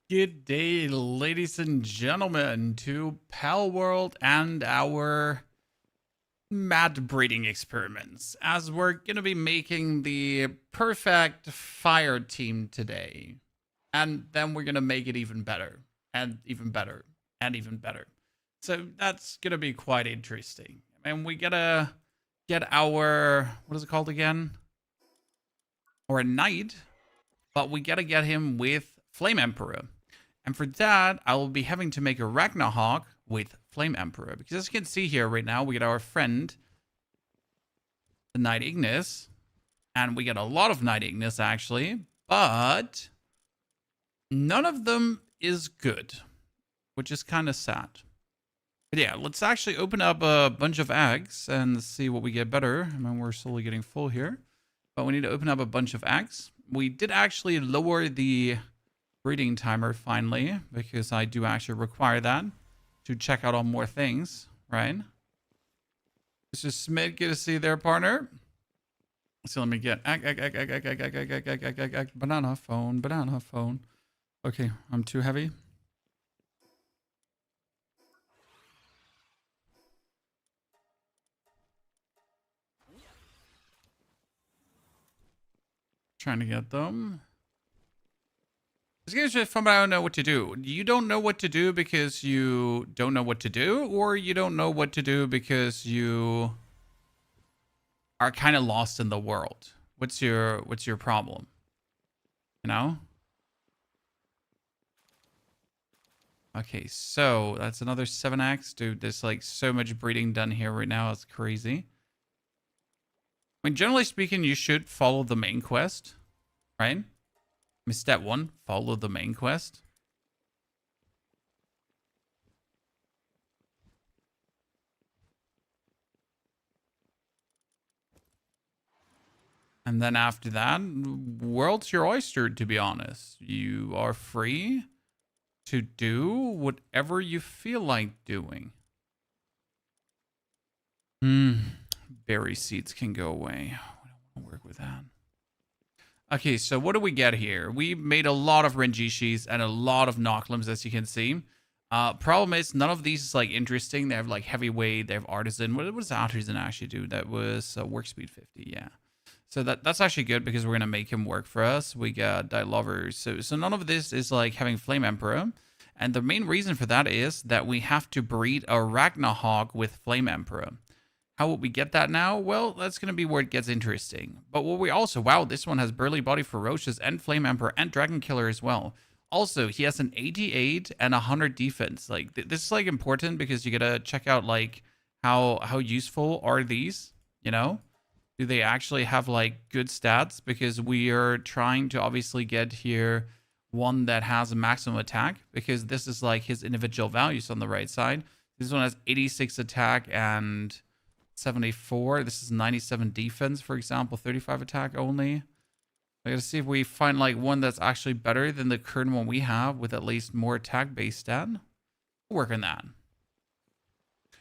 Good day, ladies and gentlemen, to Palworld and our mad breeding experiments, as we're going to be making the perfect fire team today. And then we're going to make it even better, and even better, and even better. So that's going to be quite interesting. And we got to get our, what is it called again? Or a knight, but we got to get him with Flame Emperor. And for that, I will be having to make a Ragnarhawk with Flame Emperor. Because as you can see here right now, we get our friend, the Knight Ignis. And we get a lot of Knight Ignis, actually. But none of them is good, which is kind of sad. But yeah, let's actually open up a bunch of eggs and see what we get better. I mean, we're slowly getting full here. But we need to open up a bunch of eggs. We did actually lower the breeding timer finally, because I do actually require that to check out on more things, right? Mr. Smith, good to see you there, partner. So let me get banana phone. Okay, I'm too heavy. Trying to get them. This game's just fun, but I don't know what to do. You don't know what to do because you don't know what to do, or you don't know what to do because you are kind of lost in the world. What's your problem? You know? Okay, so that's another 7x. Dude, there's like so much breeding done here right now. It's crazy. I mean, generally speaking, you should follow the main quest, right? I mean, step 1, follow the main quest. And then after that, world's your oyster, to be honest. You are free to do whatever you feel like doing. Berry seeds can go away. I don't want to work with that. Okay, so what do we get here? We made a lot of Renjishis and a lot of Nocklums, as you can see. Problem is, none of these is like interesting. They have like heavyweight, they have artisan. What does artisan actually do? That was work speed 50, yeah. So that's actually good because we're gonna make him work for us. We got Die Lovers. So none of this is like having Flame Emperor. And the main reason for that is that we have to breed a Ragnarhawk with Flame Emperor. How would we get that now? Well, that's going to be where it gets interesting. But what we also, wow, this one has Burly Body Ferocious and Flame Emperor and Dragon Killer as well. Also, he has an 88 and 100 defense. Like, this is like important because you got to check out like how useful are these, you know? Do they actually have like good stats? Because we are trying to obviously get here one that has a maximum attack, because this is like his individual values on the right side. This one has 86 attack and 74. This is 97 defense, for example, 35 attack only. I gotta see if we find like one that's actually better than the current one we have with at least more attack based stat. We'll work on that.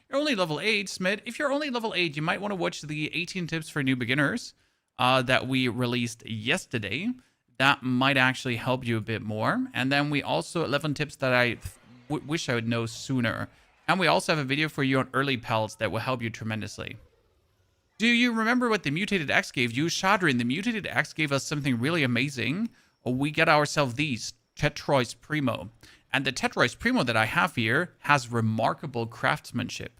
You're only level 8, Smith. If you're only level 8, you might want to watch the 18 tips for new beginners that we released yesterday. That might actually help you a bit more. And then we also 11 tips that I wish I would know sooner. And we also have a video for you on early pelts that will help you tremendously. Do you remember what the Mutated X gave you? Shadrin, the Mutated X gave us something really amazing. We get ourselves these, Tetrois Primo. And the Tetrois Primo that I have here has remarkable craftsmanship.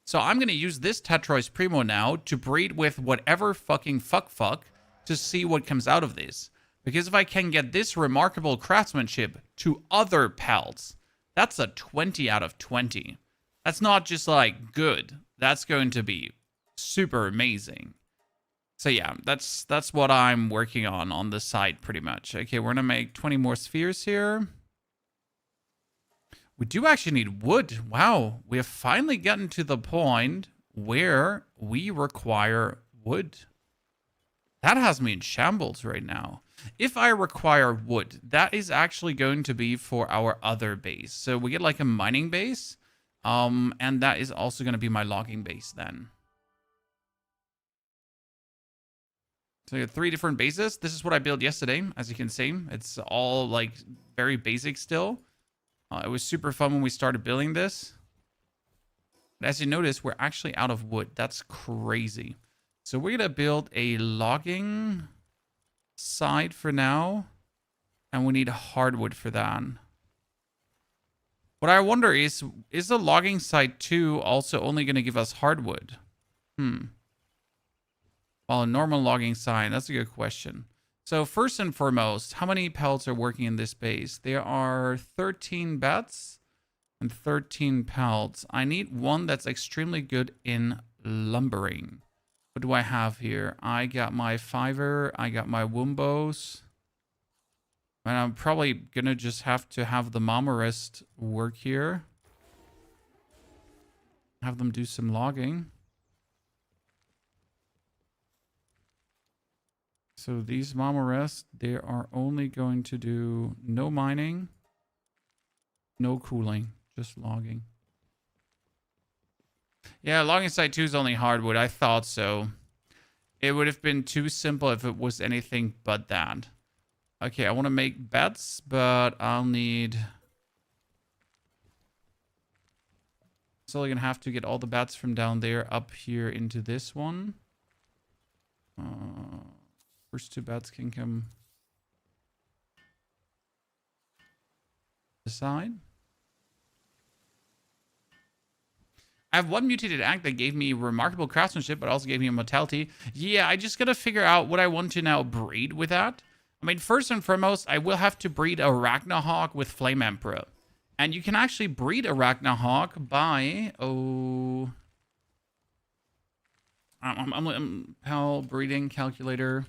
So I'm going to use this Tetrois Primo now to breed with whatever fucking fuck to see what comes out of this. Because if I can get this remarkable craftsmanship to other pelts, that's a 20 out of 20. That's not just like good. That's going to be super amazing. So yeah, that's what I'm working on the side pretty much. Okay, we're going to make 20 more spheres here. We do actually need wood. Wow, we have finally gotten to the point where we require wood. That has me in shambles right now. If I require wood, that is actually going to be for our other base. So we get like a mining base, and that is also going to be my logging base then. So you have 3 different bases. This is what I built yesterday, as you can see. It's all like very basic still. It was super fun when we started building this. But as you notice, we're actually out of wood. That's crazy. So we're going to build a logging side for now. And we need hardwood for that. What I wonder is the logging site 2 also only going to give us hardwood? Well, a normal logging site, that's a good question. So first and foremost, how many pellets are working in this base? There are 13 beds and 13 pellets. I need one that's extremely good in lumbering. What do I have here? I got my fiver, I got my wombos. And I'm probably gonna just have to have the Mamarist work here. Have them do some logging. So these Mamarist, they are only going to do no mining, no cooling, just logging. Yeah, logging site 2 is only hardwood. I thought so. It would have been too simple if it was anything but that. Okay, I want to make beds, but I'll need... So I'm going to have to get all the beds from down there up here into this one. First 2 beds can come aside. I have 1 mutated act that gave me remarkable craftsmanship, but also gave me immortality. Yeah, I just got to figure out what I want to now breed with that. I mean, first and foremost, I will have to breed a Ragnarhawk with Flame Emperor. And you can actually breed a Ragnarhawk by... Oh... I'm Pal breeding calculator.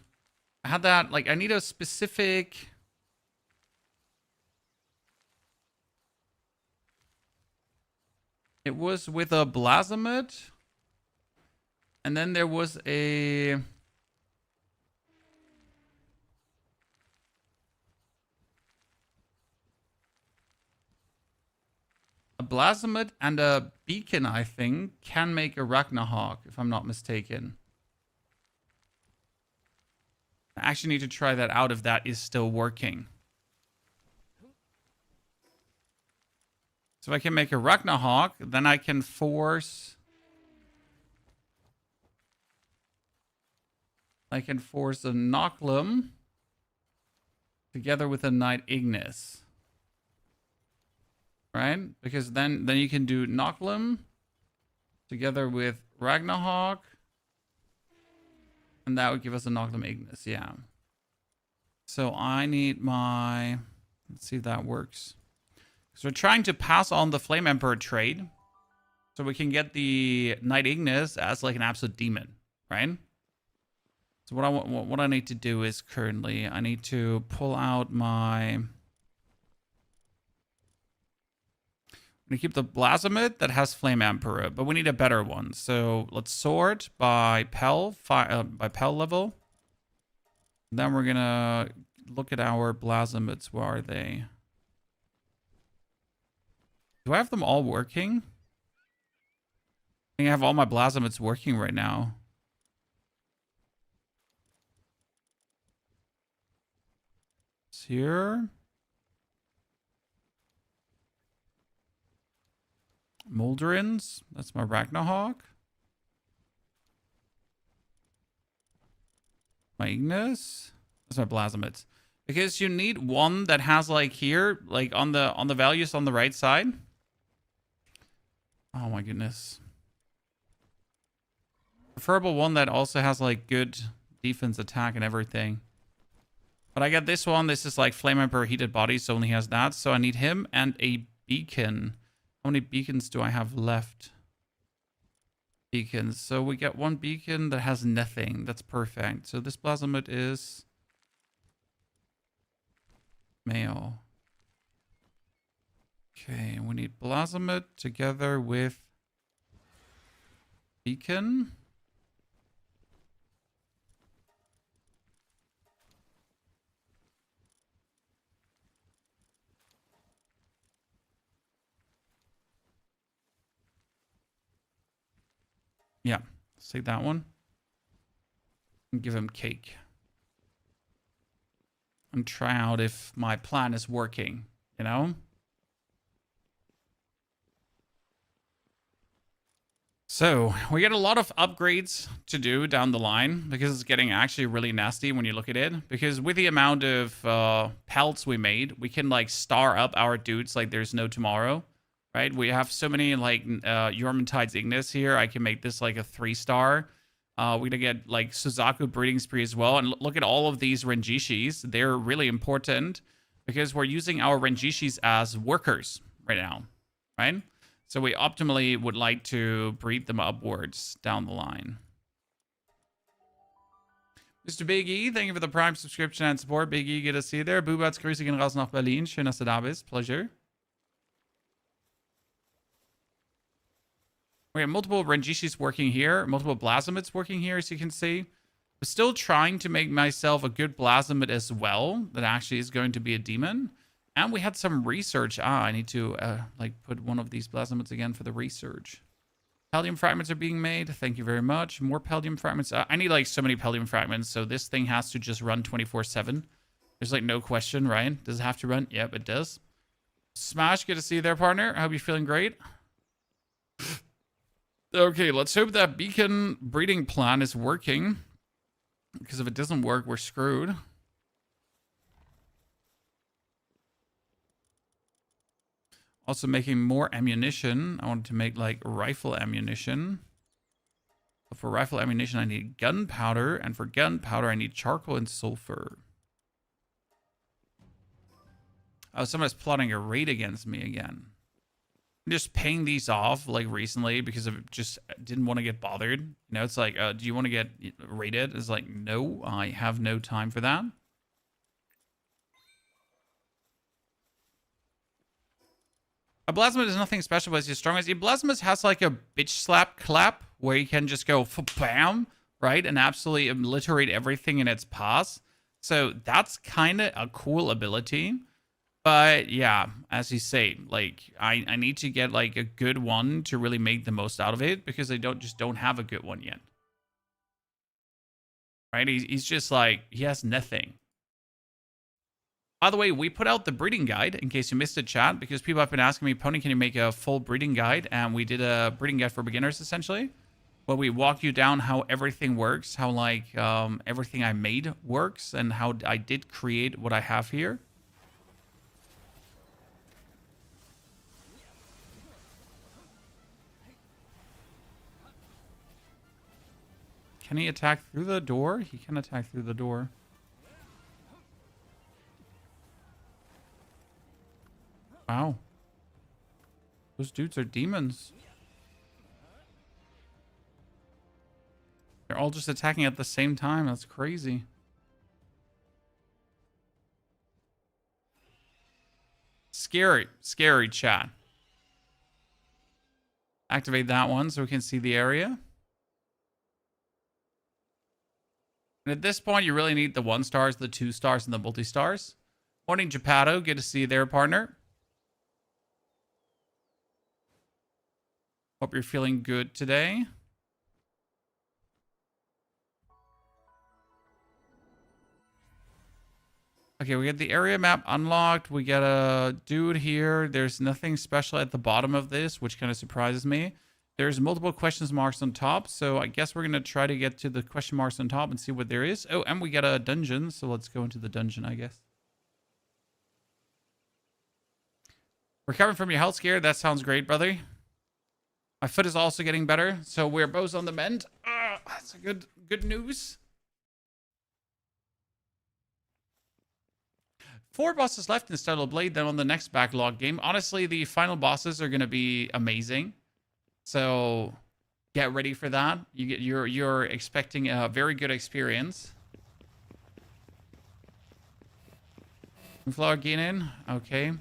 I had that, like, I need a specific... It was with a Blasomid. And then there was a... A Blasomid and a Beacon, I think, can make a Ragnarhawk, if I'm not mistaken. I actually need to try that out if that is still working. So if I can make a Ragnarhawk, then I can force... I can force a Noklum together with a Knight Ignis. Right? Because then you can do Noklum together with Ragnarhawk. And that would give us a Noklum Ignis, yeah. So I need my... Let's see if that works. So we're trying to pass on the Flame Emperor trade. So we can get the Knight Ignis as like an absolute demon, right? So what I need to do is currently... I need to pull out my... I'm going to keep the Blasomid that has Flame Emperor, but we need a better one. So let's sort by Pel level. Then we're going to look at our Blasomids. Where are they? Do I have them all working? I think I have all my Blasomids working right now. It's here. Moldrins. That's my Ragnarhawk. My Ignis. That's my Blasomids. Because you need one that has like here, like on the values on the right side. Oh my goodness. Preferable one that also has like good defense, attack, and everything. But I got this one. This is like Flame Emperor Heated Body, so only has that. So I need him and a beacon. How many beacons do I have left? Beacons. So we get 1 beacon that has nothing. That's perfect. So this Blasomid is male. Okay, we need Blasomid together with beacon. Yeah, let's take that one. And give him cake. and try out if my plan is working, you know? So we got a lot of upgrades to do down the line because it's getting actually really nasty when you look at it. Because with the amount of pelts we made, we can like star up our dudes like there's no tomorrow, right? We have so many like Yormantide's Ignis here. I can make this like a 3-star. We're gonna get like Suzaku Breeding Spree as well. And look at all of these Renjishis. They're really important because we're using our Renjishis as workers right now, right? So we optimally would like to breed them upwards down the line. Mr. Big E, thank you for the Prime subscription and support. Big E, good to see you there. Bubatz, Grüße gehen raus nach Berlin. Schön, dass du da bist. Pleasure. We have multiple Renjishis working here, multiple Blasamids working here, as you can see. I'm still trying to make myself a good Blasamid as well. That actually is going to be a demon. And we had some research. I need to like put one of these Blasamids again for the research. Palladium fragments are being made. Thank you very much. More Palladium fragments. I need like so many Palladium fragments, so this thing has to just run 24/7. There's like no question, right? Does it have to run? Yep, it does. Smash, good to see you there, partner. I hope you're feeling great. Okay, let's hope that beacon breeding plan is working. Because if it doesn't work, we're screwed. Also making more ammunition. I wanted to make like rifle ammunition. But for rifle ammunition, I need gunpowder. And for gunpowder, I need charcoal and sulfur. Oh, somebody's plotting a raid against me again. I'm just paying these off like recently because I just didn't want to get bothered. You know, it's like, do you want to get raided? It's like, no, I have no time for that. A Blasmid is nothing special, but it's as strong as... Blasmid has like a bitch slap clap where you can just go bam, right? And absolutely obliterate everything in its path. So that's kind of a cool ability. But yeah, as you say, like I need to get like a good one to really make the most out of it because I don't have a good one yet. Right? He's just like, he has nothing. By the way, we put out the breeding guide in case you missed it, chat, because people have been asking me, Pony, can you make a full breeding guide? And we did a breeding guide for beginners, essentially, where we walk you down how everything works, how like everything I made works, and how I did create what I have here. Can he attack through the door? He can attack through the door. Wow. Those dudes are demons. They're all just attacking at the same time. That's crazy. Scary. Scary, chat. Activate that one so we can see the area. And at this point, you really need the 1-stars, the 2-stars, and the multi-stars. Morning, Geppetto. Good to see you there, partner. Hope you're feeling good today. Okay, we get the area map unlocked. We get a dude here. There's nothing special at the bottom of this, which kind of surprises me. There's multiple question marks on top, so I guess we're going to try to get to the question marks on top and see what there is. Oh, and we get a dungeon, so let's go into the dungeon, I guess. Recovering from your health scare. That sounds great, brother. My foot is also getting better, so we're both on the mend. That's a good news. 4 bosses left in Stellar Blade, then on the next backlog game. Honestly, the final bosses are going to be amazing. So get ready for that. You're expecting a very good experience. Flower Genin, okay.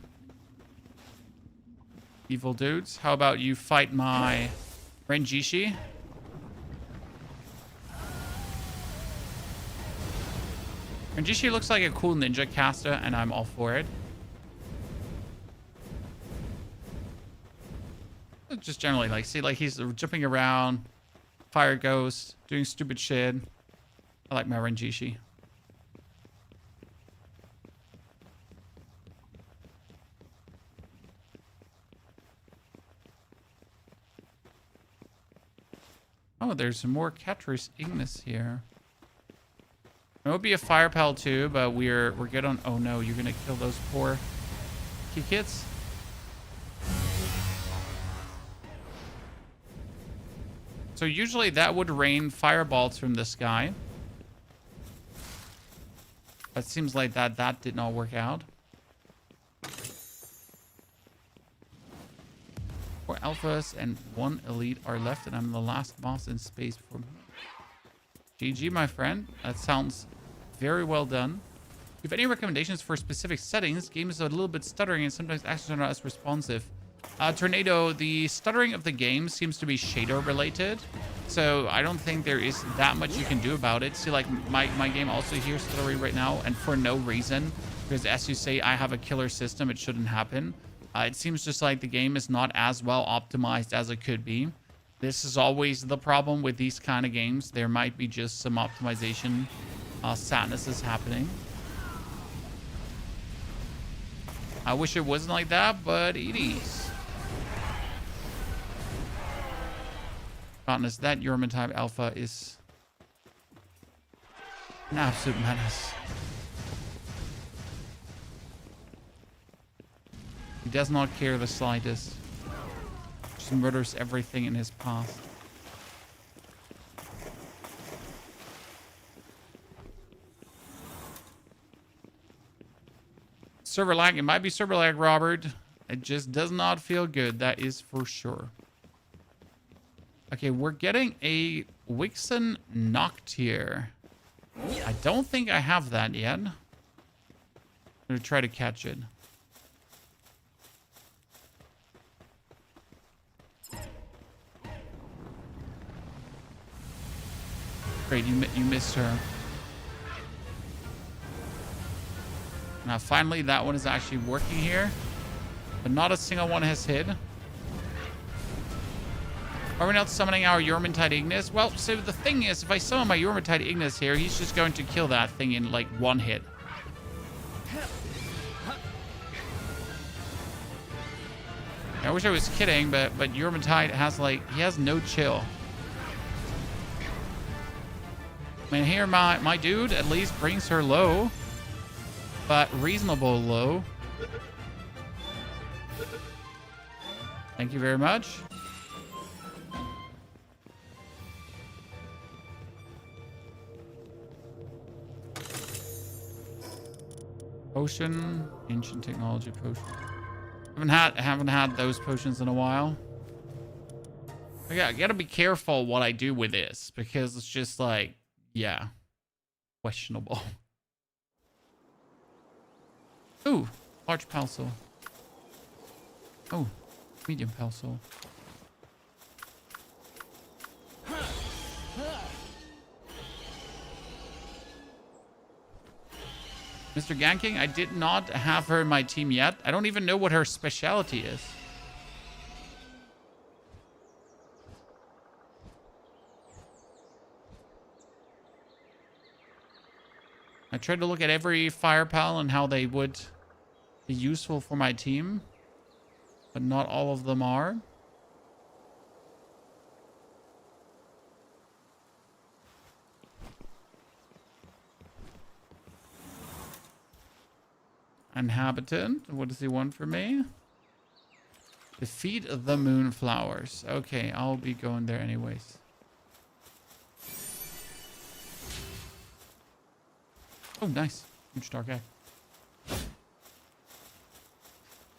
Evil dudes. How about you fight my Renjishi? Renjishi looks like a cool ninja caster, and I'm all for it. Just generally, like, see, like, he's jumping around, fire ghost, doing stupid shit. I like my Renjishi. Oh, there's some more Catrus Ignis here. There would be a fire pal too, but we're good on... Oh no, you're gonna kill those poor kits. So usually that would rain fireballs from the sky. But it seems like that did not work out. 4 alphas and 1 elite are left, and I'm the last boss in space for me. GG, my friend. That sounds very well done. If you have any recommendations for specific settings, game is a little bit stuttering and sometimes actions are not as responsive. Tornado, the stuttering of the game seems to be shader related. So I don't think there is that much you can do about it. See, like my game also here stuttering right now, and for no reason. Because as you say, I have a killer system. It shouldn't happen. It seems just like the game is not as well optimized as it could be. This is always the problem with these kind of games. There might be just some optimization sadnesses happening. I wish it wasn't like that, but it is. Honest, that Euromon type alpha is an absolute menace. He does not care the slightest. Just murders everything in his path. Server lag. It might be server lag, Robert. It just does not feel good. That is for sure. Okay, we're getting a Wixen Noctier. I don't think I have that yet. I'm going to try to catch it. Great, you missed her. Now, finally, that one is actually working here. But not a single one has hit. Are we not summoning our Euromon Ignis? Well, so the thing is, if I summon my Euromon Ignis here, he's just going to kill that thing in, like, one hit. I wish I was kidding, but Euromon has, like, he has no chill. I mean, here, my dude at least brings her low. But reasonable low. Thank you very much. Potion, ancient technology potion. Haven't had those potions in a while. I gotta be careful what I do with this because it's just like, yeah, questionable. Ooh, large Palsoul. Oh, medium Palsoul. Mr. Ganking, I did not have her in my team yet. I don't even know what her specialty is. I tried to look at every fire pal and how they would be useful for my team, but not all of them are. Inhabitant, what does he want from me? Defeat the Moonflowers. Okay, I'll be going there anyways. Oh, nice. Huge dark eye.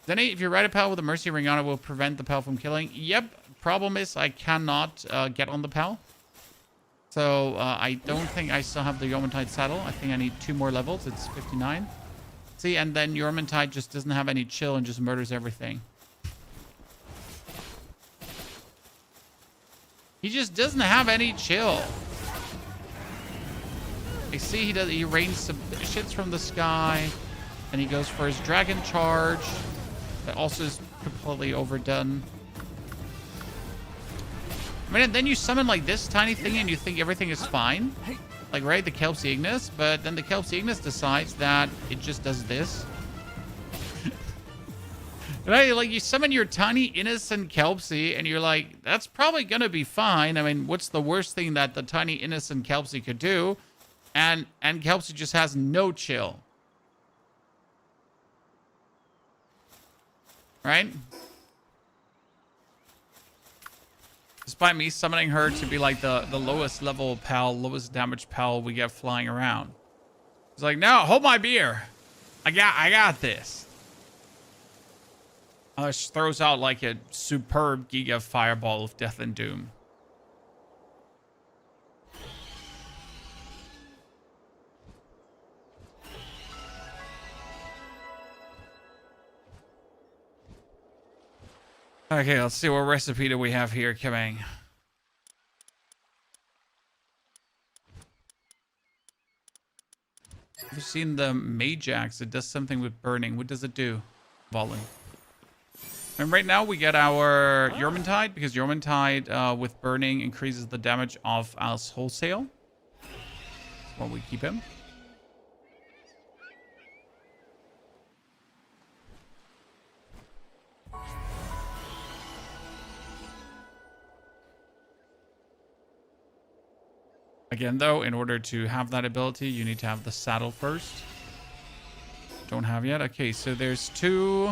Then if you ride a pal with a mercy ring on it, will prevent the pal from killing. Yep. Problem is I cannot get on the pal. So I don't think I still have the Euromon saddle. I think I need 2 more levels. It's 59. See, and then Euromon just doesn't have any chill and just murders everything. He just doesn't have any chill. I see he rains some shits from the sky. And he goes for his dragon charge. That also is completely overdone. I mean, then you summon like this tiny thing and you think everything is fine. Like, right, the Kelp's Ignis. But then the Kelp's Ignis decides that it just does this. Right? Like, you summon your tiny innocent Kelpsie, and you're like, that's probably gonna be fine. I mean, what's the worst thing that the tiny innocent Kelpsie could do? And Kelpsie just has no chill. Right? Despite me summoning her to be like the lowest level pal, lowest damage pal we get flying around. It's like, no, hold my beer. I got this. She throws out like a superb Giga Fireball of Death and Doom. Okay, let's see what recipe do we have here coming. Have you seen the Mage Axe? It does something with burning. What does it do? Volley. And right now we get our Yormantide, because Yormantide with burning increases the damage of us wholesale. That's why we keep him. Again, though, in order to have that ability, you need to have the saddle first. Don't have yet. Okay, so there's 2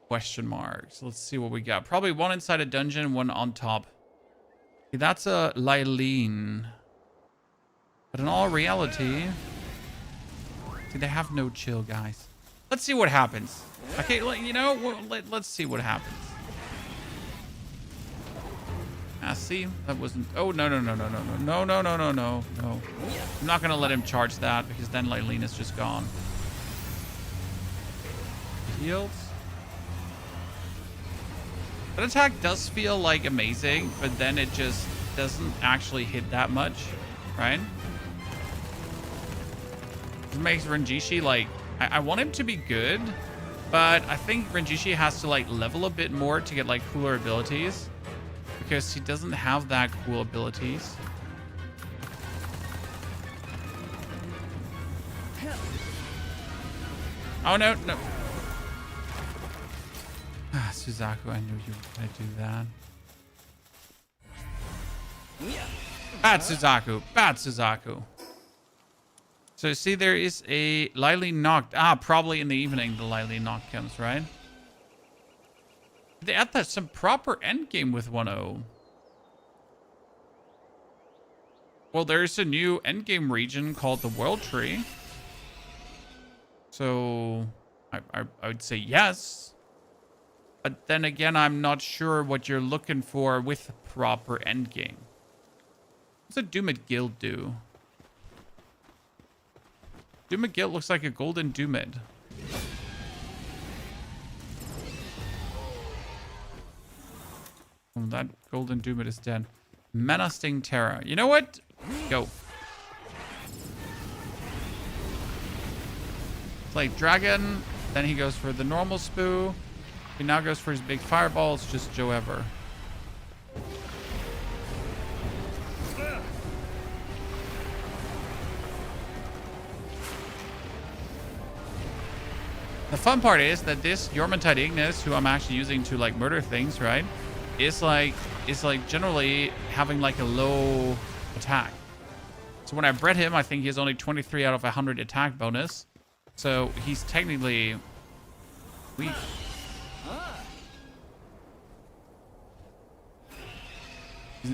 question marks. Let's see what we got. Probably one inside a dungeon, one on top. Okay, that's a Lylene. But in all reality, see, they have no chill, guys. Let's see what happens. Okay, you know, let's see what happens. See, that wasn't. Oh, no. I'm not gonna let him charge that, because then Lylene is just gone. Heals. That attack does feel like amazing, but then it just doesn't actually hit that much, right? It makes Renjishi like, I want him to be good, but I think Renjishi has to like level a bit more to get like cooler abilities, because he doesn't have that cool abilities. Oh, no. Ah, Suzaku, I knew you were going to do that. Bad Suzaku. So, see, there is a Lylene knocked. Ah, probably in the evening the Lylene knock comes, right? They add that some proper endgame with 1.0. Well, there's a new endgame region called the World Tree. So, I would say yes. But then again, I'm not sure what you're looking for with proper endgame. What's a Doomit Guild do? Doomit Guild looks like a golden Doomit. Oh, that golden Doomit is dead. Menacing Terror. You know what? Go. Play Dragon. Then he goes for the normal Spoo. He now goes for his big Fireball. It's just Joe Ever. The fun part is that this Yormantide Ignis, who I'm actually using to like murder things, right? Is like generally having like a low attack. So when I bred him, I think he has only 23 out of 100 attack bonus. So he's technically weak.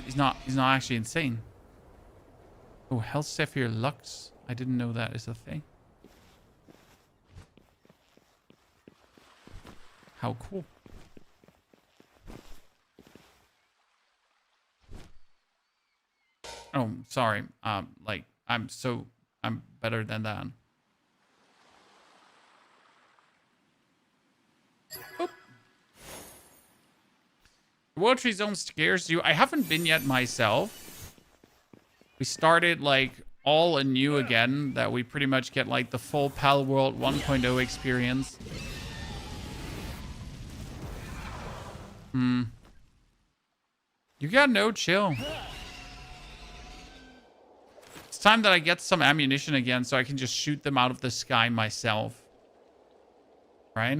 He's not actually insane. Oh, Hell Sapphire Lux. I didn't know that is a thing. How cool. Oh, sorry. Like, I'm better than that. Oop. The World Tree Zone scares you. I haven't been yet myself. We started, like, all anew again, that we pretty much get, like, the full Palworld 1.0 experience. You got no chill. It's time that I get some ammunition again so I can just shoot them out of the sky myself. Right?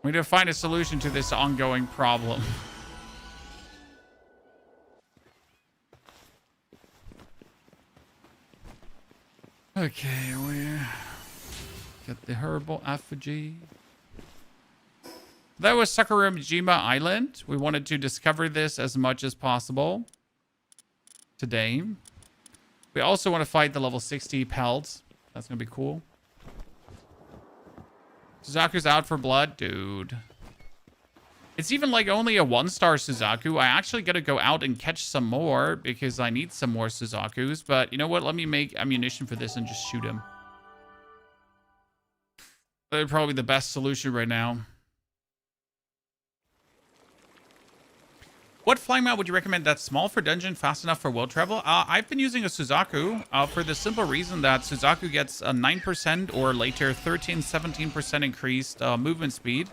We need to find a solution to this ongoing problem. Okay, we get the herbal effigy. That was Sakurajima Island. We wanted to discover this as much as possible today. We also want to fight the level 60 pelts. That's going to be cool. Suzaku's out for blood. Dude. It's even like only a 1-star Suzaku. I actually got to go out and catch some more because I need some more Suzakus. But you know what? Let me make ammunition for this and just shoot him. That's probably the best solution right now. What flying mount would you recommend that's small for dungeon, fast enough for world travel? I've been using a Suzaku for the simple reason that Suzaku gets a 9% or later 13-17% increased movement speed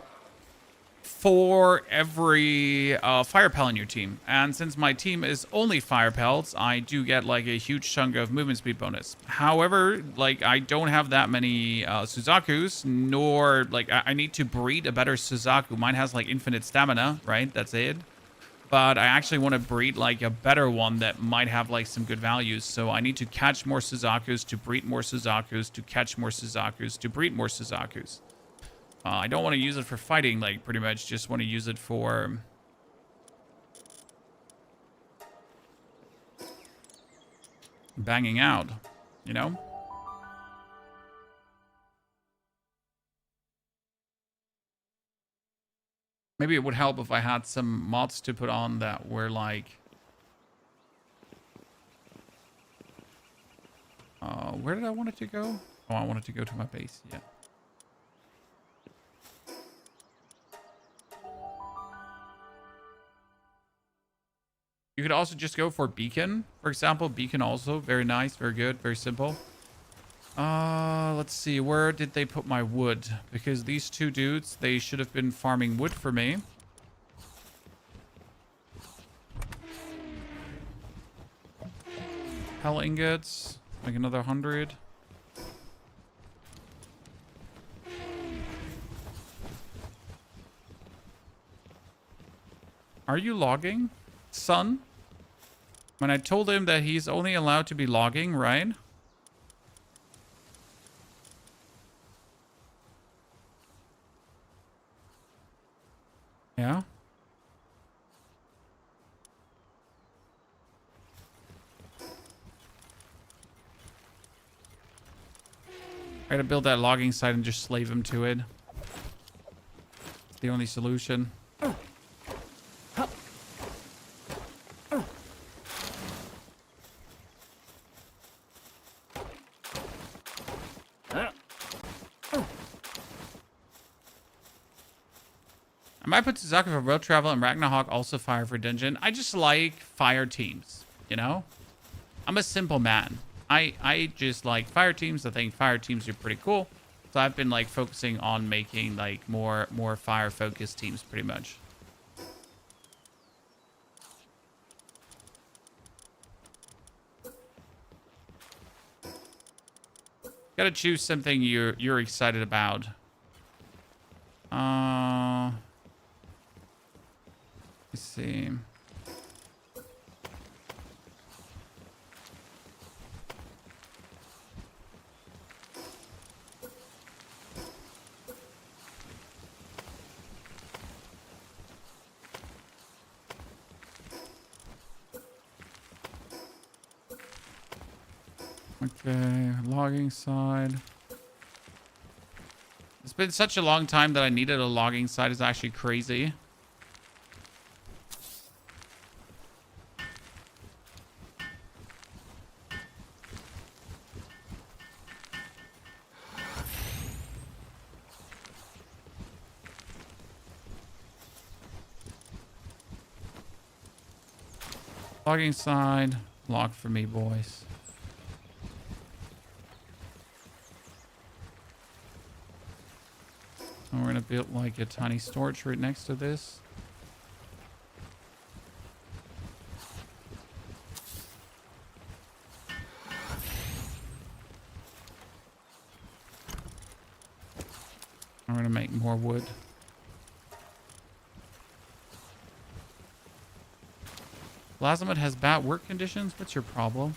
for every fire pal in your team. And since my team is only fire pals, I do get like a huge chunk of movement speed bonus. However, like I don't have that many Suzakus, nor like I need to breed a better Suzaku. Mine has like infinite stamina, right? That's it. But I actually want to breed like a better one that might have like some good values. So I need to catch more Suzakus, to breed more Suzakus, to catch more Suzakus, to breed more Suzakus. I don't want to use it for fighting, like pretty much just want to use it for banging out, you know? Maybe it would help if I had some mods to put on that were like... where did I want it to go? Oh, I wanted to go to my base, yeah. You could also just go for Beacon, for example. Beacon also, very nice, very good, very simple. Let's see, where did they put my wood? Because these two dudes, they should have been farming wood for me. Hell ingots, like another 100. Are you logging, son? When I told him that he's only allowed to be logging, right? Yeah. I gotta build that logging site and just slave him to it. It's the only solution. I might put Suzaku for road travel and Ragnarok also fire for dungeon. I just like fire teams, you know? I'm a simple man. I just like fire teams. I think fire teams are pretty cool. So I've been like focusing on making like more fire focused teams pretty much. Gotta choose something you're excited about. Let's see. Okay, logging side. It's been such a long time that I needed a logging side. Is actually crazy. Logging side, log for me, boys. And we're gonna build like a tiny storage right next to this. I'm gonna make more wood. Plasmid has bad work conditions. What's your problem?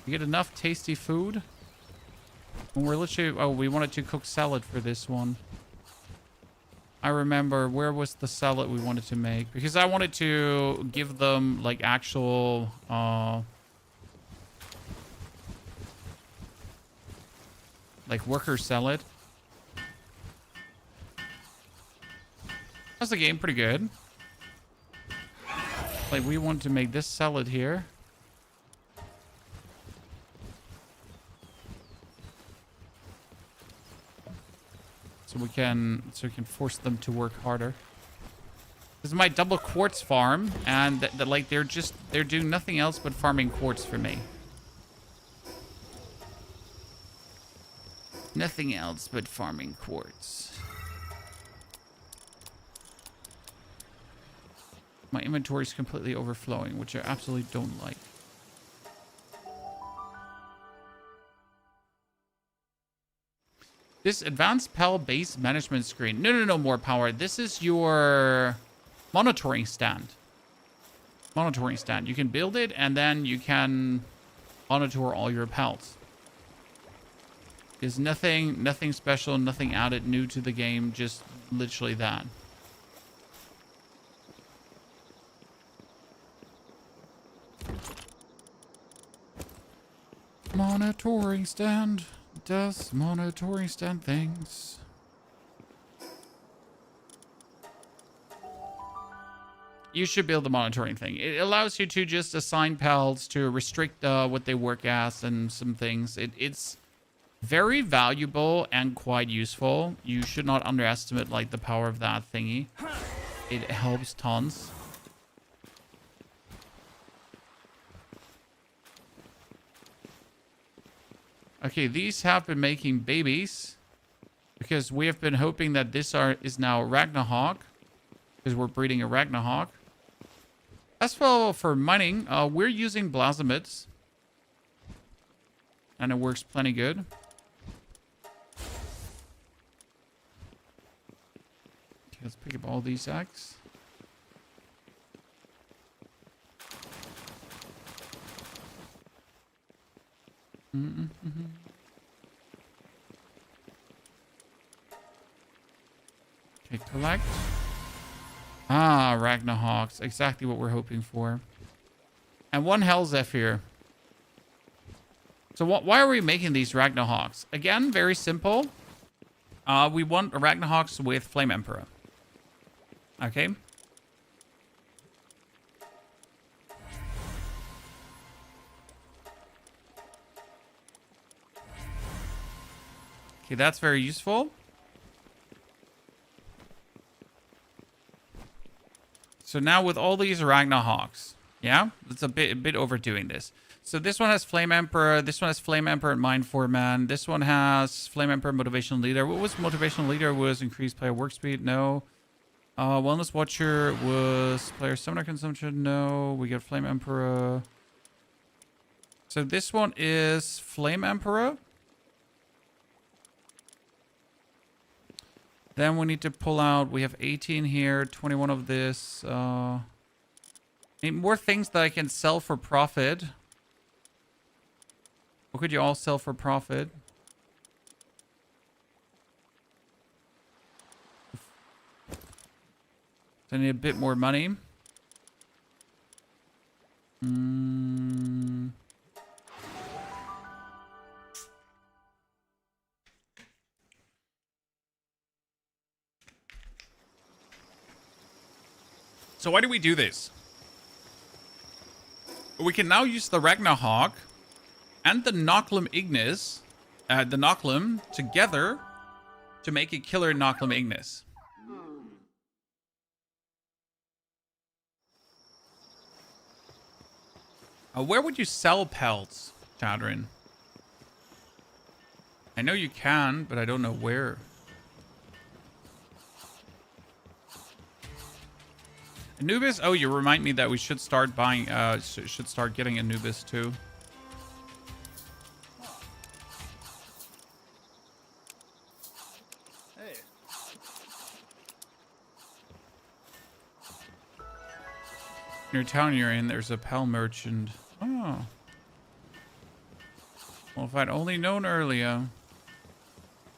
You get enough tasty food? And we're literally... Oh, we wanted to cook salad for this one. I remember, where was the salad we wanted to make? Because I wanted to give them, like, actual... like, worker salad. How's the game? Pretty good. Like, we want to make this salad here. So we can force them to work harder. This is my double quartz farm, and like they're doing nothing else but farming quartz for me. Nothing else but farming quartz. My inventory is completely overflowing, which I absolutely don't like. This advanced PAL base management screen. No, more power. This is your monitoring stand. Monitoring stand. You can build it and then you can monitor all your PALs. There's nothing special, nothing added new to the game. Just literally that. Monitoring stand. Does monitoring stand things. You should build the monitoring thing. It allows you to just assign pals to restrict what they work as and some things. It's very valuable and quite useful. You should not underestimate like the power of that thingy. It helps tons. Okay, these have been making babies because we have been hoping that this is now Ragnarok because we're breeding a Ragnarok. As well for mining, we're using plasmids and it works plenty good. Okay, let's pick up all these eggs. Okay, collect. Ah, Ragnarhawks. Exactly what we're hoping for. And one Hell Zephyr. So why are we making these Ragnarhawks? Again, very simple. We want Ragnarhawks with Flame Emperor. Okay. Okay, that's very useful. So now with all these Ragnarhawks, yeah, it's a bit overdoing this. So this one has Flame Emperor. This one has Flame Emperor and Mind for Man. This one has Flame Emperor Motivational Leader. What was Motivational Leader? Was increased player work speed? No. Wellness Watcher was player stamina consumption? No. We got Flame Emperor. So this one is Flame Emperor. Then we need to pull out, we have 18 here, 21 of this. Need more things that I can sell for profit. What could you all sell for profit? So I need a bit more money. So why do we do this? We can now use the Ragnarhawk and the Noclum Ignis, the Noclum, together to make a killer Noclum Ignis. Where would you sell pelts, Chadrin? I know you can, but I don't know where. Anubis? Oh, you remind me that we should start buying, should start getting Anubis too. Hey. your town you're in, there's a Pal merchant. Oh. Well, if I'd only known earlier. Am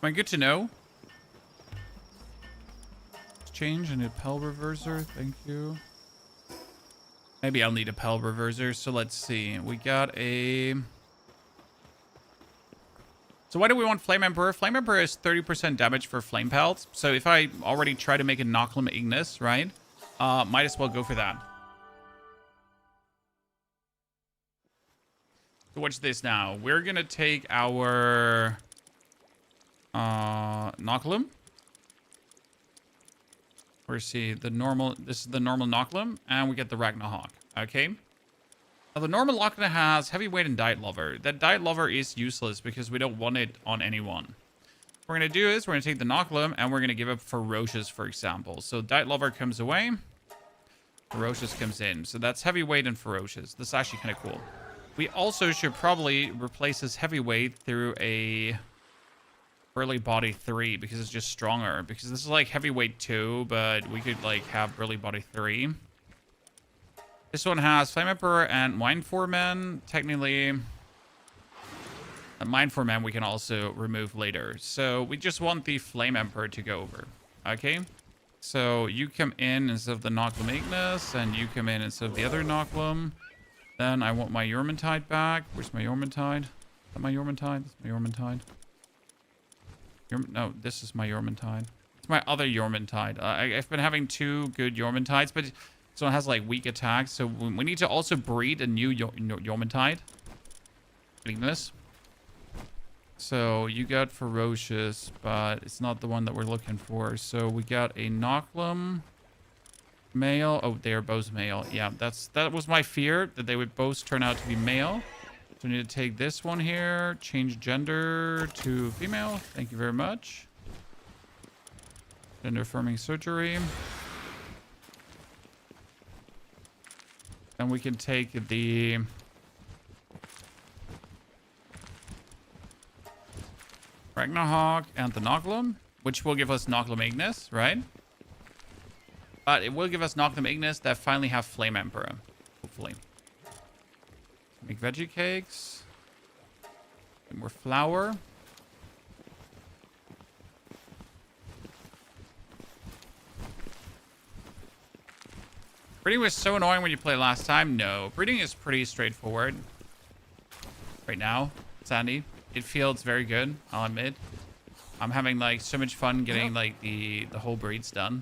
I good to know? Change, I need a Pal reverser. Thank you. Maybe I'll need a Pal reverser. So let's see. We got a... So why do we want Flame Emperor? Flame Emperor is 30% damage for Flame Pelts. So if I already try to make a Noclum Ignis, right? Might as well go for that. So watch this now. We're going to take our... Noclum. Where's see the normal? This is the normal Noclum, and we get the Ragnarhawk. Okay. Now the normal Noclum has Heavyweight and Diet Lover. That Diet Lover is useless because we don't want it on anyone. What we're gonna do is we're gonna take the Noclum and we're gonna give up Ferocious, for example. So Diet Lover comes away, Ferocious comes in. So that's Heavyweight and Ferocious. This is actually kind of cool. We also should probably replace this Heavyweight through a Burly Body 3 because it's just stronger. Because this is like Heavyweight 2, but we could like have Burly Body 3. This one has Flame Emperor and Mind Foreman. Technically, Mind Foreman we can also remove later. So we just want the Flame Emperor to go over. Okay? So you come in instead of the Noclum Ignis, and you come in instead of the other Noclum. Then I want my Yormantide back. Where's my Yormantide? Is that my Yormantide? That's my Yormantide. No, this is my Yormantide. It's my other Yormantide. I've been having 2 good Yormantides, but this one has like weak attacks. So we need to also breed a new Yormantide. Ignis. So you got Ferocious, but it's not the one that we're looking for. So we got a Noclum male. Oh, they are both male. Yeah, that was my fear, that they would both turn out to be male. So we need to take this one here, change gender to female. Thank you very much. Gender affirming surgery. Then we can take the Ragnarhawk and the Noclum, which will give us Noclum Ignis, right? But it will give us Noclum Ignis that finally have Flame Emperor, hopefully. Make veggie cakes. Make more flour. Breeding was so annoying when you played last time. No, breeding is pretty straightforward. Right now, Sandy, it feels very good, I'll admit. I'm having like so much fun getting like the whole breeds done.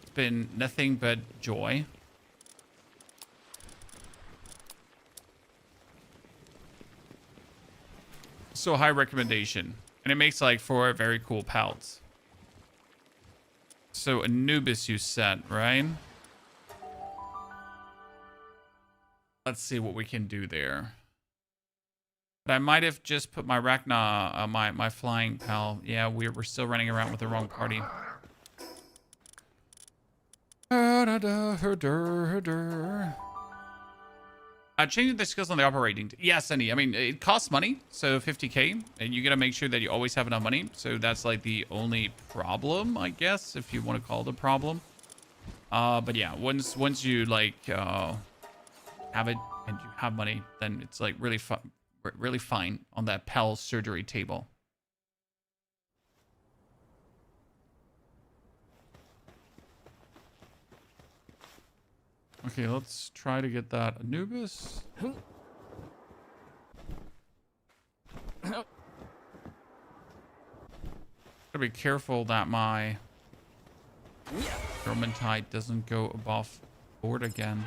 It's been nothing but joy. So high recommendation, and it makes like 4 very cool pelts. So Anubis you said, right? Let's see what we can do there. But I might have just put my Ragna, my flying pal. Yeah, we're still running around with the wrong party. Changing the skills on the operating. Yes, Andy. I mean, it costs money, so 50k, and you gotta make sure that you always have enough money. So that's like the only problem, I guess, if you want to call it a problem. But yeah, once you like have it and you have money, then it's like really fine on that Pal surgery table. Okay, let's try to get that Anubis. Gotta be careful that my Yormantide doesn't go above board again.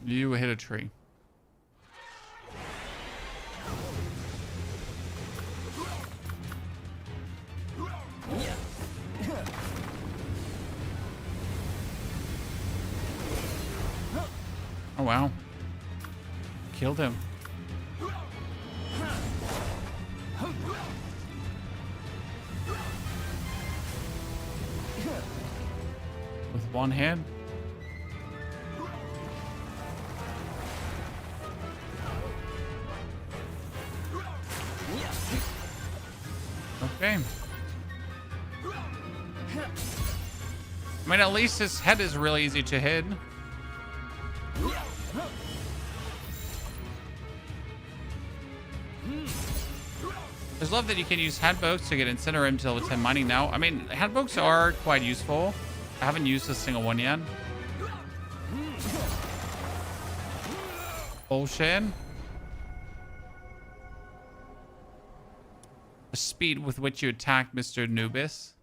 You hit a tree. Oh, wow. Killed him. With one hand? Okay. I mean, at least his head is really easy to hit. I just love that you can use handbokes to get Incinerate until level 10 mining now. I mean, handbokes are quite useful. I haven't used a single one yet. Bullshit. The speed with which you attack Mr. Anubis.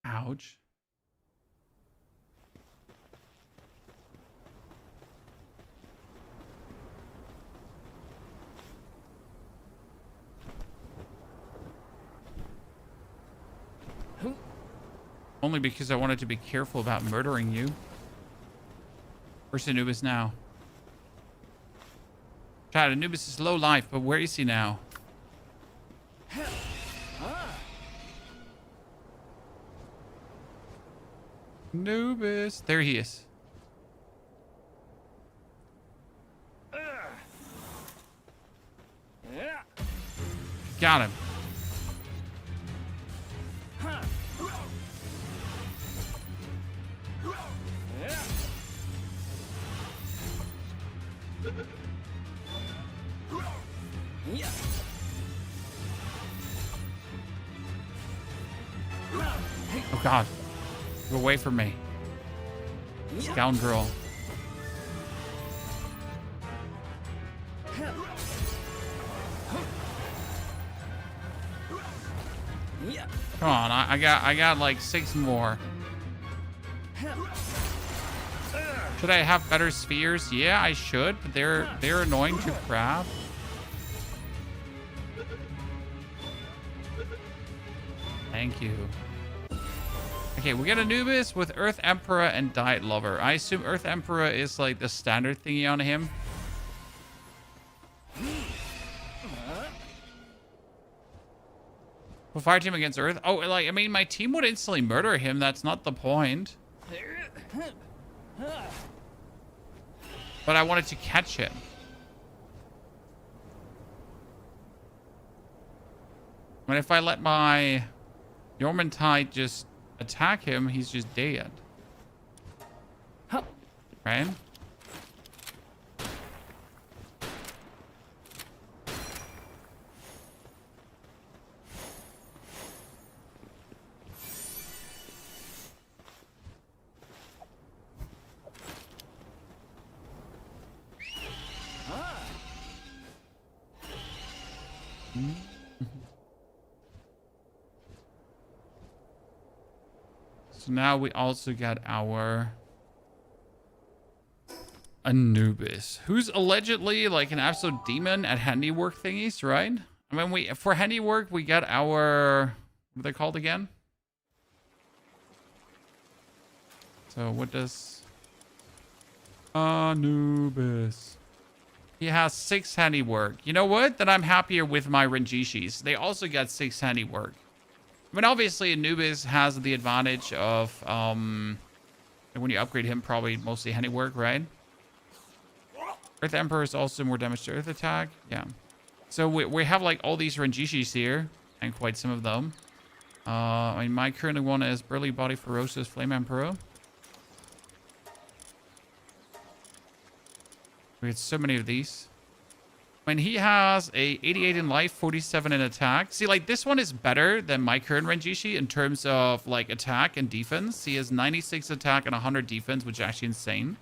Ouch. Only because I wanted to be careful about murdering you. Where's Anubis now? Chat, Anubis is low life, but where is he now? Anubis. There he is. Got him. Oh God. Go away from me. Scoundrel. Come on, I got like 6 more. Should I have better spheres? Yeah, I should, but they're annoying to craft. Thank you. Okay, we got Anubis with Earth Emperor and Diet Lover. I assume Earth Emperor is like the standard thingy on him. We'll fire team against Earth. Oh, like, I mean, my team would instantly murder him. That's not the point. But I wanted to catch him. I mean, if I let my Yormantide just attack him, he's just dead. Right? So now we also got our Anubis, who's allegedly like an absolute demon at handiwork thingies, right? I mean, for handiwork we got our, what are they called again? So what does Anubis? He has 6 handiwork. You know what? Then I'm happier with my Renjishis. They also got 6 handiwork. I mean, obviously, Anubis has the advantage of, when you upgrade him, probably mostly handiwork, right? Earth Emperor is also more damage to Earth attack. Yeah. So we have, like, all these Renjishis here, and quite some of them. I mean, my current one is Burly Body Ferocious Flame Emperor. We get so many of these. I mean, he has a 88 in life, 47 in attack. See, like, this one is better than my current Renjishi in terms of, like, attack and defense. He has 96 attack and 100 defense, which is actually insane.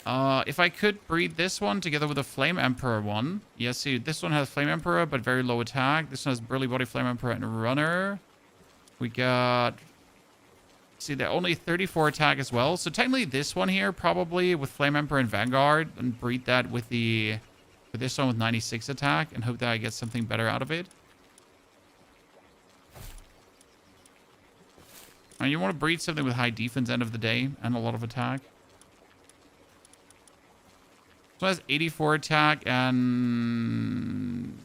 If I could breed this one together with a Flame Emperor one. Yes, see, this one has Flame Emperor, but very low attack. This one has Burly Body Flame Emperor and Runner. We got... See, they're only 34 attack as well. So technically this one here, probably with Flame Emperor and Vanguard, and breed that with the... With this one with 96 attack and hope that I get something better out of it. And you want to breed something with high defense end of the day and a lot of attack. So it has 84 attack and...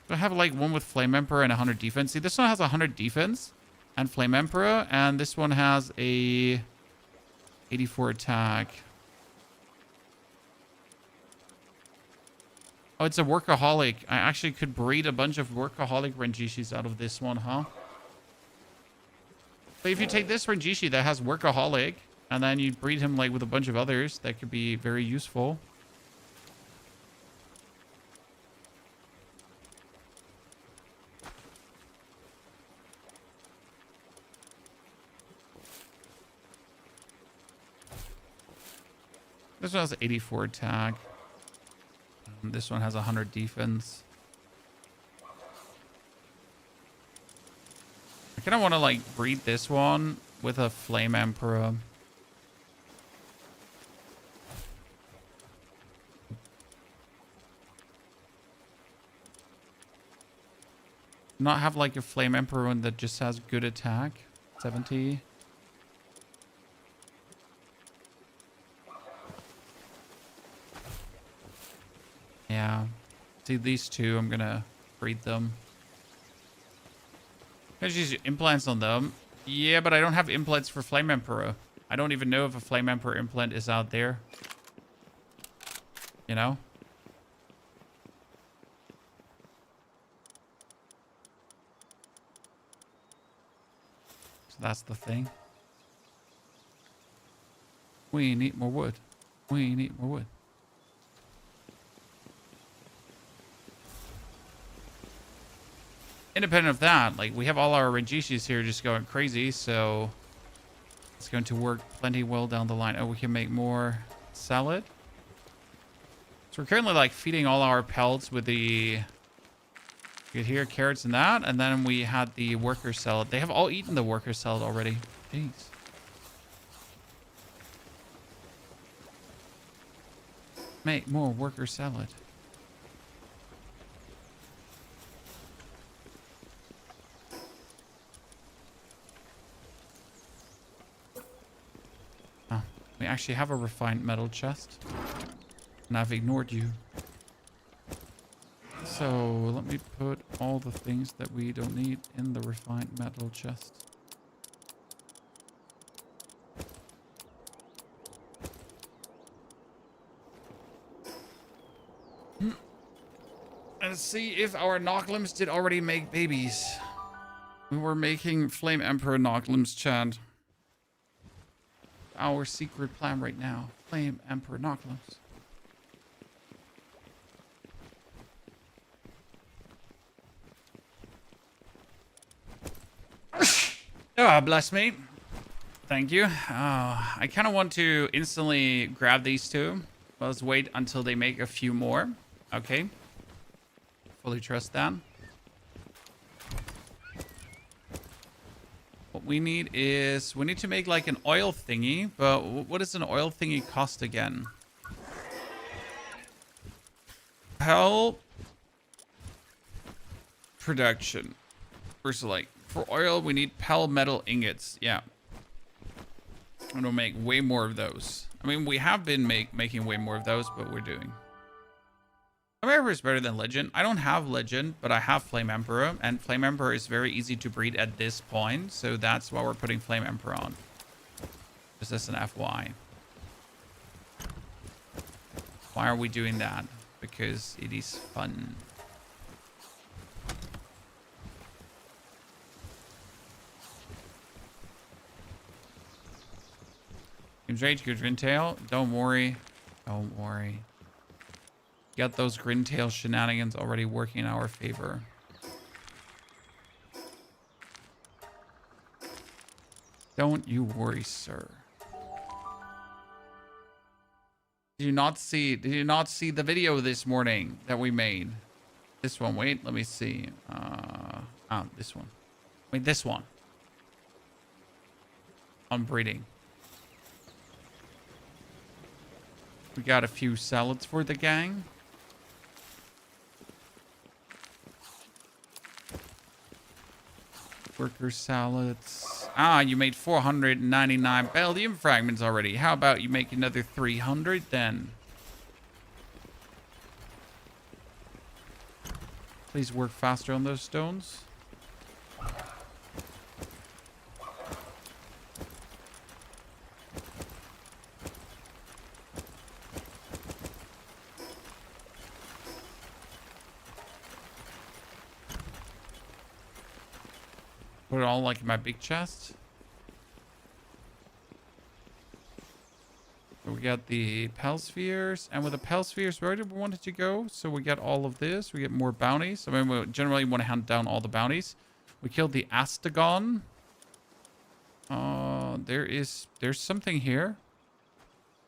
Do I have like one with Flame Emperor and 100 defense? See, this one has 100 defense and Flame Emperor, and this one has a 84 attack. Oh, it's a workaholic. I actually could breed a bunch of workaholic Renjishis out of this one, huh? But if you take this Renjishi that has workaholic, and then you breed him like with a bunch of others, that could be very useful. This one has 84 attack. This one has 100 defense. I kind of want to like breed this one with a Flame Emperor. Not have like a Flame Emperor one that just has good attack. 70. Yeah. See, these two, I'm gonna breed them. I just use implants on them. Yeah, but I don't have implants for Flame Emperor. I don't even know if a Flame Emperor implant is out there. You know? So that's the thing. We need more wood. We need more wood. Independent of that, like, we have all our Renjishis here just going crazy, so it's going to work plenty well down the line. Oh, we can make more salad. So we're currently, like, feeding all our pelts with the... You hear carrots and that, and then we had the worker salad. They have all eaten the worker salad already. Jeez. Make more worker salad. We actually have a refined metal chest. And I've ignored you. So let me put all the things that we don't need in the refined metal chest. Let's see if our Noclims did already make babies. We were making Flame Emperor Noclims, chat. Our secret plan right now. Flame Emperor Noclims. Oh, bless me. Thank you. I kind of want to instantly grab these two. Let's wait until they make a few more. Okay. Fully trust that. What we need is... We need to make like an oil thingy. But what does an oil thingy cost again? Pel production. First, like, for oil, we need Pel metal ingots. Yeah. I'm gonna make way more of those. I mean, we have been making way more of those, but we're doing. Flame Emperor is better than Legend. I don't have Legend, but I have Flame Emperor. And Flame Emperor is very easy to breed at this point. So that's why we're putting Flame Emperor on. Just as an FY. Why are we doing that? Because it is fun. Game's Rage, good Grintail. Don't worry. Don't worry. Got those Grintail shenanigans already working in our favor. Don't you worry, sir. Did you not see the video this morning that we made? This one, wait, let me see. This one. Wait, this one. On breeding. We got a few salads for the gang. Worker salads. You made 499 Beldium fragments already. How about you make another 300 then? Please work faster on those stones. Put it all like in my big chest. So we got the Pal Spheres. And with the Pal Spheres, where did we want it to go? So we got all of this. We get more bounties. I mean, we generally want to hunt down all the bounties. We killed the Astagon. There's something here.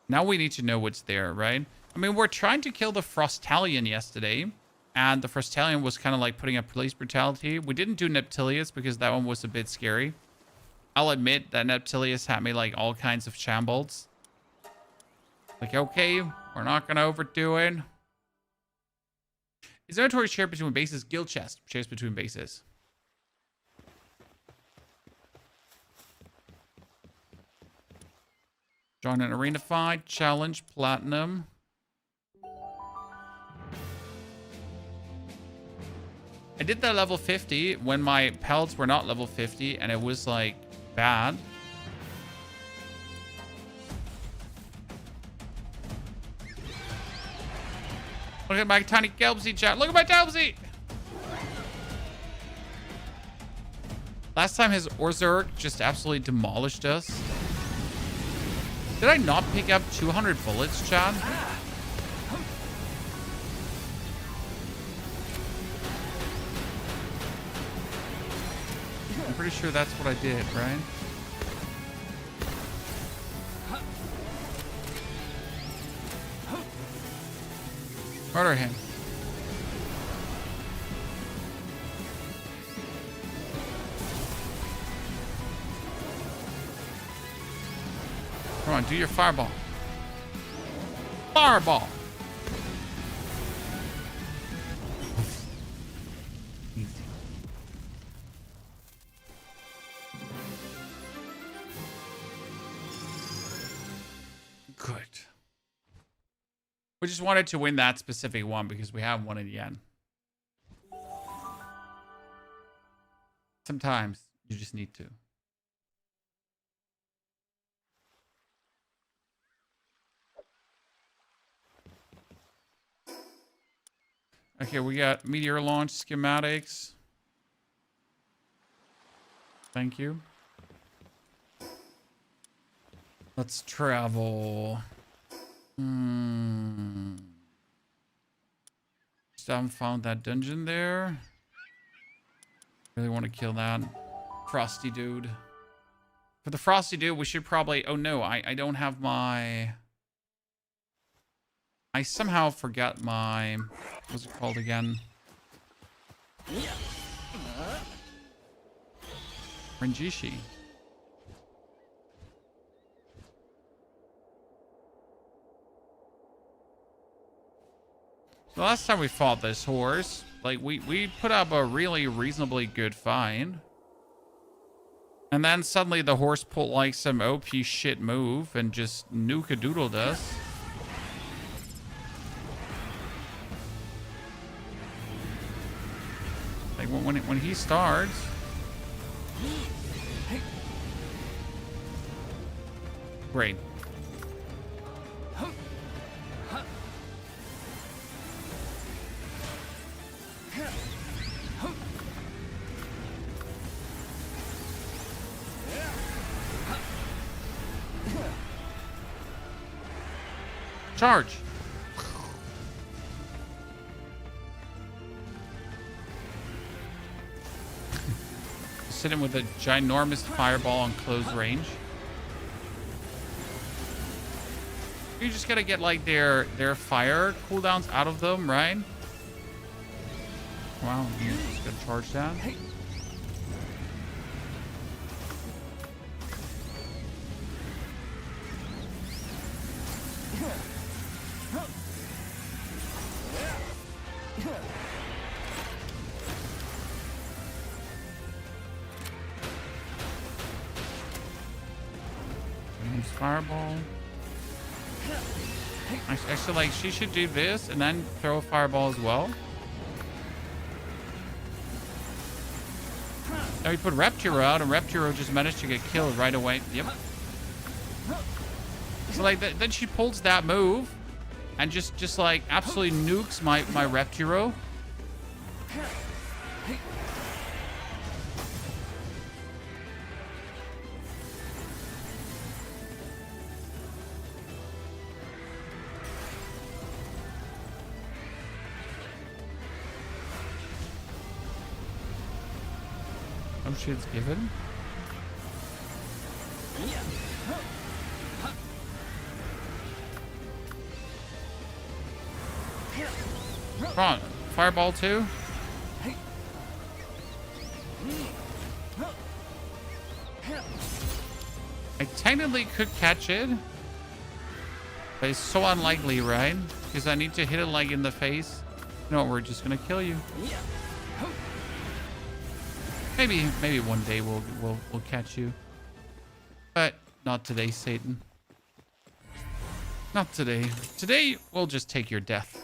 Now we need to know what's there, right? I mean, we're trying to kill the Frostalion yesterday. And the Frostalion was kind of like putting up police brutality. We didn't do Neptilius because that one was a bit scary. I'll admit that Neptilius had me like all kinds of shambles. Like, okay, we're not going to overdo it. Is inventory shared between bases? Guild chest shares between bases. Join an arena fight. Challenge. Platinum. I did that level 50 when my pelts were not level 50 and it was like bad. Look at my tiny Gelbsy, chat. Look at my Gelbsy! Last time his Orzurk just absolutely demolished us. Did I not pick up 200 bullets, chat? I'm pretty sure that's what I did, right? Murder him. Come on, do your fireball. Fireball! Easy. Good. We just wanted to win that specific one because we haven't won it yet. Sometimes you just need to. Okay, we got meteor launch schematics. Thank you. Let's travel. Still haven't found that dungeon there. Really want to kill that frosty dude. For the frosty dude, we should probably... Oh no, I don't have my... I somehow forgot my... What's it called again? Renjishi. So last time we fought this horse, like we put up a really reasonably good fight. And then suddenly the horse pulled like some OP shit move and just nuke-a-doodled us. Like when he starts. Great. Charge. Sit him with a ginormous fireball on close range. You just gotta get like their fire cooldowns out of them, right? Wow, you just gotta charge that. Fireball. Actually, like, she should do this and then throw a fireball as well. Now we put Repturo out, and Repturo just managed to get killed right away. Yep. So, like, then she pulls that move and just like, absolutely nukes my Repturo. Some shit's given. Come on, fireball too. I technically could catch it, but it's so unlikely, right? Because I need to hit it like in the face. No, we're just gonna kill you. Maybe one day we'll catch you, but not today, Satan. Not today. Today we'll just take your death.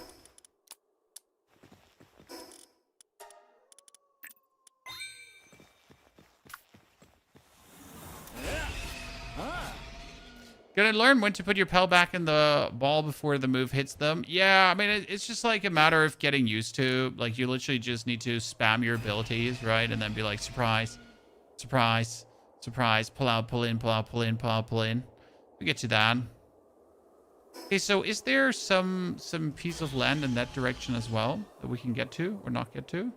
Gonna learn when to put your Pell back in the ball before the move hits them. Yeah, I mean, it's just like a matter of getting used to. Like, you literally just need to spam your abilities, right? And then be like, surprise, surprise, surprise, pull out, pull in, pull out, pull in, pull out, pull in. We get to that. Okay, so is there some piece of land in that direction as well that we can get to or not get to?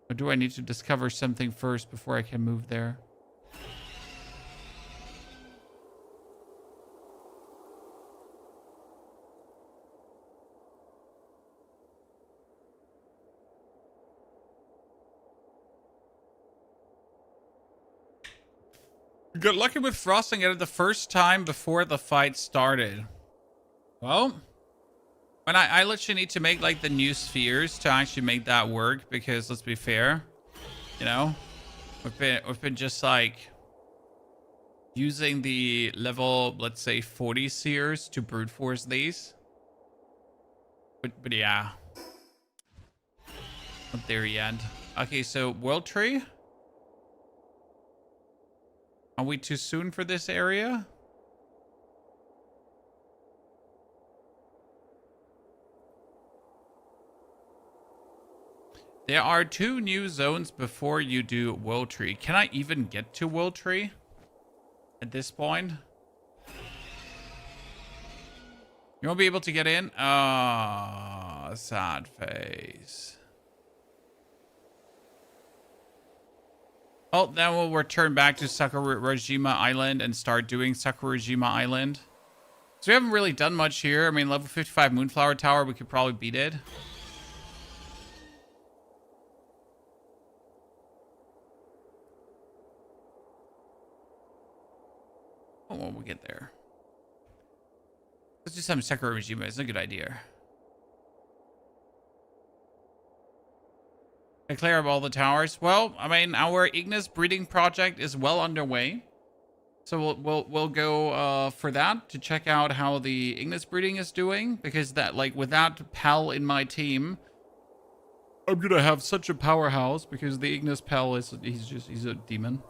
Or do I need to discover something first before I can move there? Got lucky with frosting it the first time before the fight started. Well, and I literally need to make like the new spheres to actually make that work, because let's be fair, you know, we've been just like using the level, let's say 40 spheres to brute force these. But yeah, not there yet. Okay, so world tree. Are we too soon for this area? There are 2 new zones before you do World Tree. Can I even get to World Tree at this point? You won't be able to get in? Ah, sad face. Oh, then we'll return back to Sakurajima Island and start doing Sakurajima Island. So we haven't really done much here. I mean, level 55 Moonflower Tower, we could probably beat it. Oh, well, we'll get there. Let's do some Sakurajima. It's a good idea. I clear up all the towers. Well, I mean, our Ignis breeding project is well underway. So we'll go for that to check out how the Ignis breeding is doing, because that, like, with that Pal in my team, I'm gonna have such a powerhouse, because the Ignis Pal is he's a demon.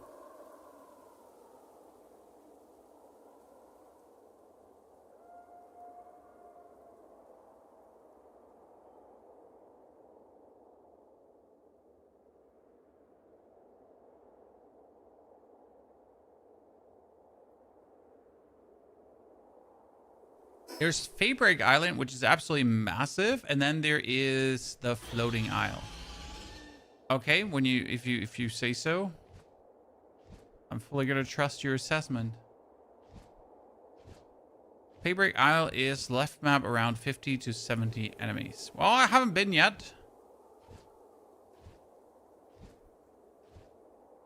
There's Fabric Island, which is absolutely massive, and then there is the Floating Isle. Okay, if you say so, I'm fully gonna trust your assessment. Fabric Isle is left map around 50 to 70 enemies. Well, I haven't been yet.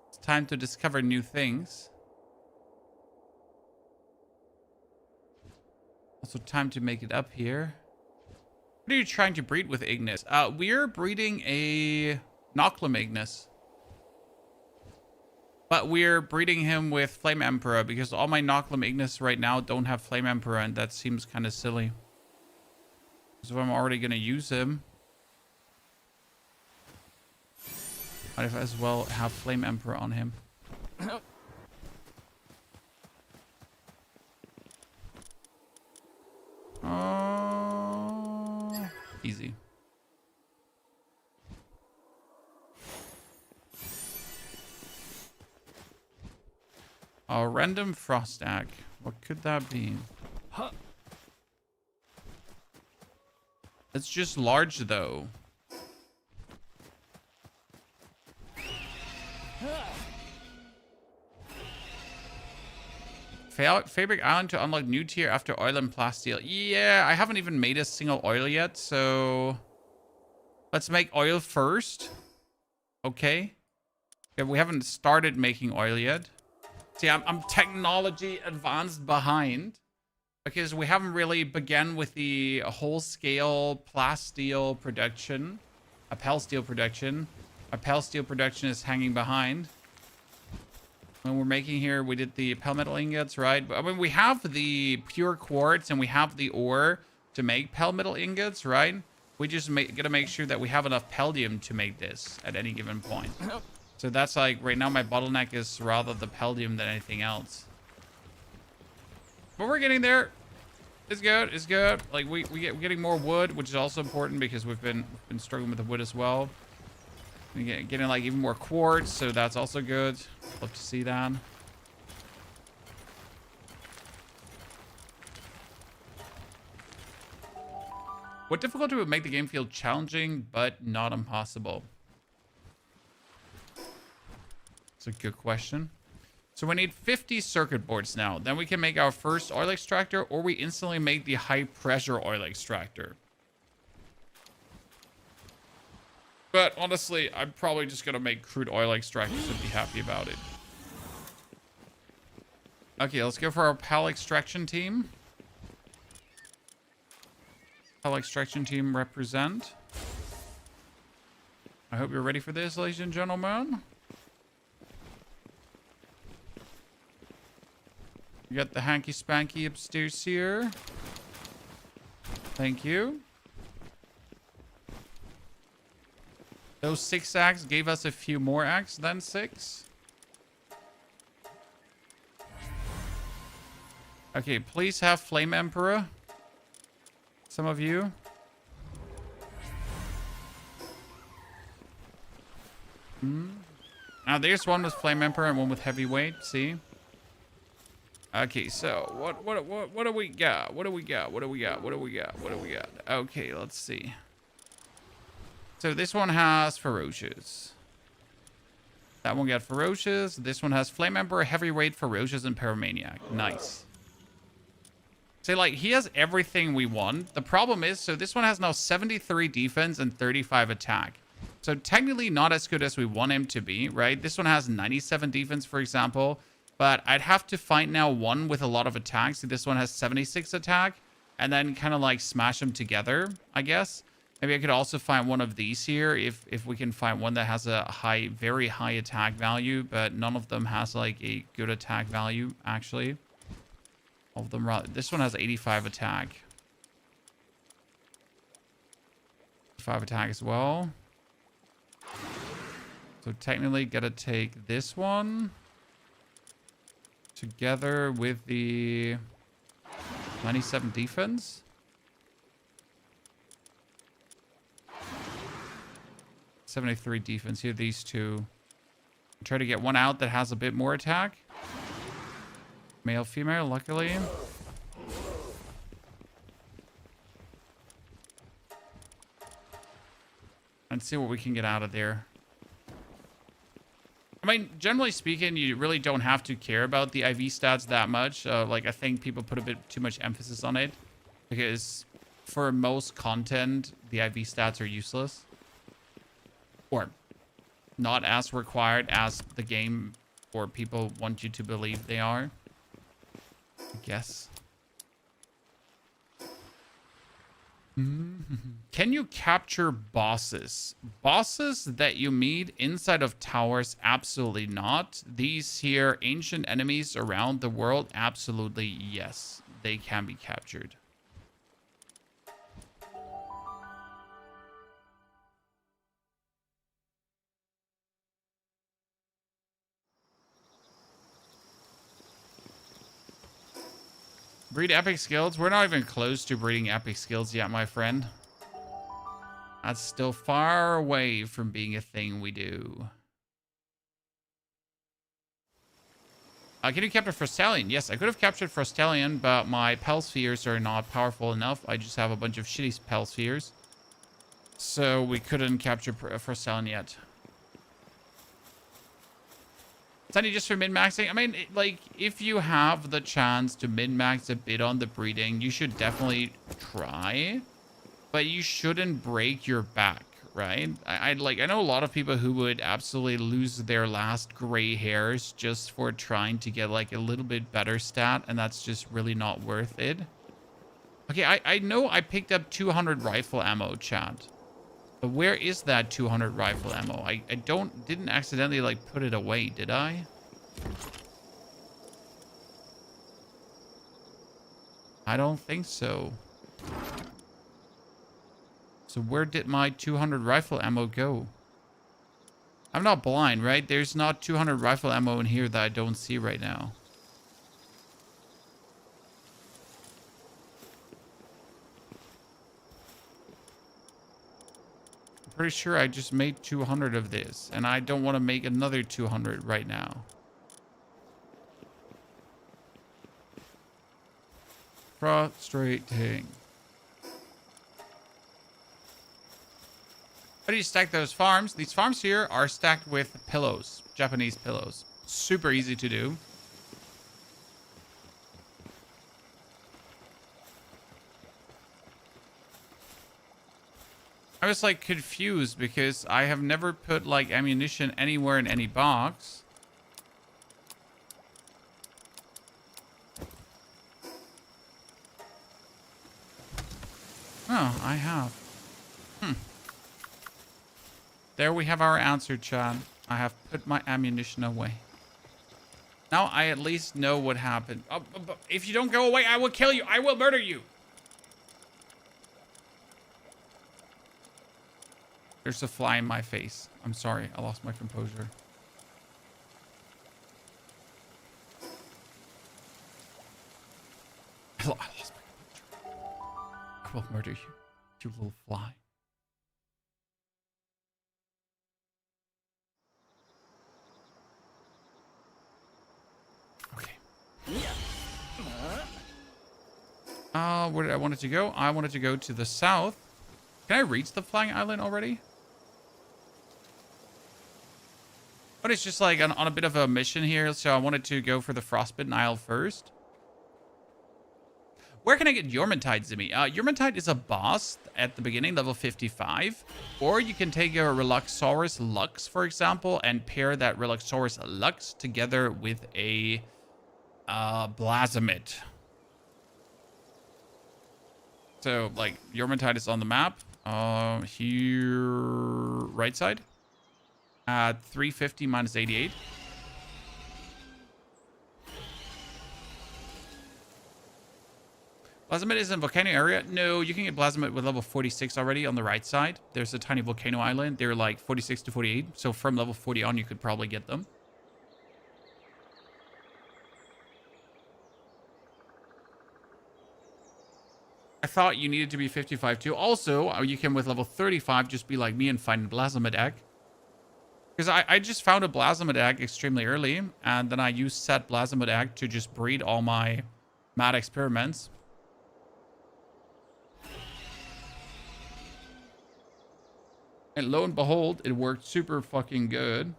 It's time to discover new things. Also time to make it up here. What are you trying to breed with Ignis? We're breeding a Noclum Ignis. But we're breeding him with Flame Emperor, because all my Noclum Ignis right now don't have Flame Emperor, and that seems kind of silly. So if I'm already going to use him, might as well have Flame Emperor on him. Easy. A random frost egg. What could that be? It's just large, though. Fabric Island to unlock new tier after oil and plasteel. Yeah, I haven't even made a single oil yet, so... Let's make oil first. Okay. Yeah, we haven't started making oil yet. See, I'm technology advanced behind. Because we haven't really begun with the whole-scale plasteel production. A pal steel production. Our pal steel production is hanging behind. When we're making here, we did the pale metal ingots, right? I mean, we have the pure quartz and we have the ore to make pale metal ingots, right? We just gotta make sure that we have enough palladium to make this at any given point. So that's like, right now my bottleneck is rather the palladium than anything else. But we're getting there. It's good. It's good. Like we're getting more wood, which is also important because we've been struggling with the wood as well. We're getting like even more quartz, so that's also good. Love to see that. What difficulty would make the game feel challenging but not impossible? It's a good question. So we need 50 circuit boards now. Then we can make our first oil extractor, or we instantly make the high pressure oil extractor. But honestly, I'm probably just going to make crude oil extractors and be happy about it. Okay, let's go for our pal extraction team. Pal extraction team represent. I hope you're ready for this, ladies and gentlemen. We got the hanky spanky upstairs here. Thank you. Those 6 acts gave us a few more acts than 6. Okay, please have Flame Emperor. Some of you. Now there's one with Flame Emperor and one with Heavyweight. See? Okay, so what do we got? What do we got? What do we got? What do we got? What do we got? Okay, let's see. So this one has Ferocious. That one got Ferocious. This one has Flame Emperor, Heavyweight, Ferocious, and Pyromaniac. Nice. So, like, he has everything we want. The problem is, so this one has now 73 defense and 35 attack. So technically not as good as we want him to be, right? This one has 97 defense, for example. But I'd have to find now one with a lot of attacks. So this one has 76 attack. And then kind of like smash them together, I guess. Maybe I could also find one of these here if we can find one that has a very high attack value, but none of them has like a good attack value, actually. All of them, this one has 85 attack. 5 attack as well. So technically gotta take this one together with the 97 defense. 73 defense here, these two. Try to get one out that has a bit more attack. Male, female, luckily. And see what we can get out of there. I mean, generally speaking, you really don't have to care about the IV stats that much. Like, I think people put a bit too much emphasis on it. Because for most content, the IV stats are useless. Or not as required as the game or people want you to believe they are. I guess. Can you capture bosses? Bosses that you meet inside of towers? Absolutely not. These here ancient enemies around the world? Absolutely yes. They can be captured. Breed epic skills? We're not even close to breeding epic skills yet, my friend. That's still far away from being a thing we do. Can you capture Frostalion? Yes, I could have captured Frostalion, but my Pal Spheres are not powerful enough. I just have a bunch of shitty Pal Spheres. So we couldn't capture Frostallion yet. Sunny, just for min-maxing? I mean, like, if you have the chance to min-max a bit on the breeding, you should definitely try. But you shouldn't break your back, right? I know a lot of people who would absolutely lose their last gray hairs just for trying to get, like, a little bit better stat, and that's just really not worth it. Okay, I know I picked up 200 rifle ammo, chat. But where is that 200 rifle ammo? I didn't accidentally, like, put it away, did I? I don't think so. So where did my 200 rifle ammo go? I'm not blind, right? There's not 200 rifle ammo in here that I don't see right now. Pretty sure I just made 200 of this, and I don't want to make another 200 right now. Frustrating. How do you stack those farms? These farms here are stacked with pillows, Japanese pillows. Super easy to do. I was like confused because I have never put like ammunition anywhere in any box. Oh, I have. There we have our answer, Chad. I have put my ammunition away. Now I at least know what happened. Oh, if you don't go away, I will kill you. I will murder you. There's a fly in my face. I'm sorry. I lost my composure. I lost my composure. I will murder you, you little fly. Okay. Where did I want it to go? I wanted to go to the south. Can I reach the flying island already? But it's just like on a bit of a mission here, so I wanted to go for the Frostbitten Isle first. Where can I get Yormantide, Zimmy? Yormantide is a boss at the beginning, level 55. Or you can take a Reluxaurus Lux, for example, and pair that Reluxaurus Lux together with a Blasmid. So, like, Yormantide is on the map. Here, right side. At 350 minus 88. Blasmid is in volcano area. No, you can get Blasmid with level 46 already on the right side. There's a tiny volcano island. They're like 46 to 48. So from level 40 on, you could probably get them. I thought you needed to be 55 too. Also, you can with level 35 just be like me and find a Blasmid egg. Because I just found a Blasmid egg extremely early, and then I used said Blasmid egg to just breed all my mad experiments. And lo and behold, it worked super fucking good.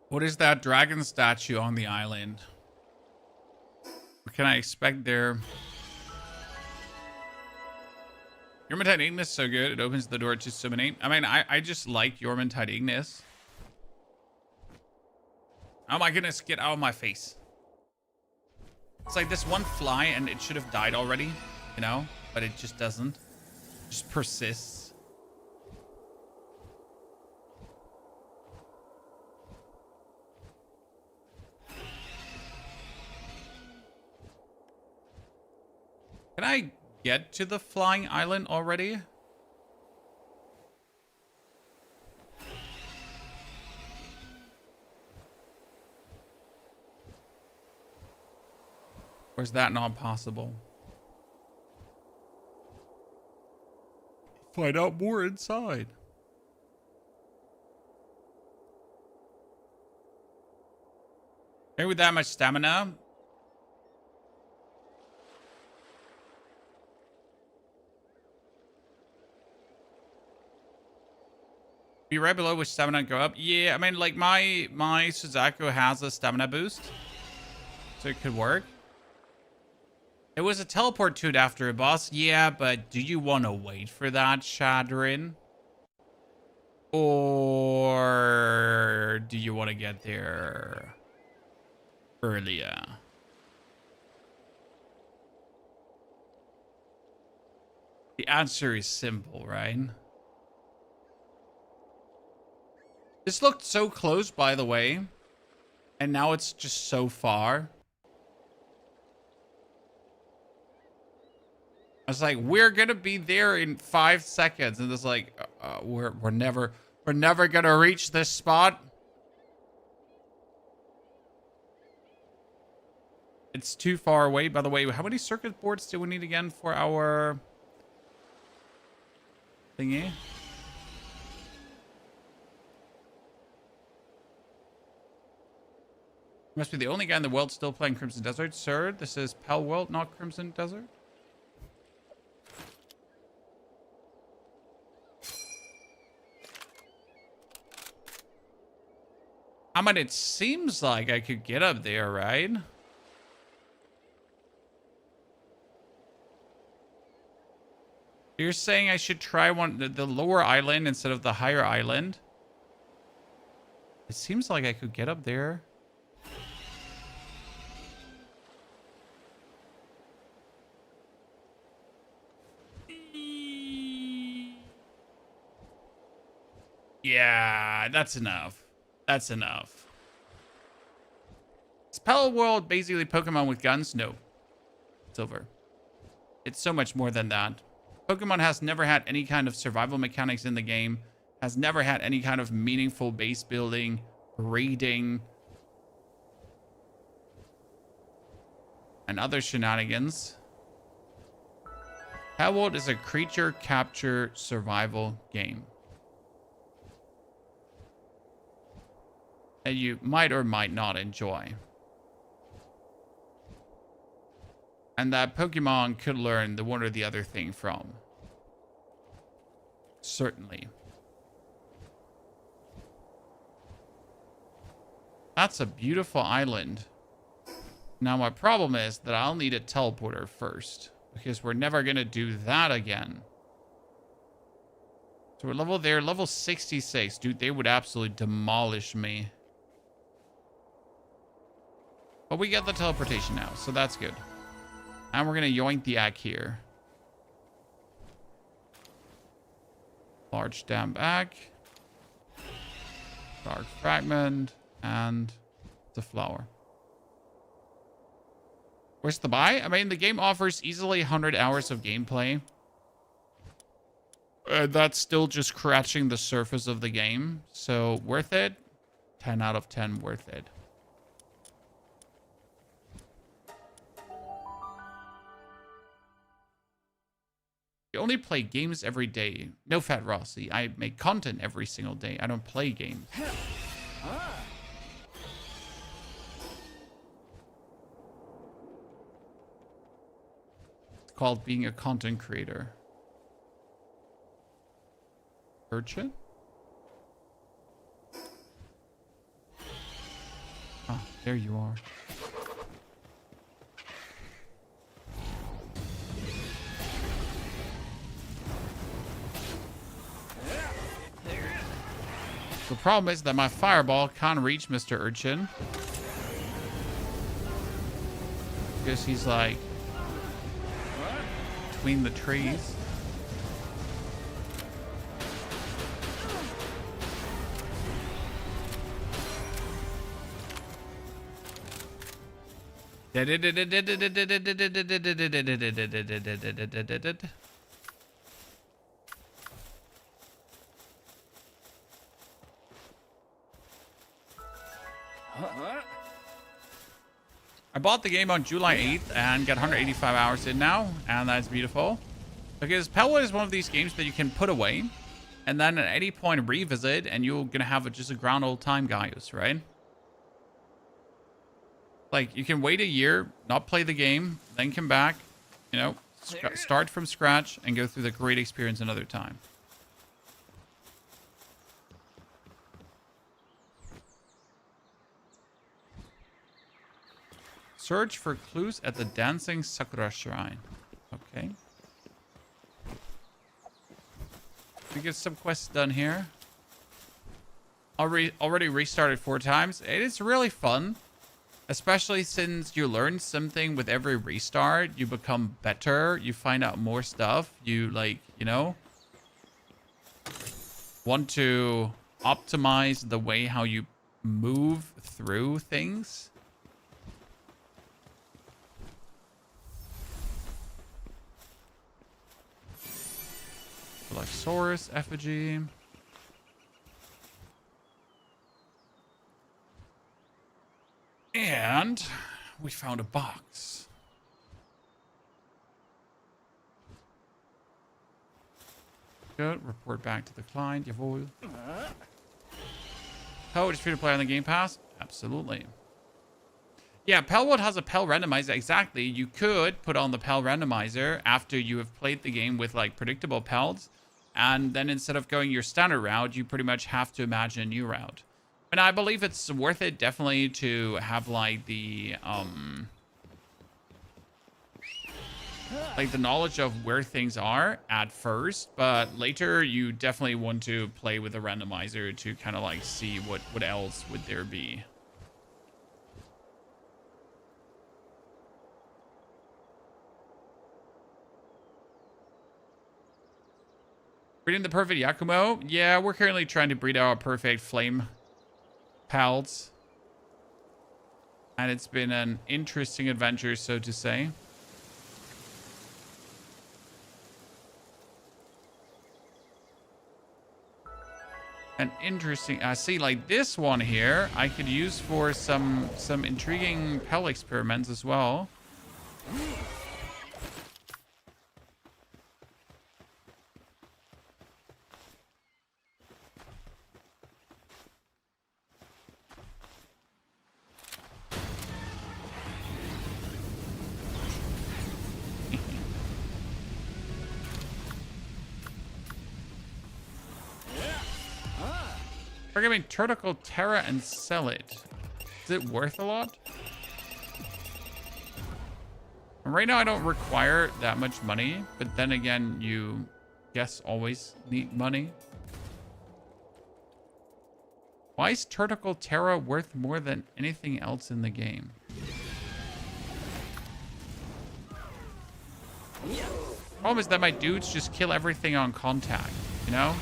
What is that dragon statue on the island? What can I expect there? Yormantide Ignis is so good. It opens the door to Suminate. I mean, I just like Yormantide Ignis. Oh my goodness, get out of my face. It's like this one fly and it should have died already, you know? But it just doesn't. It just persists. Can I get to the flying island already? Or is that not possible? Find out more inside. Maybe with that much stamina. Be right below which stamina go up. Yeah, I mean, like my Suzaku has a stamina boost, so it could work. It was a teleport to it after a boss. Yeah, but do you want to wait for that, Shadrin? Or do you want to get there earlier? The answer is simple, right? This looked so close, by the way. And now it's just so far. I was like, we're gonna be there in 5 seconds, and it's like, we're never gonna reach this spot. It's too far away. By the way, how many circuit boards do we need again for our thingy? Must be the only guy in the world still playing Crimson Desert. Sir, this is Palworld, not Crimson Desert. I mean, it seems like I could get up there, right? You're saying I should try the lower island instead of the higher island? It seems like I could get up there. Yeah, that's enough. That's enough. Is Palworld basically Pokemon with guns? No. It's over. It's so much more than that. Pokemon has never had any kind of survival mechanics in the game. Has never had any kind of meaningful base building, breeding, and other shenanigans. Palworld is a creature capture survival game. And you might or might not enjoy. And that Pokemon could learn the one or the other thing from. Certainly. That's a beautiful island. Now my problem is that I'll need a teleporter first, because we're never going to do that again. So we're level 66. Dude, they would absolutely demolish me. But we get the teleportation now, so that's good. And we're going to yoink the egg here. Large dam egg. Dark fragment. And the flower. Where's the buy? I mean, the game offers easily 100 hours of gameplay. That's still just scratching the surface of the game. So, worth it? 10 out of 10 worth it. You only play games every day. No, Fat Rossi. I make content every single day. I don't play games. It's called being a content creator. Urchin? Ah, there you are. The problem is that my fireball can't reach Mr. Urchin. Because he's like between the trees. I bought the game on July 8th and got 185 hours in now, and that's beautiful. Because Palworld is one of these games that you can put away, and then at any point revisit, and you're gonna have just a grand old time, guys, right? Like, you can wait a year, not play the game, then come back, you know, start from scratch and go through the great experience another time. Search for clues at the Dancing Sakura Shrine. Okay. We get some quests done here. Already restarted 4 times. It is really fun. Especially since you learn something with every restart. You become better. You find out more stuff. You, like, you know, want to optimize the way how you move through things. Luxorus effigy. And we found a box. Good. Report back to the client. Jawohl. Oh, it's free to play on the Game Pass? Absolutely. Yeah, Palworld has a Pal randomizer. Exactly. You could put on the Pal randomizer after you have played the game with, like, predictable Pals. And then instead of going your standard route, you pretty much have to imagine a new route. And I believe it's worth it, definitely, to have, like, the knowledge of where things are at first. But later, you definitely want to play with a randomizer to kind of, like, see what else would there be. Breeding the perfect Yakumo? Yeah, we're currently trying to breed our perfect flame pals. And it's been an interesting adventure, so to say. An interesting... see, like this one here, I could use for some intriguing pal experiments as well. We're giving Turticle Terra and sell it. Is it worth a lot? Right now, I don't require that much money, but then again, you guess always need money. Why is Turticle Terra worth more than anything else in the game? Problem is that my dudes just kill everything on contact, you know?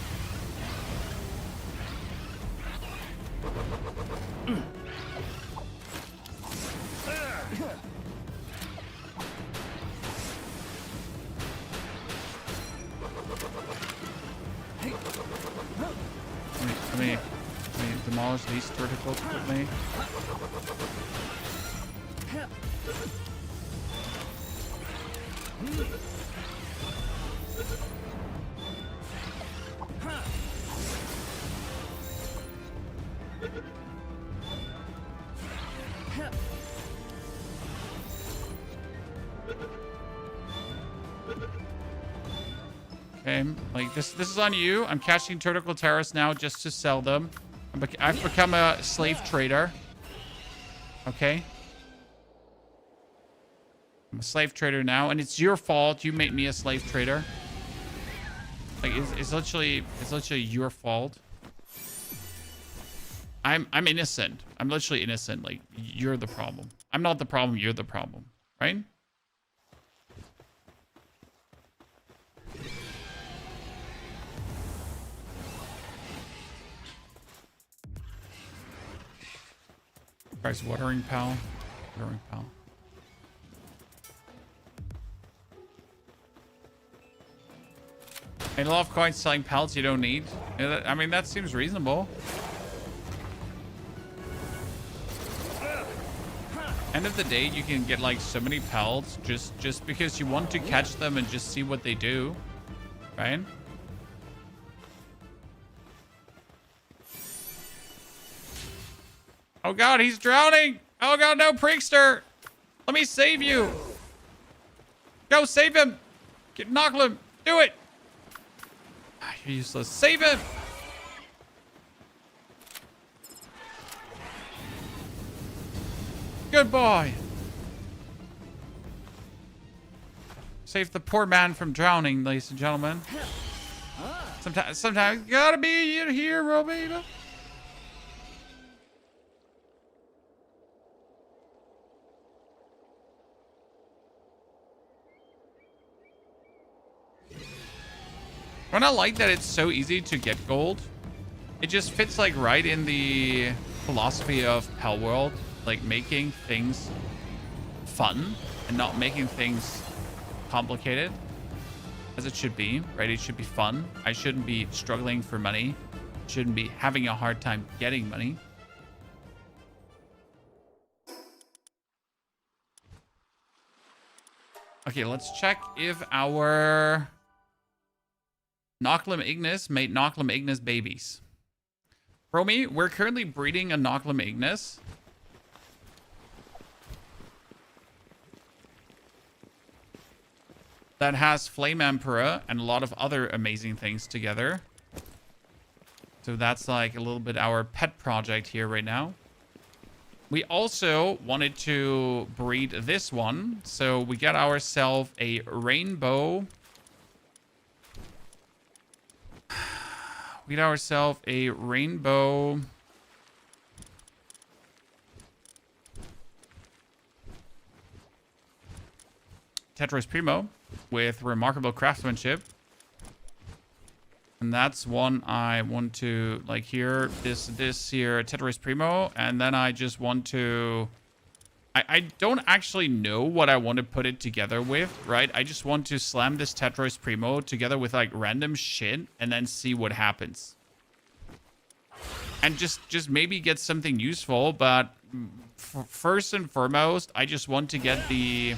Let me demolish these turtles quickly. Okay, like this is on you. I'm catching Turticle Terrace now just to sell them. I've become a slave trader. Okay. I'm a slave trader now, and it's your fault you made me a slave trader. Like it's literally your fault. I'm innocent. I'm literally innocent. Like you're the problem. I'm not the problem, you're the problem, right? Price watering pal. Watering pal. Made a lot of coins selling pals you don't need. I mean, that seems reasonable. End of the day, you can get like so many pals just because you want to catch them and just see what they do, right? Oh god, he's drowning! Oh god, no, Prinkster! Let me save you! Go, save him! Get Knocklim! Do it! You're useless. Save him! Good boy! Save the poor man from drowning, ladies and gentlemen. Sometimes you gotta be a hero, baby. When I like that it's so easy to get gold. It just fits like right in the philosophy of Palworld, like making things fun and not making things complicated, as it should be, right? It should be fun. I shouldn't be struggling for money. Shouldn't be having a hard time getting money. Okay, let's check if our Knocklim Ignis made Knocklim Ignis babies. Romy, we're currently breeding a Knocklim Ignis. That has Flame Emperor and a lot of other amazing things together. So that's like a little bit our pet project here right now. We also wanted to breed this one. So we got ourselves a rainbow. We got ourselves a rainbow. Tetris Primo with remarkable craftsmanship. And that's one I want to like here, this here Tetris Primo. And then I just want to, I don't actually know what I want to put it together with, right? I just want to slam this Tetris Primo together with like random shit and then see what happens. And just maybe get something useful. But first and foremost, I just want to get the,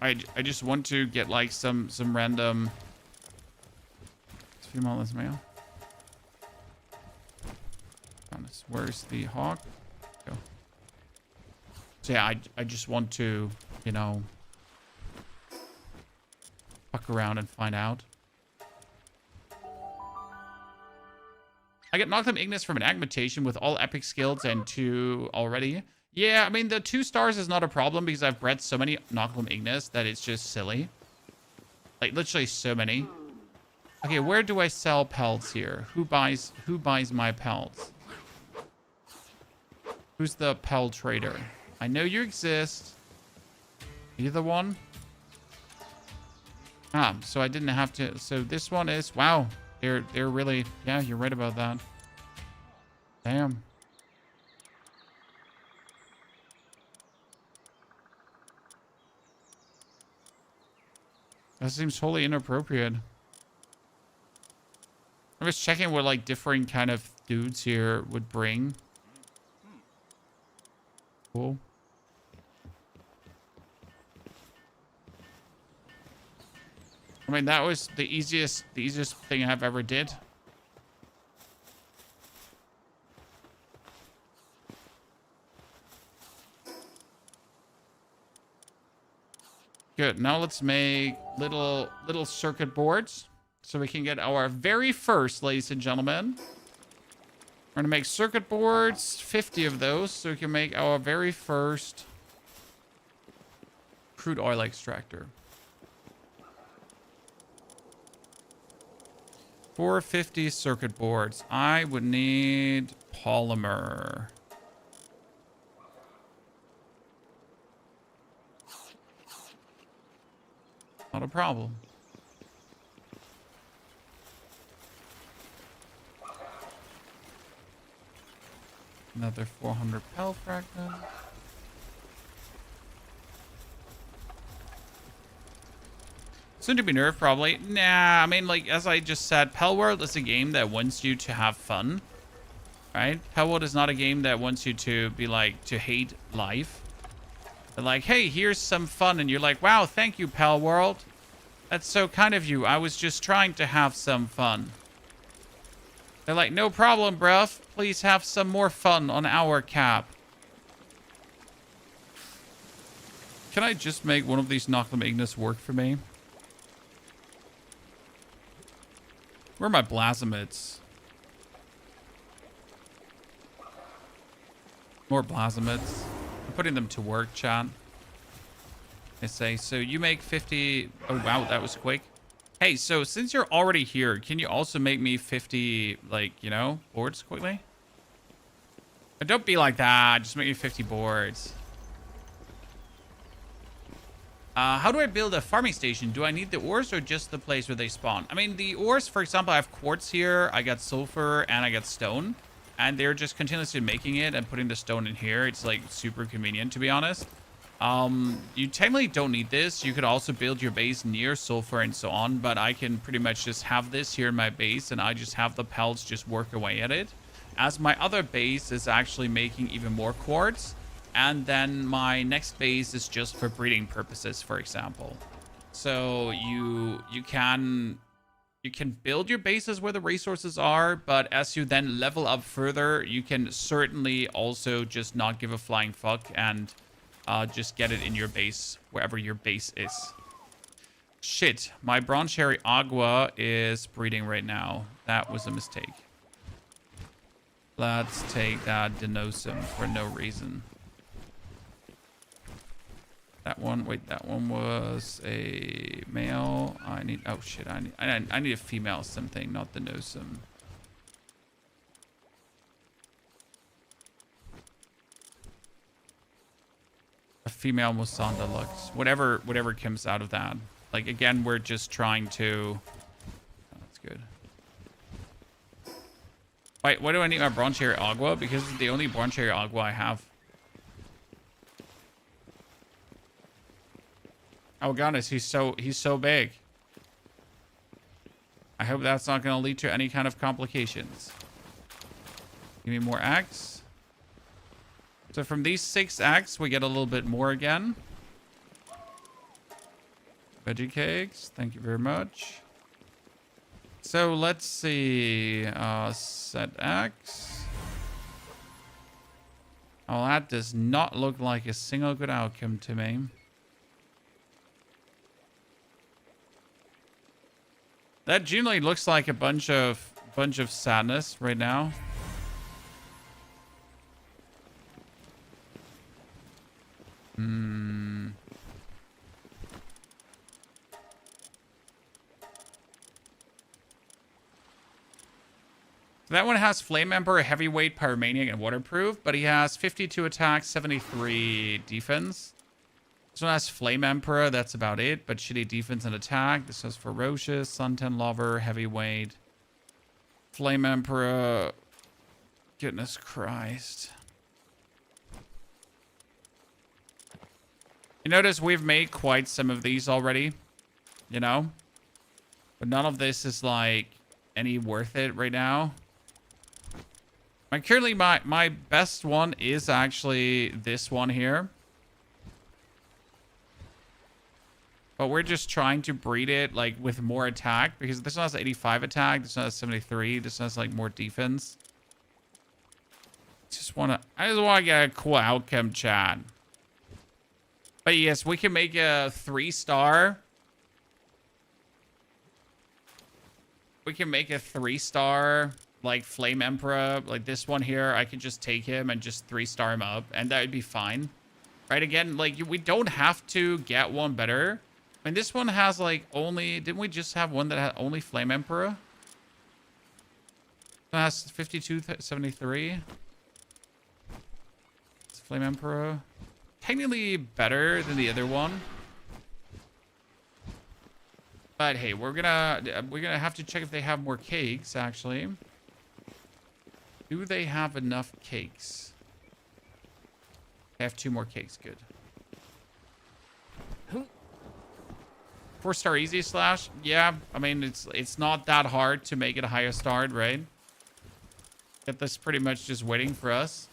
I just want to get like some random. Let's mail. Where's the hawk? Go. So yeah, I just want to, you know, fuck around and find out. I get Knocklim Ignis from an Ag mutation with all epic skills and 2 already. Yeah, I mean, the 2 stars is not a problem because I've bred so many Knocklim Ignis that it's just silly. Like, literally so many. Okay, where do I sell pelts here? Who buys my pelts? Who's the pelt trader? I know you exist. Are you the one? Ah, so I didn't have to. So this one is, wow. They're really, yeah, you're right about that. Damn. That seems totally inappropriate. I was checking what like different kind of dudes here would bring. Cool. I mean, that was the easiest thing I've ever did. Good. Now let's make little circuit boards so we can get our very first, ladies and gentlemen. We're gonna make circuit boards, 50 of those, so we can make our very first crude oil extractor. 450 circuit boards. I would need polymer. Not a problem. Another 400 pel fragments. Soon to be nerfed, probably. Nah, I mean, like, as I just said, Palworld is a game that wants you to have fun. Right? Palworld is not a game that wants you to be like, to hate life. They're like, hey, here's some fun. And you're like, wow, thank you, Palworld. That's so kind of you. I was just trying to have some fun. They're like, no problem, bruv. Please have some more fun on our cap. Can I just make one of these Noclum Ignis work for me? Where are my Blasamids? More Blasamids. I'm putting them to work, chat. I say, so you make 50... Oh, wow, that was quick. Hey, so since you're already here, can you also make me 50, like, you know, boards quickly? But don't be like that. Just make me 50 boards. How do I build a farming station? Do I need the ores or just the place where they spawn? I mean, the ores, for example, I have quartz here. I got sulfur and I got stone. And they're just continuously making it and putting the stone in here. It's, like, super convenient, to be honest. You technically don't need this. You could also build your base near sulfur and so on, but I can pretty much just have this here in my base and I just have the pelts just work away at it. As my other base is actually making even more quartz, and then my next base is just for breeding purposes, for example. So you can build your bases where the resources are, but as you then level up further, you can certainly also just not give a flying fuck and just get it in your base, wherever your base is. Shit, my Bronze Cherry Agua is breeding right now. That was a mistake. Let's take that Denosum for no reason. That one, wait, that one was a male. I need, oh shit, I need a female something, not Denosum. A female Musanda Lux. Whatever comes out of that. Like, again, we're just trying to... Oh, that's good. Wait, why do I need my Bronze Cherry Agua? Because it's the only Bronze Cherry Agua I have. Oh goodness, he's so big. I hope that's not going to lead to any kind of complications. Give me more eggs. So from these 6 eggs, we get a little bit more again. Veggie cakes, thank you very much. So let's see, set X. Oh, that does not look like a single good outcome to me. That generally looks like a bunch of sadness right now. That one has Flame Emperor, Heavyweight, Pyromaniac, and Waterproof, but he has 52 attack, 73 defense. This one has Flame Emperor, that's about it, but shitty defense and attack. This has Ferocious, Suntan Lover, Heavyweight, Flame Emperor. Goodness Christ. You notice we've made quite some of these already, you know? But none of this is, like, any worth it right now. Currently, my best one is actually this one here. But we're just trying to breed it, like, with more attack. Because this one has 85 attack. This one has 73. This one has, like, more defense. I just want to get a cool outcome, chat. But yes, we can make a 3-star. We can make a 3-star... like Flame Emperor, like this one here. I could just take him and just 3-star him up, and that would be fine. Right? Again, like, we don't have to get one better. I mean, this one has, like, only... Didn't we just have one that had only Flame Emperor? It has 52, 73. It's Flame Emperor. Technically better than the other one. But hey, we're gonna have to check if they have more cakes, actually. Do they have enough cakes? They have 2 more cakes. Good. 4-star easy slash. Yeah, I mean, it's not that hard to make it a higher start, right? Get this pretty much just waiting for us.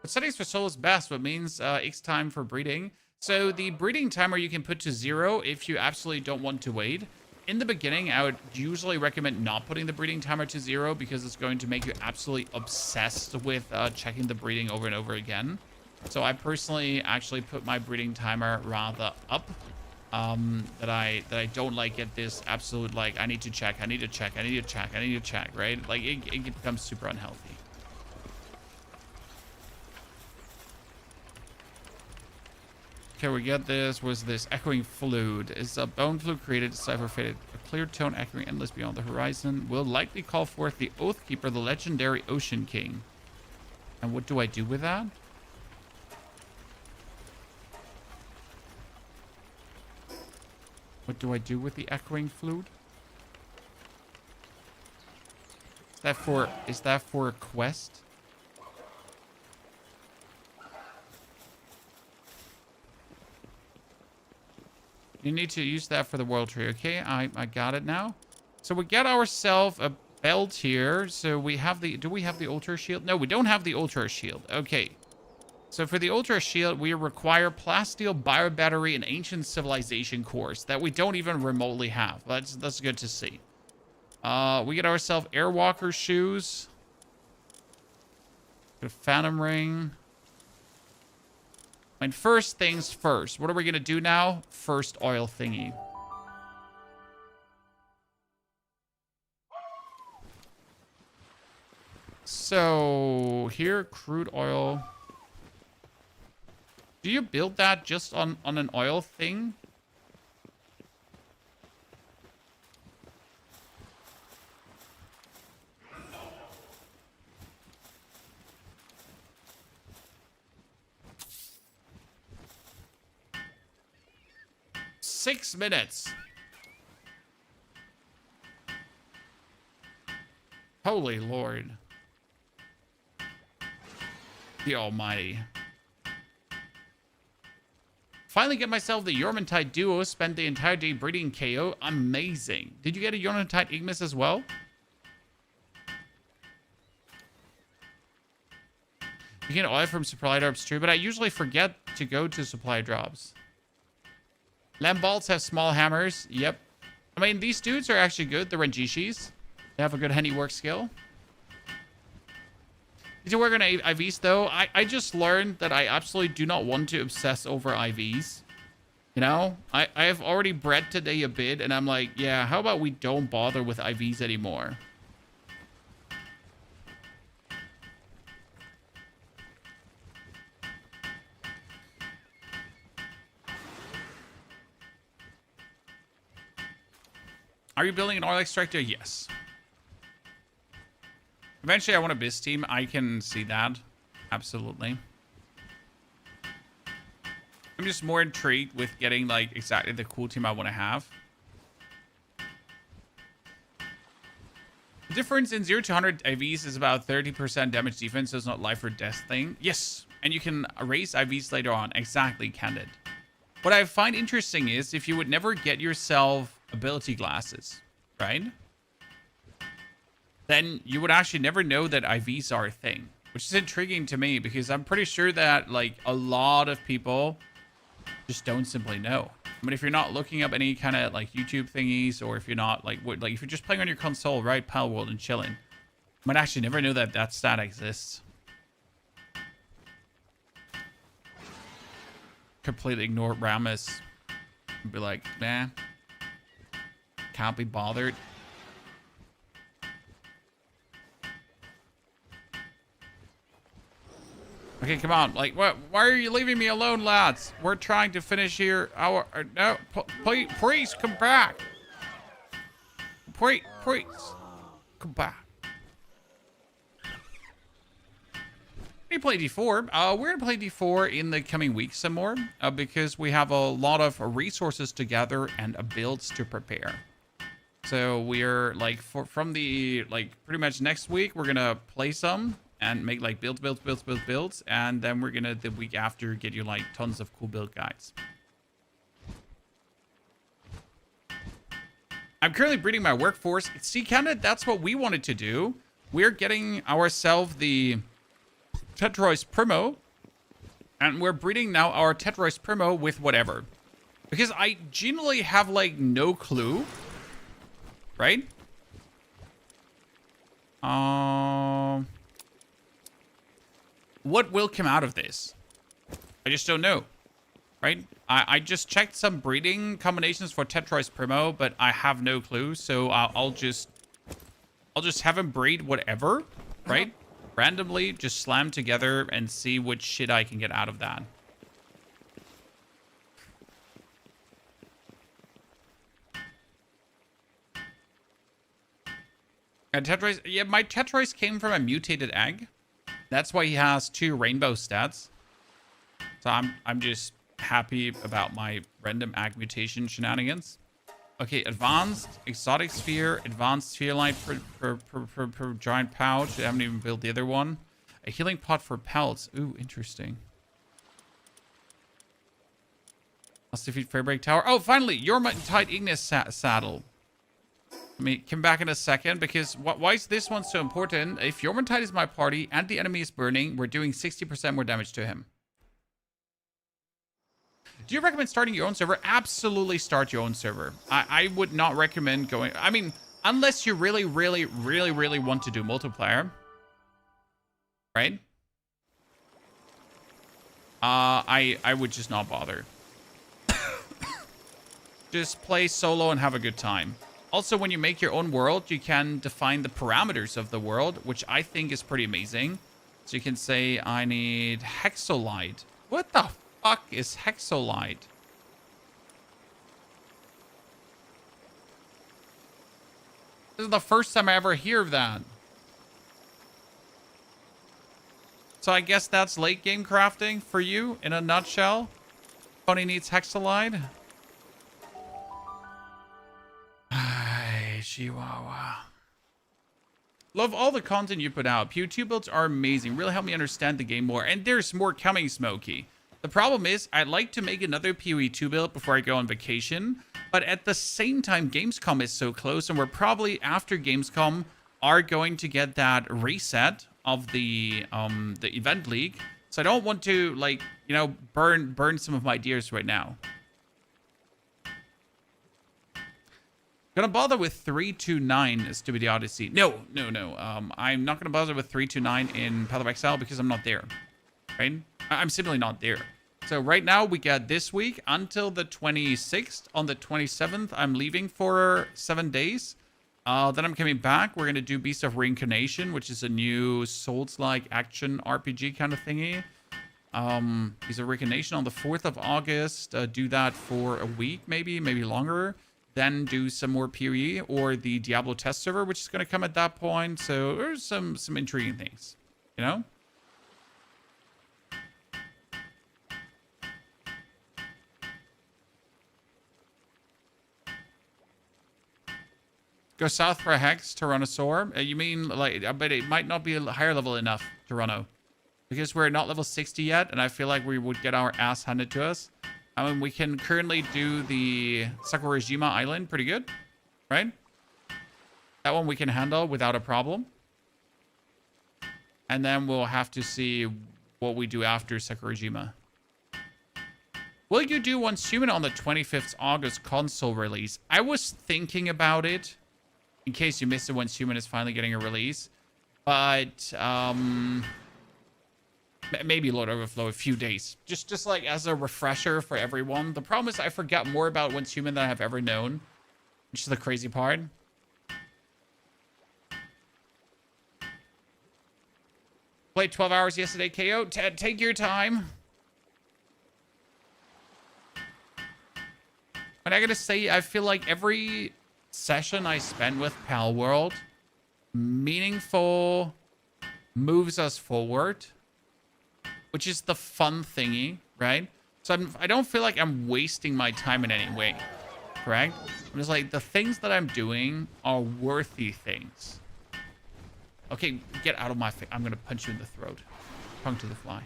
But settings for soul is best, what means X time for breeding. So the breeding timer you can put to 0 if you absolutely don't want to wait. In the beginning, I would usually recommend not putting the breeding timer to 0 because it's going to make you absolutely obsessed with checking the breeding over and over again. So I personally actually put my breeding timer rather up. That I don't like get this absolute like I need to check, right? Like it becomes super unhealthy. Okay, we get this. Was this echoing flute? Is a bone flute created, cipher faded, a clear tone echoing endless beyond the horizon? Will likely call forth the Oath Keeper, the legendary Ocean King. And what do I do with that? What do I do with the echoing flute? Is that for a quest? You need to use that for the world tree. Okay, I got it now. So we get ourselves a belt here. So we have the... Do we have the Ultra Shield? No, we don't have the Ultra Shield. Okay. So for the Ultra Shield, we require Plasteel, Biobattery, and Ancient Civilization cores that we don't even remotely have. That's good to see. We get ourselves Airwalker shoes. Get a Phantom Ring. And first things first. What are we going to do now? First oil thingy. So here, crude oil. Do you build that just on an oil thing? Six minutes. Holy Lord. The Almighty. Finally get myself the Yormantide Duo. Spent the entire day breeding KO. Amazing. Did you get a Yormantide Ignis as well? You get oil from supply drops too, but I usually forget to go to supply drops. Lambalts have small hammers. Yep. I mean, these dudes are actually good. The Renjishis. They have a good handiwork skill. Did you work on IVs, though? I just learned that I absolutely do not want to obsess over IVs. You know? I have already bred today a bit, and I'm like, yeah, how about we don't bother with IVs anymore? Are you building an oil extractor? Yes. Eventually, I want a biz team. I can see that. Absolutely. I'm just more intrigued with getting, like, exactly the cool team I want to have. The difference in 0 to 100 IVs is about 30% damage defense, so it's not life or death thing. Yes, and you can raise IVs later on. Exactly, Candid. What I find interesting is if you would never get yourself ability glasses, right? Then you would actually never know that IVs are a thing, which is intriguing to me because I'm pretty sure that like a lot of people just don't simply know. I mean, if you're not looking up any kind of like YouTube thingies, or if you're not like if you're just playing on your console, right, Palworld and chilling, you might actually never know that that stat exists. Completely ignore Rammus and be like, nah, can't be bothered. Okay, come on. Like, what? Why are you leaving me alone, lads? We're trying to finish here. No, please come back. Please, come back. We play D4. We're gonna play D4 in the coming weeks some more because we have a lot of resources to gather and builds to prepare. So we're like from the pretty much next week we're gonna play some and make like builds, and then we're gonna the week after get you like tons of cool build guides. I'm currently breeding my workforce. See, kinda that's what we wanted to do. We're getting ourselves the Tetrois Primo. And we're breeding now our Tetrois Primo with whatever. Because I genuinely have, like, no clue. Right? What will come out of this? I just don't know. Right? I just checked some breeding combinations for Tetrois Primo, but I have no clue. So I'll just have him breed whatever. Right? Randomly just slam together and see which shit I can get out of that. And Tetrois, yeah, my Tetrois came from a mutated egg. That's why he has 2 rainbow stats. So I'm just happy about my random egg mutation shenanigans. Okay, advanced exotic sphere, advanced sphere light for giant pouch. I haven't even built the other one. A healing pot for pelts. Ooh, interesting. Must defeat Fairbreak Tower. Oh, finally, your tight Ignis saddle. Let me come back in a second, because why is this one so important? If Jormuntide is my party and the enemy is burning, we're doing 60% more damage to him. Do you recommend starting your own server? Absolutely start your own server. I would not recommend going... I mean, unless you really want to do multiplayer. Right? I would just not bother. Just play solo and have a good time. Also, when you make your own world, you can define the parameters of the world, which I think is pretty amazing. So you can say, I need Hexolite. What the fuck is Hexolite? This is the first time I ever hear of that. So I guess that's late game crafting for you in a nutshell. Tony needs Hexolite. Ay, Chihuahua. Love all the content you put out. PO2 builds are amazing. Really help me understand the game more. And there's more coming, Smokey. The problem is, I'd like to make another PoE2 build before I go on vacation. But at the same time, Gamescom is so close. And we're probably, after Gamescom, are going to get that reset of the event league. So I don't want to, like, you know, burn some of my ideas right now. Gonna bother with 329 Stupid Odyssey. No. I'm not gonna bother with 329 in Path of Exile because I'm not there. Right? I'm simply not there. So right now we got this week until the 26th. On the 27th, I'm leaving for 7 days. Then I'm coming back. We're gonna do Beast of Reincarnation, which is a new Souls-like action RPG kind of thingy. Beast of Reincarnation on the 4th of August. Do that for a week, maybe longer. Then do some more PoE or the Diablo test server, which is going to come at that point. So there's some intriguing things, you know? Go south for a Hex, Tyrannosaur. You mean, like, I bet it might not be higher level enough, Tyranno. Because we're not level 60 yet, and I feel like we would get our ass handed to us. I mean, we can currently do the Sakurajima Island pretty good, right? That one we can handle without a problem. And then we'll have to see what we do after Sakurajima. Will you do Once Human on the 25th August console release? I was thinking about it. In case you missed it, Once Human is finally getting a release. But, maybe Lord Overflow a few days. Just like as a refresher for everyone. The problem is I forgot more about Once Human than I've ever known. Which is the crazy part. Played 12 hours yesterday, KO. Take your time. But I gotta say, I feel like every session I spend with Palworld, meaningful, moves us forward. Which is the fun thingy, right? So I don't feel like I'm wasting my time in any way, correct? I'm just like, the things that I'm doing are worthy things. Okay, get out of my face. I'm going to punch you in the throat. Tongue to the fly.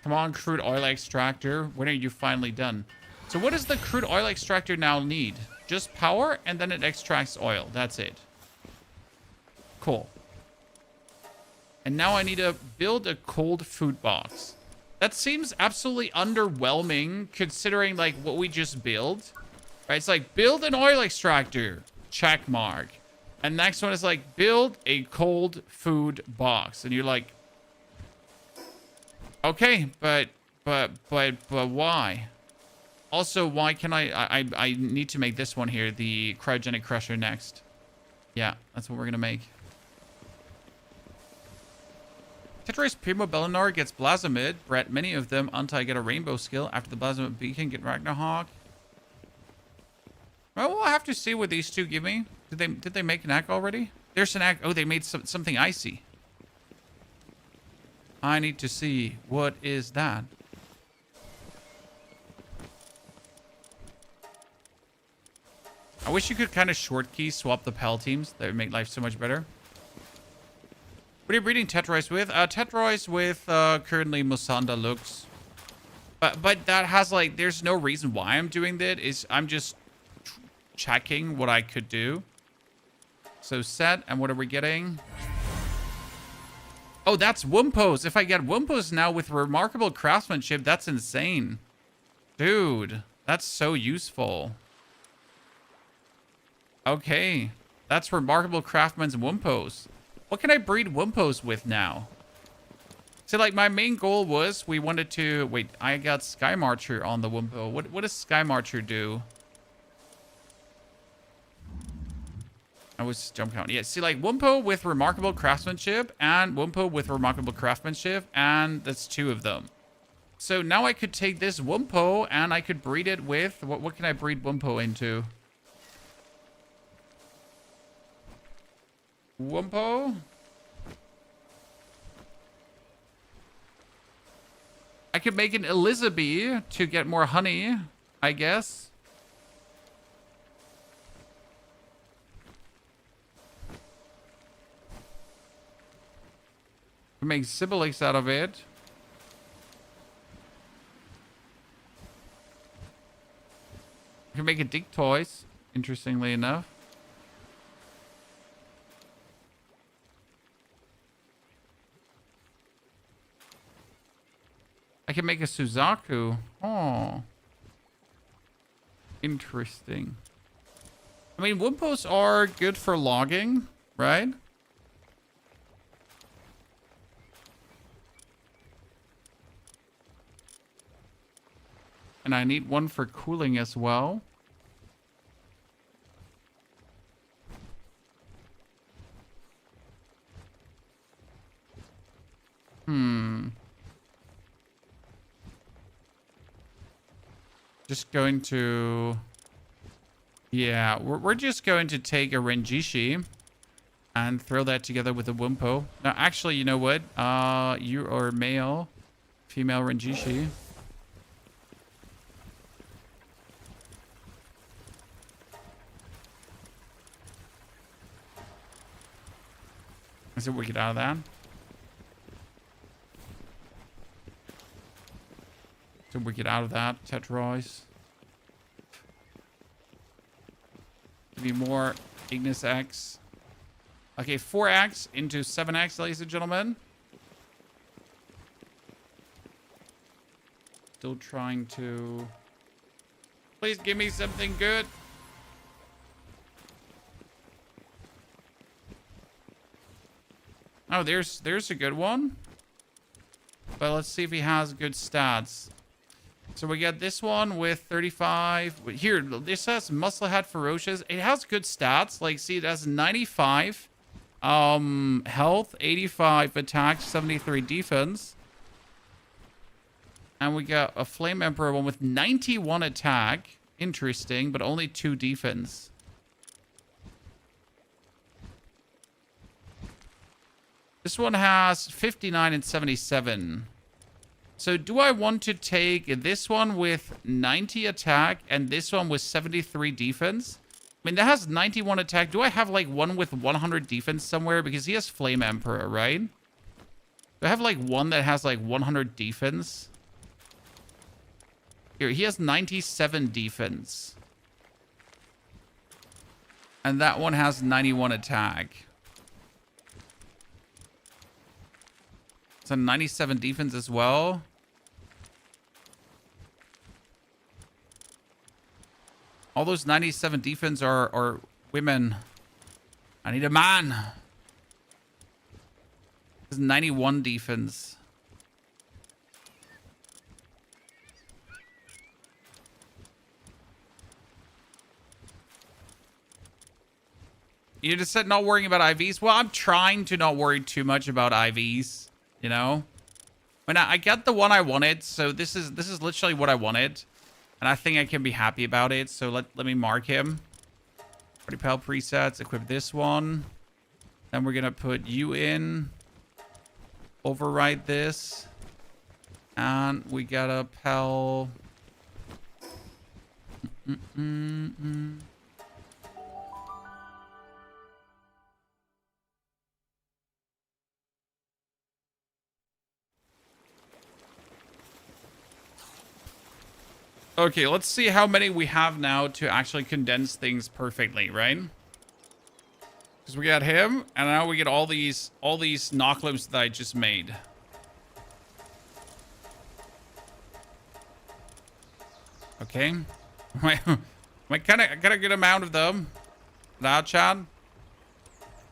Come Come on, crude oil extractor. When are you finally done? So what does the crude oil extractor now need? Just power, and then it extracts oil. That's it. Cool. And now I need to build a cold food box. That seems absolutely underwhelming considering like what we just built. Right? It's like build an oil extractor. Check mark. And next one is like build a cold food box. And you're like, okay, but why? Also, why can I need to make this one here, the cryogenic crusher next. Yeah, that's what we're gonna make. Tetra's Primo Bellinor gets Blasmid. Brett, many of them until get a rainbow skill. After the Blasmid beacon, get Ragnarok. Well, we'll have to see what these two give me. Did they make an egg already? There's an egg. Oh, they made something icy. I need to see what is that. I wish you could kind of short key swap the Pal teams. That would make life so much better. What are you breeding Tetrois with? Tetrois with currently Musanda Lux. But that has like, there's no reason why I'm doing that. I'm just checking what I could do. So set, and what are we getting? Oh, that's Wumpos. If I get Wumpos now with remarkable craftsmanship, that's insane. Dude, that's so useful. Okay, that's remarkable craftsman's Wumpos. What can I breed Wumpos with now? So, like, my main goal was we wanted to... Wait, I got Sky Marcher on the Wumpo. What does Sky Marcher do? I was jump count. Yeah, see, like, Wumpo with remarkable craftsmanship and Wumpo with remarkable craftsmanship, and that's two of them. So now I could take this Wumpo and I could breed it with... What can I breed Wumpo into? Wumpo? I could make an Elizabeth to get more honey, I guess. Make Sibilix out of it. I can make a Dictoys, interestingly enough. I can make a Suzaku. Oh. Interesting. I mean, Wumpos are good for logging, right? And I need one for cooling as well. Just going to... Yeah, we're just going to take a Renjishi and throw that together with a Wumpo. Now, actually, you know what? You are male, female Renjishi. Is it we get out of that? So we get out of that, Tetrois. Give me more Ignis X. Okay, 4X into 7X, ladies and gentlemen. Still trying to... Please give me something good. Oh, there's a good one. But let's see if he has good stats. So we got this one with 35. Here, this has Musclehead Ferocious. It has good stats. Like, see, it has 95 health, 85 attack, 73 defense. And we got a Flame Emperor one with 91 attack. Interesting, but only 2 defense. This one has 59 and 77. So do I want to take this one with 90 attack and this one with 73 defense? I mean, that has 91 attack. Do I have like one with 100 defense somewhere? Because he has Flame Emperor, right? Do I have like one that has like 100 defense? Here, he has 97 defense. And that one has 91 attack. So 97 defense as well. All those 97 defense are women. I need a man. There's 91 defense. You just said not worrying about IVs. Well, I'm trying to not worry too much about IVs, you know? When I got the one I wanted, so this is literally what I wanted. And I think I can be happy about it. So let me mark him. Party Pal presets, equip this one. Then we're gonna put you in. Override this. And we got a Pal. Okay, let's see how many we have now to actually condense things perfectly, right? Because we got him, and now we get all these knocklimbs that I just made. Okay. I got a good amount of them. Now, Chad.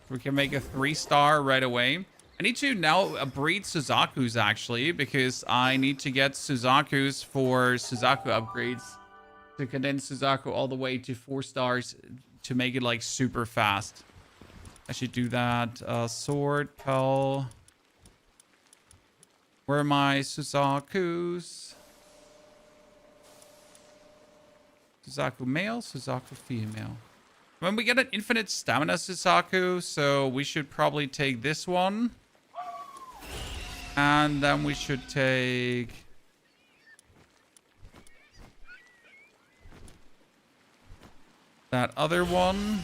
We can make a 3-star right away. I need to now breed Suzaku's actually, because I need to get Suzaku's for Suzaku upgrades to condense Suzaku all the way to 4 stars to make it like super fast. I should do that. Sword, Pel. Where are my Suzaku's? Suzaku male, Suzaku female. When we get an infinite stamina Suzaku, so we should probably take this one. And then we should take that other one.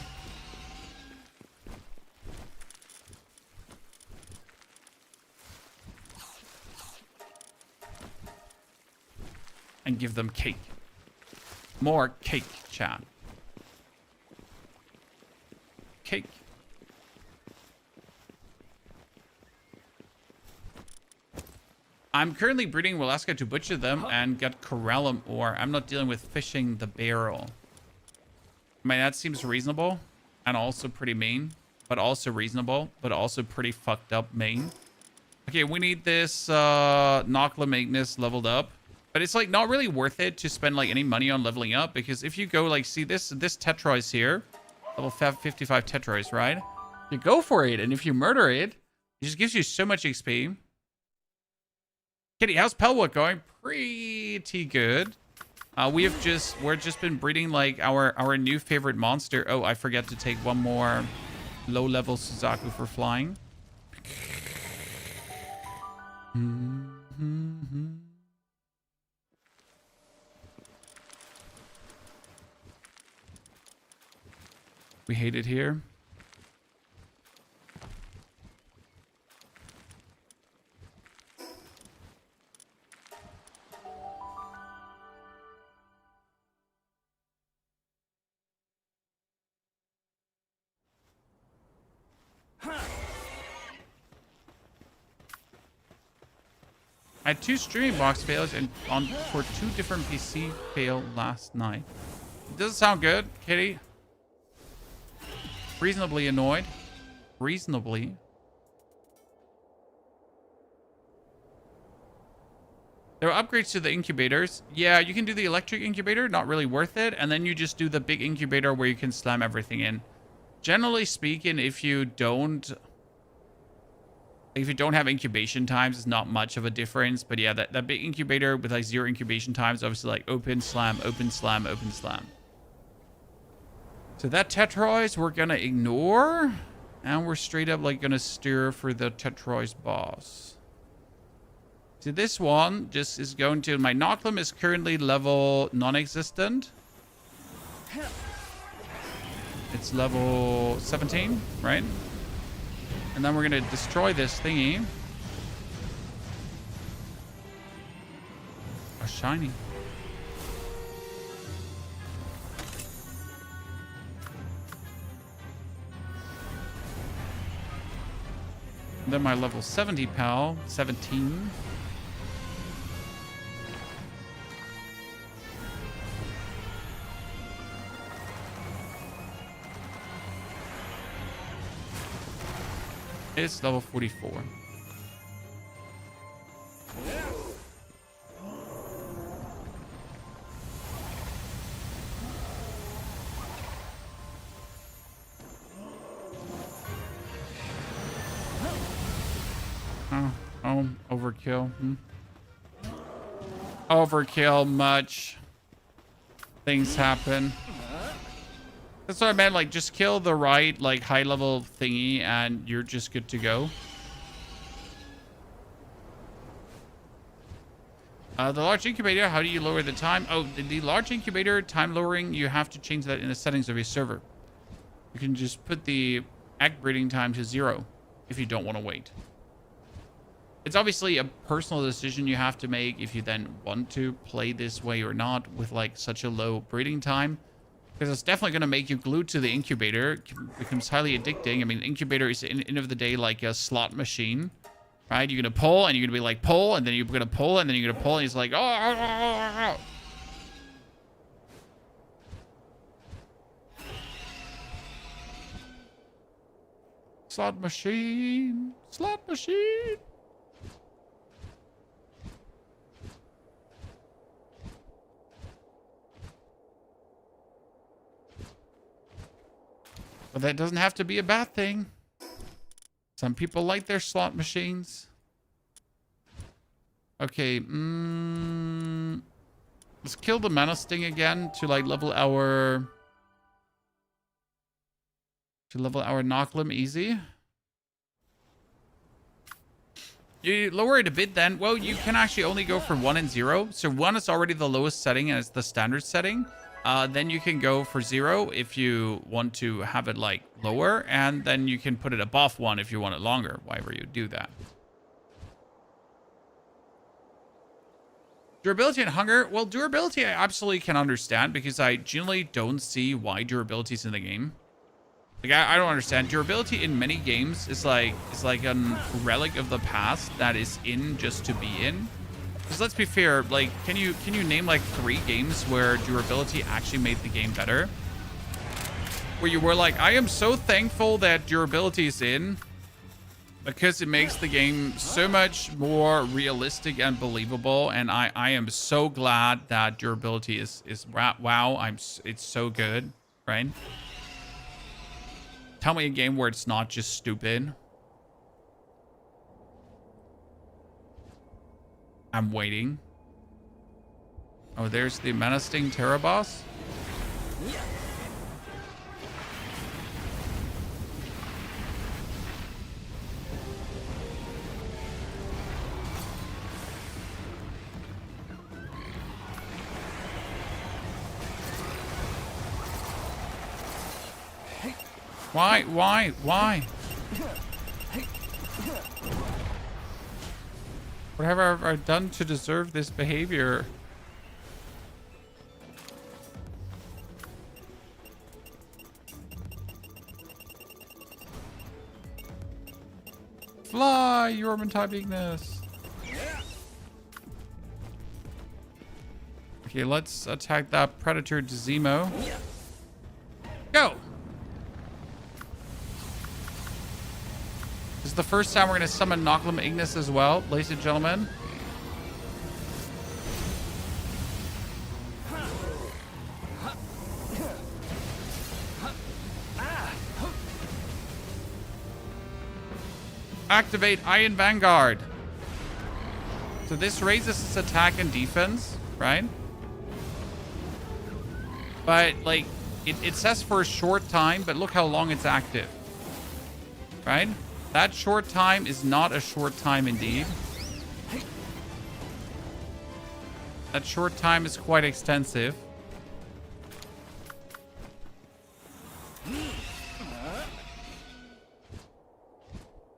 And give them cake. More cake, chat. Cake. I'm currently breeding Walaska to butcher them and get Corellum ore. I'm not dealing with fishing the barrel. I mean, that seems reasonable and also pretty mean, but also reasonable, but also pretty fucked up mean. Okay, we need this Nocla Magnus leveled up, but it's like not really worth it to spend like any money on leveling up, because if you go like, see this Tetrois here, level 55 Tetrois, right? You go for it, and if you murder it, it just gives you so much XP. Kitty, how's Palworld going? Pretty good. We're just been breeding like our new favorite monster. Oh, I forgot to take one more low-level Suzaku for flying. We hate it here. I had 2 streaming box fails and for 2 different PC fail last night. It doesn't sound good, Kitty. Reasonably annoyed. Reasonably. There are upgrades to the incubators. Yeah, you can do the electric incubator, not really worth it. And then you just do the big incubator where you can slam everything in. Generally speaking, if you don't have incubation times, it's not much of a difference. But yeah, that big incubator with like 0 incubation times, obviously like open, slam, open, slam, open, slam. So that Tetrois we're gonna ignore. And we're straight up like gonna steer for the Tetrois boss. So this one just is going to... My Noclum is currently level non-existent. It's level 17, right? And then we're going to destroy this thingy. Oh, shiny. Then my level 70 pal, 17. It's level 44. Oh, overkill. Overkill much. Things happen. That's what I meant, like, just kill the right, like, high-level thingy, and you're just good to go. The large incubator, how do you lower the time? Oh, the large incubator time lowering, you have to change that in the settings of your server. You can just put the egg breeding time to 0 if you don't want to wait. It's obviously a personal decision you have to make if you then want to play this way or not with, like, such a low breeding time. Because it's definitely going to make you glued to the incubator. It becomes highly addicting. I mean, the incubator is, in the end of the day, like a slot machine. Right? You're going to pull, and you're going to be like, pull, and then you're going to pull, and then you're going to pull, and he's like, oh. Slot machine. Slot machine. But that doesn't have to be a bad thing. Some people like their slot machines. Okay, let's kill the mana sting again to like level our Knocklim easy. You lower it a bit then. Well, you can actually only go for 1 and 0. So 1 is already the lowest setting and it's the standard setting. Then you can go for 0 if you want to have it like lower, and then you can put it above 1 if you want it longer, whenever you do that. Durability and hunger. Well, durability I absolutely can understand because I generally don't see why durability is in the game. Like I don't understand. Durability in many games is like a relic of the past that is in just to be in. Because let's be fair, like, can you name like 3 games where durability actually made the game better? Where you were like, I am so thankful that durability is in because it makes the game so much more realistic and believable. And I am so glad that durability is wow. It's so good, right? Tell me a game where it's not just stupid. I'm waiting. Oh, there's the menacing Terra boss. Why? What have I done to deserve this behavior? Fly, Yorman type Ignis. Okay, let's attack that Predator Zemo. Go! This is the first time we're going to summon Knocklim Ignis as well, ladies and gentlemen. Activate Iron Vanguard. So this raises its attack and defense, right? But, like, it says for a short time, but look how long it's active. Right? That short time is not a short time indeed. That short time is quite extensive.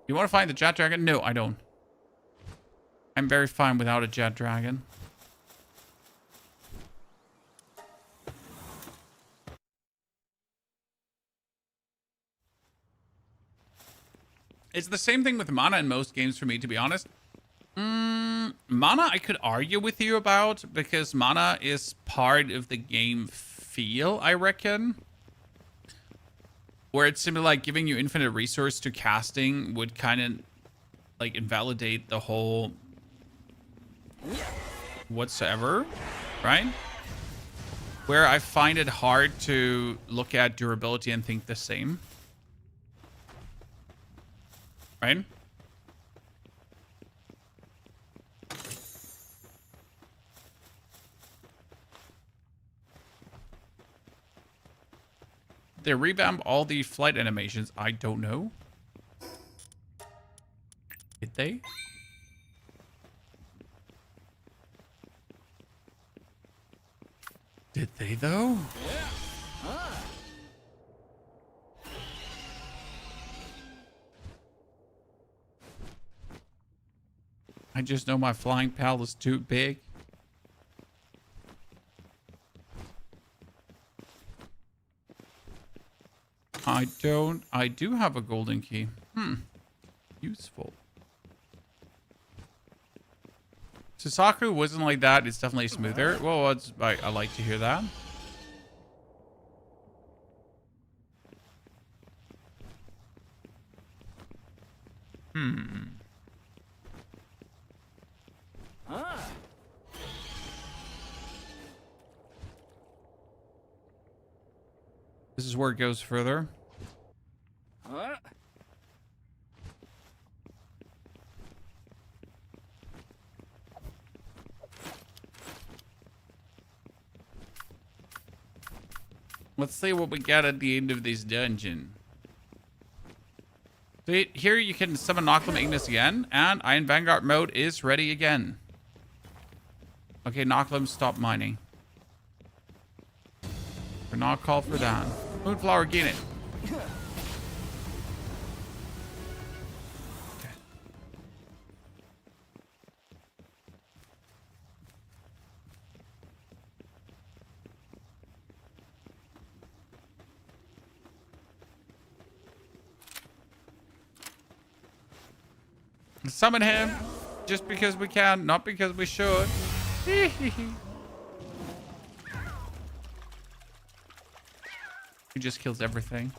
You want to find the Jet Dragon? No, I don't. I'm very fine without a Jet Dragon. It's the same thing with mana in most games for me, to be honest. Mana I could argue with you about, because mana is part of the game feel, I reckon. Where it's simply like giving you infinite resource to casting would kind of like invalidate the whole whatsoever, right? Where I find it hard to look at durability and think the same. Right? They revamp all the flight animations. I don't know. Did they? Did they though? I just know my flying pal is too big. I do have a golden key. Useful. Susaku wasn't like that. It's definitely smoother. Well, I like to hear that. This is where it goes further. Let's see what we get at the end of this dungeon. So here you can summon Noclum Ignis again, and Iron Vanguard mode is ready again. Okay, Noclum, stop mining. We're not called for that. Moonflower, gain it. Okay. Summon him just because we can, not because we should. He just kills everything.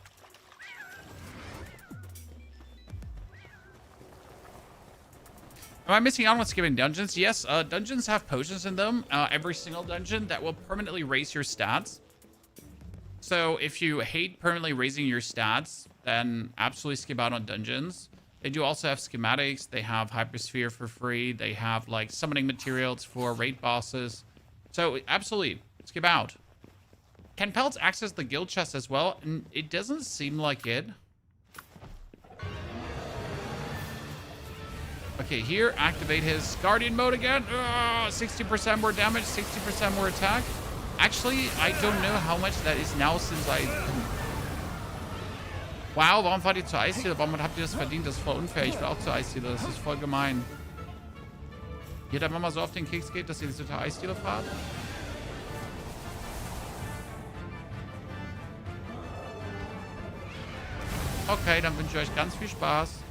Am I missing out on skipping dungeons? Yes, dungeons have potions in them. Every single dungeon that will permanently raise your stats. So if you hate permanently raising your stats, then absolutely skip out on dungeons. They do also have schematics. They have Hypersphere for free. They have like summoning materials for raid bosses. So absolutely skip out. Can Pelts access the guild chest as well? It doesn't seem like it. Okay, here, activate his Guardian mode again. 60% more damage, 60% more attack. Actually, I don't know how much that is now since I... Wow, warum fahrt ihr zur Eisdiele? Warum habt ihr das verdient? Das ist voll unfair. Ich will auch zur Eisdiele. Das ist voll gemein. Ihr der Mama so auf den Keks geht, dass ihr zur Eisdiele fahrt? Okay, dann wünsche ich euch ganz viel Spaß.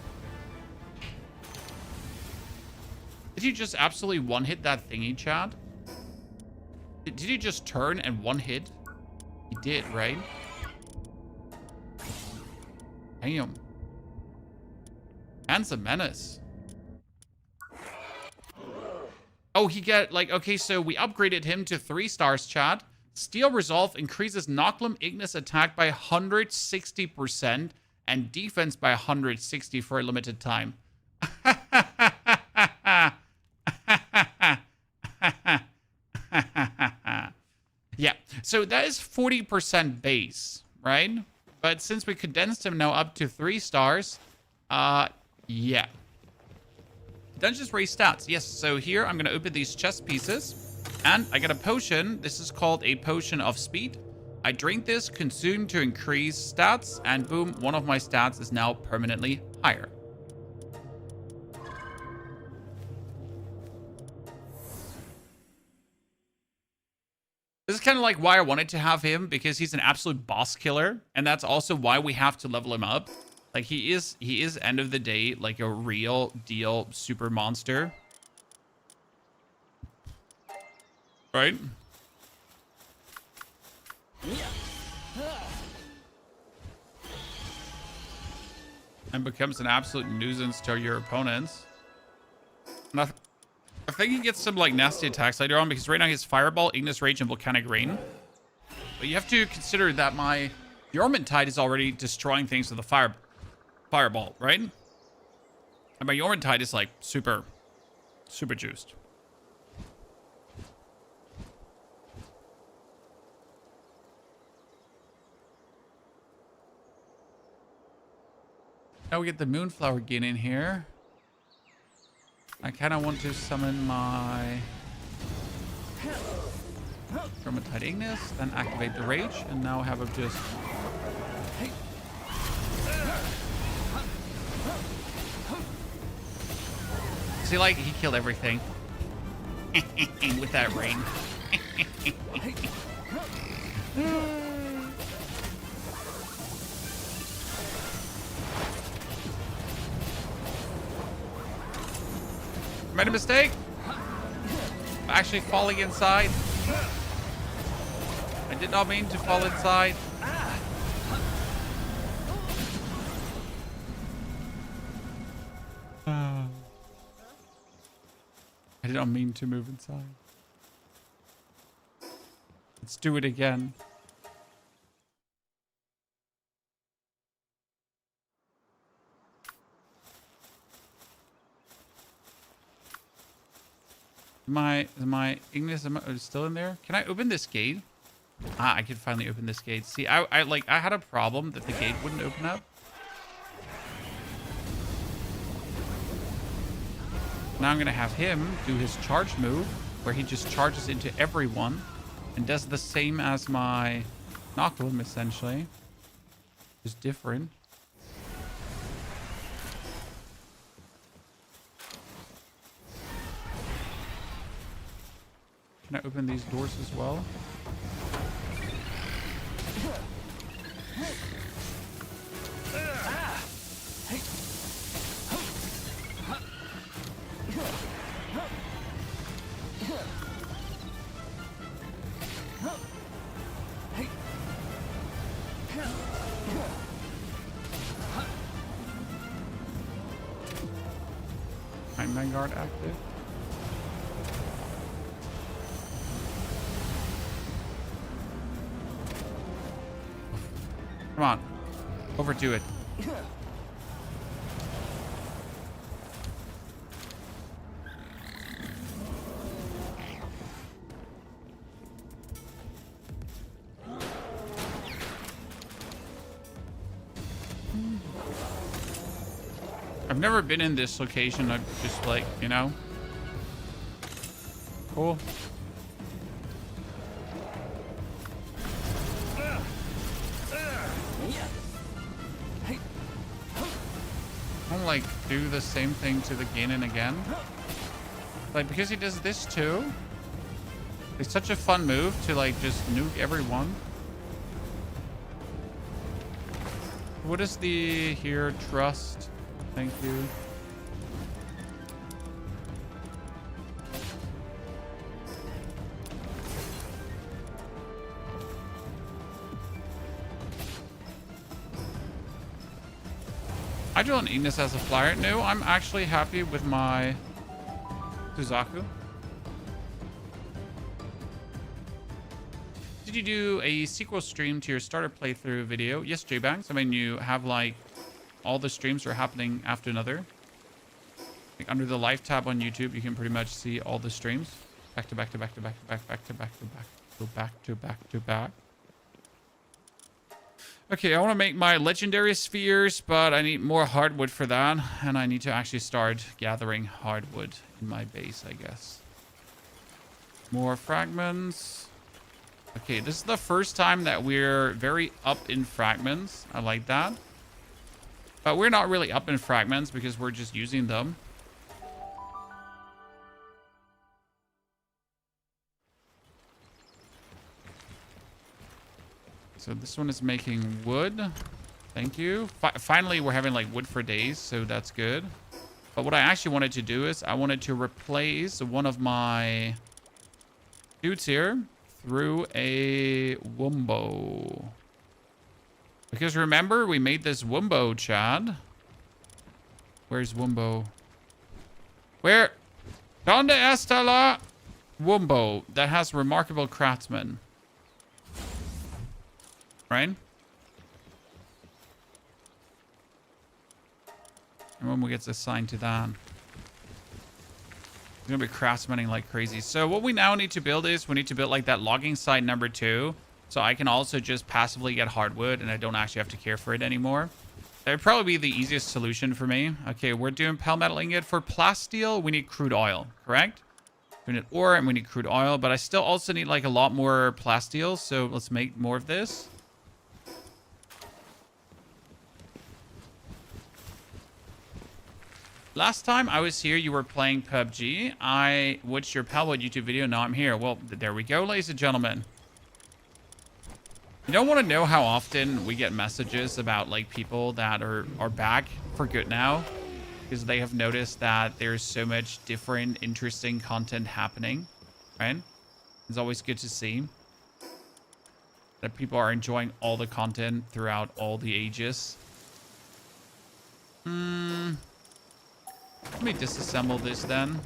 Did you just absolutely one-hit that thingy, Chad? Did you just turn and one-hit? You did, right? Damn. Man's a menace. Oh, he got, like, okay, so we upgraded him to 3 stars, Chad. Steel Resolve increases Noclum Ignis attack by 160% and defense by 160 for a limited time. Yeah, so that is 40% base, right? But since we condensed him now up to 3 stars, yeah. Dungeons raise stats. Yes, so here I'm going to open these chest pieces. And I got a potion. This is called a potion of speed. I drink this, consume to increase stats, and boom, one of my stats is now permanently higher. This is kind of like why I wanted to have him, because he's an absolute boss killer. And that's also why we have to level him up. Like he is end of the day like a real deal super monster. Right? And becomes an absolute nuisance to your opponents. And I think he gets some like nasty attacks later on because right now he has Fireball, Ignis Rage, and Volcanic Rain. But you have to consider that my Yormint Tide is already destroying things with the Fireball, right? And my Yormint Tide is like super juiced. Now we get the Moonflower Gain in here. I kind of want to summon my Vermintide Ignis, then activate the Rage, and now have him just... See, like, he killed everything. With that rain. Made a mistake. I'm actually falling inside. I did not mean to fall inside. I did not mean to move inside. Let's do it again. My Ignis still in there? Can I open this gate? Ah, I can finally open this gate. See, I had a problem that the gate wouldn't open up. Now I'm gonna have him do his charge move, where he just charges into everyone and does the same as my Nocturne, essentially. Just different. Can I open these doors as well? Hangman Guard active. Come on. Overdo it. I've never been in this location. I'm just like, you know. Cool. I'll like do the same thing to the Ganon again. Like, because he does this too. It's such a fun move to like just nuke everyone. What is the here? Trust. Thank you. I don't Ignis as a flyer. No, I'm actually happy with my Suzaku. Did you do a sequel stream to your starter playthrough video? Yes, J-Banks. I mean, you have like all the streams are happening after another. Like under the live tab on YouTube, you can pretty much see all the streams. Back to back to back to back to back, back to back to back, go back to back to back. Okay, I want to make my legendary spheres, but I need more hardwood for that. And I need to actually start gathering hardwood in my base, I guess. More fragments. Okay, this is the first time that we're very up in fragments. I like that. But we're not really up in fragments because we're just using them. So this one is making wood. Thank you. Finally, we're having like wood for days, so that's good. But what I actually wanted to do is I wanted to replace one of my dudes here through a wombo. Because remember, we made this wombo, Chad. Where's wombo? Where? Donde está la wombo that has remarkable craftsmen? Right? And wombo gets assigned to that. It's gonna be craftsmaning like crazy. So what we now need to build is we need to build like that logging site number 2. So I can also just passively get hardwood and I don't actually have to care for it anymore. That would probably be the easiest solution for me. Okay, we're doing palmetto ingot. For plasteel, we need crude oil, correct? We need ore and we need crude oil, but I still also need like a lot more plasteel. So let's make more of this. Last time I was here, you were playing PUBG. I watched your Palworld YouTube video. Now I'm here. Well, there we go, ladies and gentlemen. You don't want to know how often we get messages about like people that are back for good now because they have noticed that there's so much different, interesting content happening, right? It's always good to see that people are enjoying all the content throughout all the ages. Let me disassemble this then.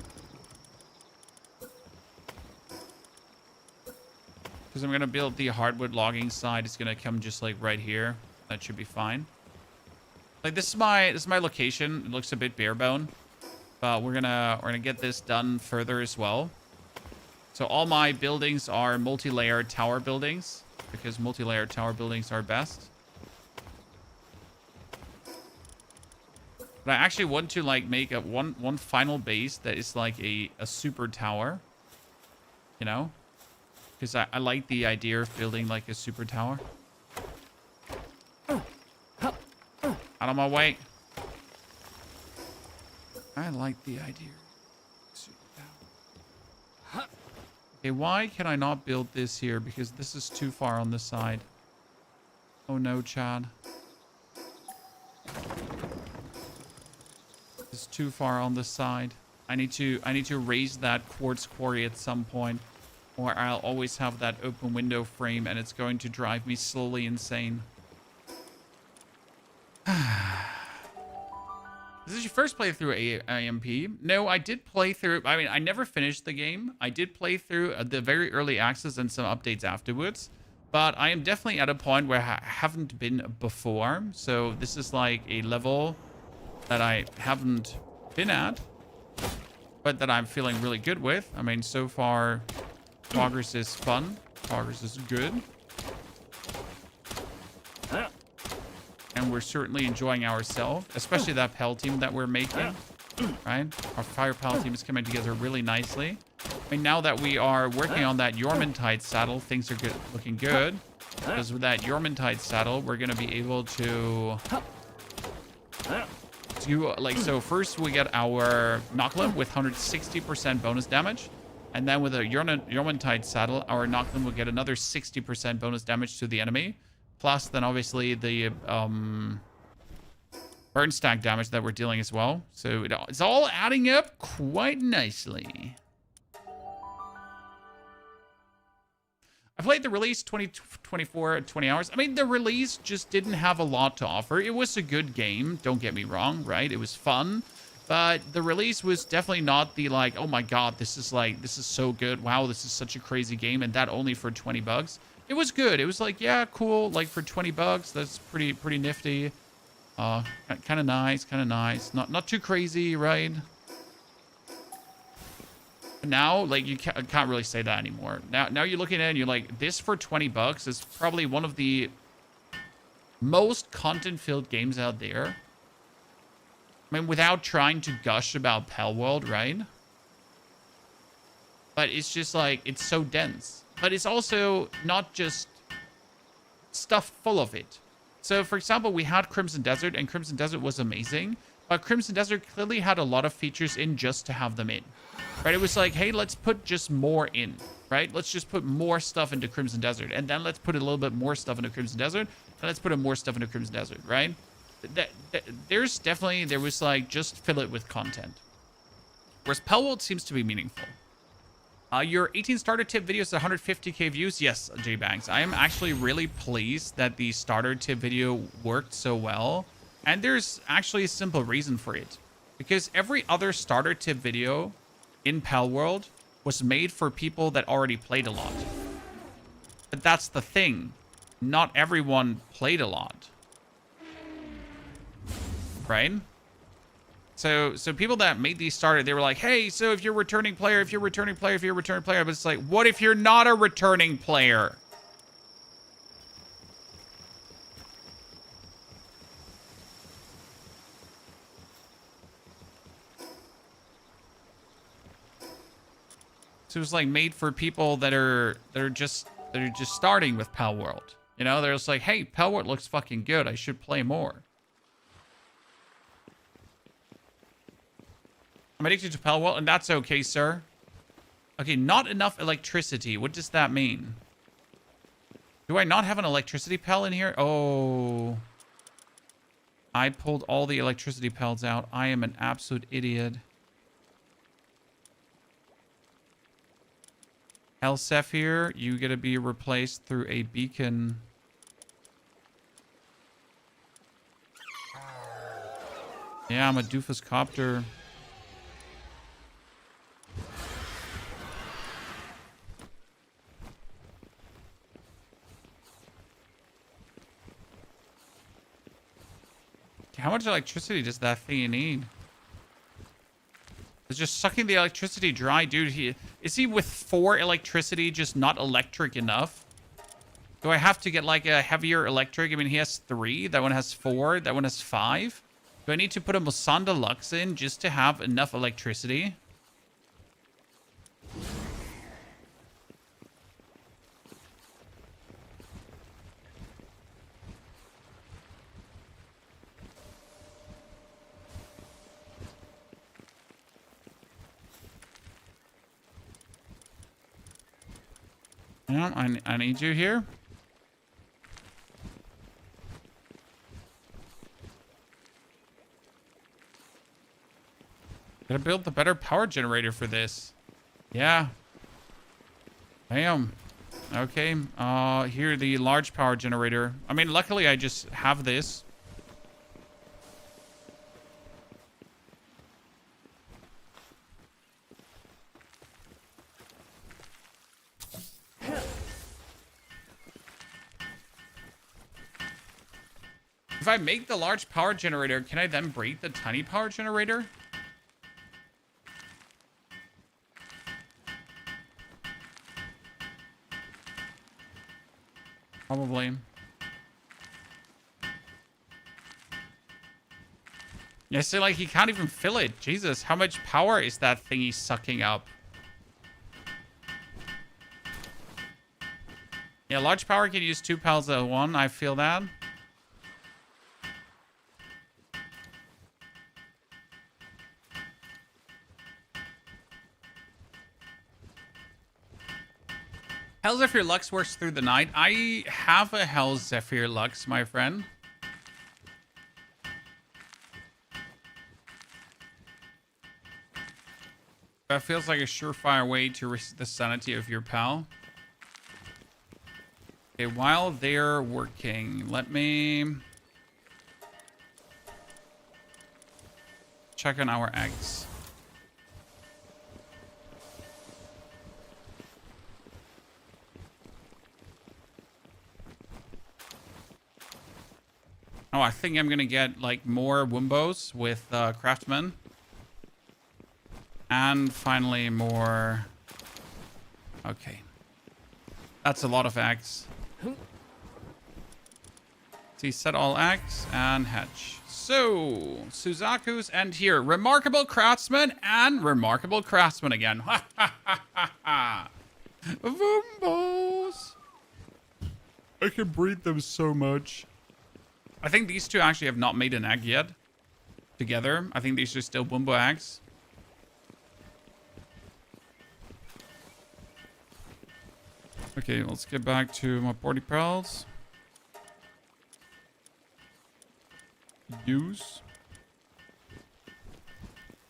Because I'm going to build the hardwood logging side. It's going to come just like right here. That should be fine. Like this is my location. It looks a bit bare bone. But we're gonna get this done further as well. So all my buildings are multi-layered tower buildings. Because multi-layered tower buildings are best. But I actually want to like make a one final base that is like a super tower. You know? Because I like the idea of building like a super tower. Out of my way. I like the idea. Super tower. Okay, why can I not build this here? Because this is too far on this side. Oh no, Chad. It's too far on this side. I need to raise that quartz quarry at some point. Or I'll always have that open window frame and it's going to drive me slowly insane. This is your first playthrough AMP? No, I did play through. I mean, I never finished the game. I did play through the very early access and some updates afterwards. But I am definitely at a point where I haven't been before. So this is like a level that I haven't been at. But that I'm feeling really good with. I mean, so far... progress is fun. Progress is good. And we're certainly enjoying ourselves. Especially that Pal team that we're making. Right? Our Fire Pal team is coming together really nicely. I mean, now that we are working on that Yormantide saddle, things are good, looking good. Because with that Yormantide saddle, we're going to be able to... like, so first we get our Knocklim with 160% bonus damage. And then with a Yormantide saddle, our Knocklim will get another 60% bonus damage to the enemy. Plus, then obviously the burn stack damage that we're dealing as well. So it's all adding up quite nicely. I played the release 24 hours. I mean, the release just didn't have a lot to offer. It was a good game. Don't get me wrong, right? It was fun. But the release was definitely not the like, oh my god, this is so good. Wow, this is such a crazy game. And that only for 20 bucks. It was good. It was like, yeah, cool. Like for 20 bucks, that's pretty nifty. Kind of nice, kind of nice. Not too crazy, right? Now, like, you can't really say that anymore. Now you're looking at it and you're like, this for 20 bucks is probably one of the most content-filled games out there. I mean, without trying to gush about Palworld, right? But it's just like, it's so dense. But it's also not just stuff full of it. So, for example, we had Crimson Desert, and Crimson Desert was amazing. But Crimson Desert clearly had a lot of features in just to have them in. Right? It was like, hey, let's put just more in. Right? Let's just put more stuff into Crimson Desert. And then let's put a little bit more stuff into Crimson Desert. Let's put in more stuff into Crimson Desert, right? There was like, just fill it with content. Whereas Palworld seems to be meaningful. Your 18 starter tip videos at 150k views. Yes, J-Banks. I am actually really pleased that the starter tip video worked so well. And there's actually a simple reason for it. Because every other starter tip video in Palworld was made for people that already played a lot. But that's the thing. Not everyone played a lot. Right? So people that made these started, they were like, hey, so if you're a returning player, but it's like, what if you're not a returning player? So it was like made for people that are just starting with Palworld. You know, they're just like, hey, Palworld looks fucking good. I should play more. I'm addicted to Palworld, and that's okay, sir. Okay, not enough electricity. What does that mean? Do I not have an electricity pal in here? Oh. I pulled all the electricity pals out. I am an absolute idiot. Hell Sapphire, you gotta be replaced through a beacon. Yeah, I'm a doofus copter. How much electricity does that thing need? It's just sucking the electricity dry, dude. Is he with 4 electricity just not electric enough? Do I have to get like a heavier electric? I mean, he has 3. That one has 4. That one has 5. Do I need to put a Musanda Lux in just to have enough electricity? Yeah, I need you here. Gotta build the better power generator for this. Yeah. Bam. Okay. Here, the large power generator. I mean, luckily I just have this. If I make the large power generator, can I then break the tiny power generator? Probably. Yeah, see, like, he can't even fill it. Jesus, how much power is that thingy sucking up? Yeah, large power can use 2 pals at 1. I feel that. Hell Zephyr Lux works through the night. I have a Hell Zephyr Lux, my friend. That feels like a surefire way to risk the sanity of your pal. Okay, while they're working, let me check on our eggs. Oh, I think I'm gonna get like more Wombos with Craftsman. And finally more. Okay. That's a lot of eggs. See, set all eggs and hatch. So, Suzaku's end here. Remarkable Craftsman and Remarkable Craftsman again. Ha ha ha ha ha. Wombos. I can breed them so much. I think these two actually have not made an egg yet. Together. I think these are still Wumbo eggs. Okay, let's get back to my party pals. Use.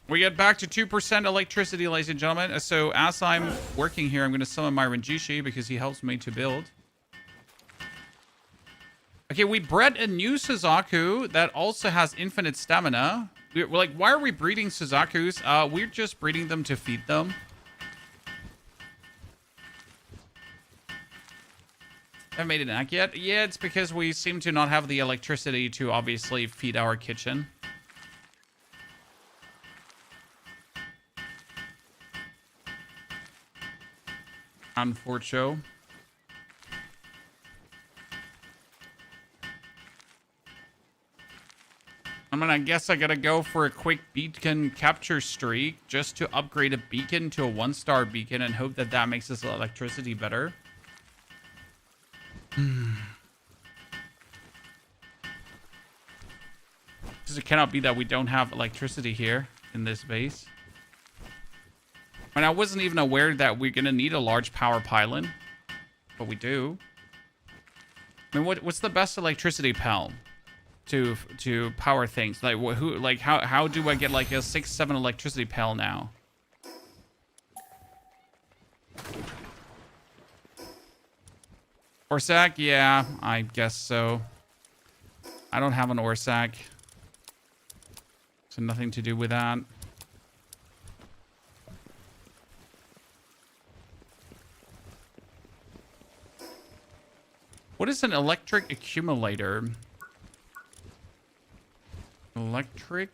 We get back to 2% electricity, ladies and gentlemen. So as I'm working here, I'm going to summon my Renjishi because he helps me to build. Okay, we bred a new Suzaku that also has infinite stamina. We're like, why are we breeding Suzakus? We're just breeding them to feed them. Haven't made an egg yet? Yeah, it's because we seem to not have the electricity to obviously feed our kitchen. Unfortunate. I guess I gotta go for a quick beacon capture streak just to upgrade a beacon to a 1-star beacon and hope that that makes this electricity better. Because it cannot be that we don't have electricity here in this base. And I wasn't even aware that we're gonna need a large power pylon, but we do. I mean, what's the best electricity pal to power things? Like how do I get like a 6-7 electricity pal now? Orsak? Yeah, I guess so. I don't have an Orsak, so nothing to do with that. What is an electric accumulator? Electric.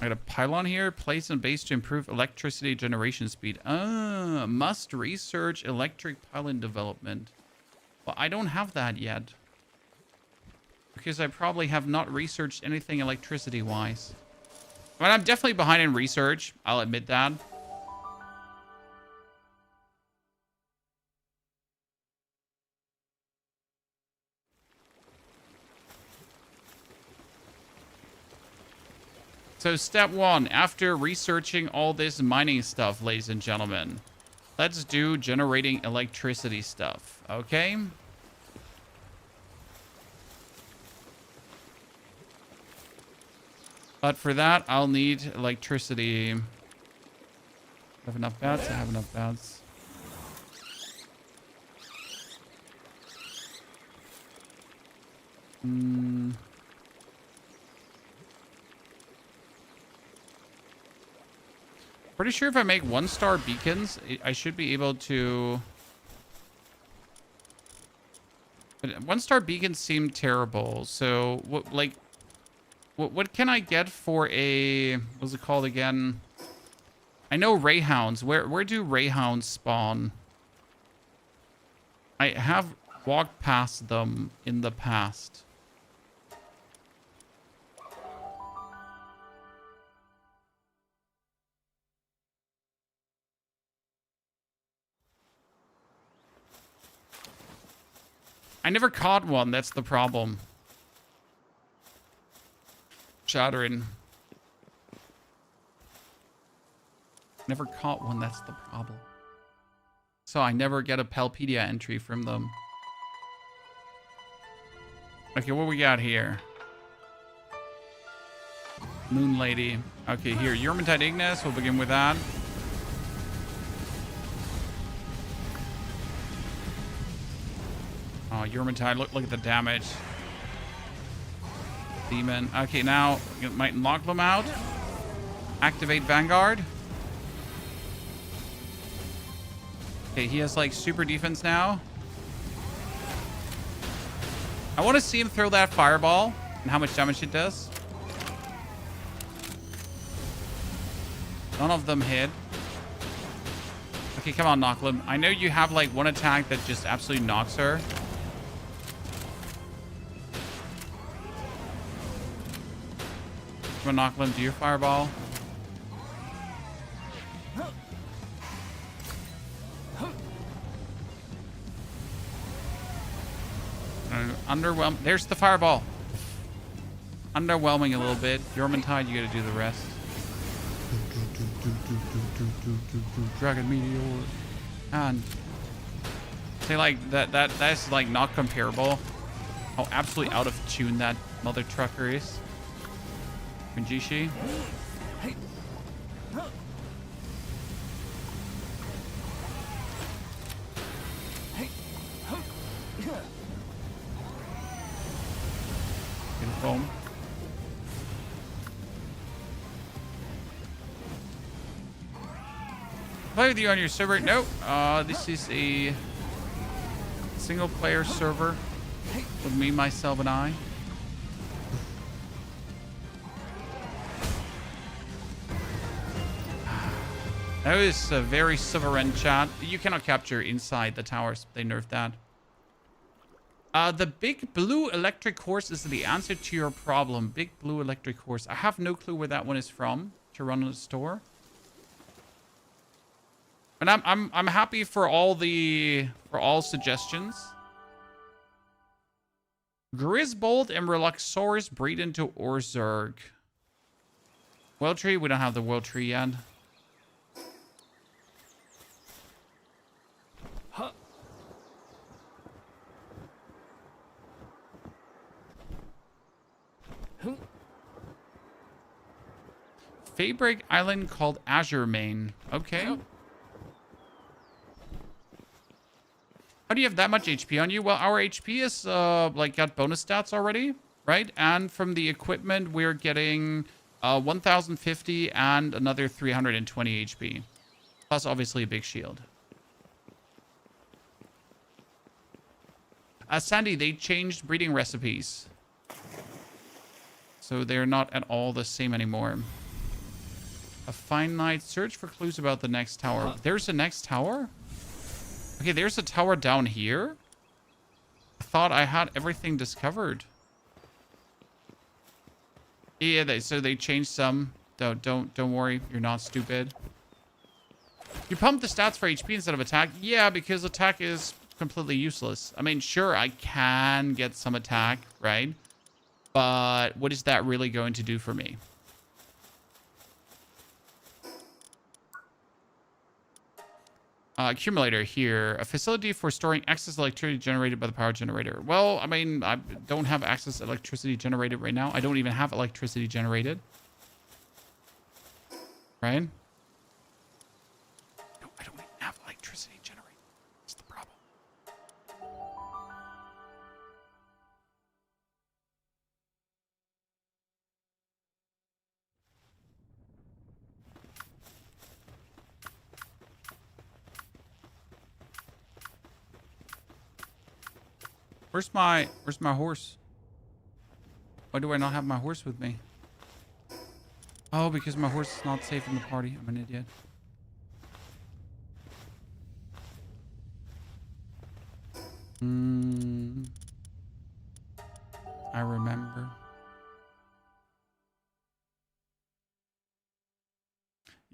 I got a pylon here. Place and base to improve electricity generation speed. Must research electric pylon development. Well, I don't have that yet. Because I probably have not researched anything electricity-wise. But I'm definitely behind in research. I'll admit that. So step 1, after researching all this mining stuff, ladies and gentlemen, let's do generating electricity stuff, okay? But for that, I'll need electricity. Have enough bats? I have enough bats. Pretty sure if I make 1-star beacons, I should be able to... But 1-star beacons seem terrible. So, what can I get for a... What's it called again? I know Rayhounds. Where do Rayhounds spawn? I have walked past them in the past. I never caught one. That's the problem. Chattering. Never caught one. That's the problem. So I never get a Palpedia entry from them. Okay, what we got here? Moon Lady. Okay, here. Euromantide Ignis. We'll begin with that. Oh, Euromantide, look at the damage. Demon. Okay, now you might knock them out. Activate Vanguard. Okay, he has like super defense now. I want to see him throw that fireball and how much damage it does. None of them hit. Okay, come on, Knocklim. I know you have like one attack that just absolutely knocks her. Come on, Knocklim, do your fireball. Underwhelm. There's the fireball. Underwhelming a little bit. Euromantide, you gotta do the rest. Dragon Meteor. And say like that's like not comparable. how absolutely out of tune that mother trucker is. Rinjishi. Beautiful. Play with you on your server? Nope. This is a single player server with me, myself, and I. That was a very sovereign chat. You cannot capture inside the towers. They nerfed that. The big blue electric horse is the answer to your problem. Big blue electric horse. I have no clue where that one is from to run in the store. And I'm happy for all suggestions. Grisbold and Reluxosaurus breed into Orzurg. World tree? We don't have the world tree yet. Fabric Island called Azure Main. Okay. How do you have that much HP on you? Well, our HP is like got bonus stats already, right? And from the equipment, we're getting 1050 and another 320 HP. Plus, obviously, a big shield. Sandy, they changed breeding recipes. So they're not at all the same anymore. A fine night. Search for clues about the next tower. There's a next tower? Okay, there's a tower down here. I thought I had everything discovered. Yeah, so they changed some. Don't worry, you're not stupid. You pumped the stats for HP instead of attack. Yeah, because attack is completely useless. I mean, sure, I can get some attack, right? But what is that really going to do for me? Accumulator here. A facility for storing excess electricity generated by the power generator. Well, I mean, I don't have excess electricity generated right now. I don't even have electricity generated. Right? No, I don't even have electricity generated. That's the problem. Where's my horse? Why do I not have my horse with me? Oh, because my horse is not safe in the party. I'm an idiot. I remember.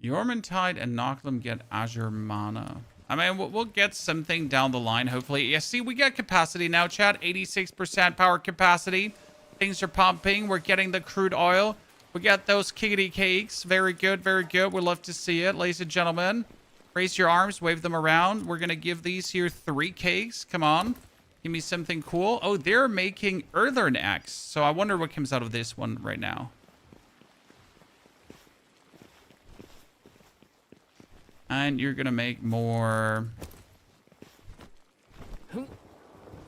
Yormantide and Nochlum get Azure Mana. I mean, we'll get something down the line, hopefully. Yeah, see, we got capacity now, chat. 86% power capacity. Things are pumping. We're getting the crude oil. We got those kickity cakes. Very good, very good. We'd love to see it, ladies and gentlemen. Raise your arms, wave them around. We're going to give these here 3 cakes. Come on. Give me something cool. Oh, they're making Earthern X. So I wonder what comes out of this one right now. And you're going to make more.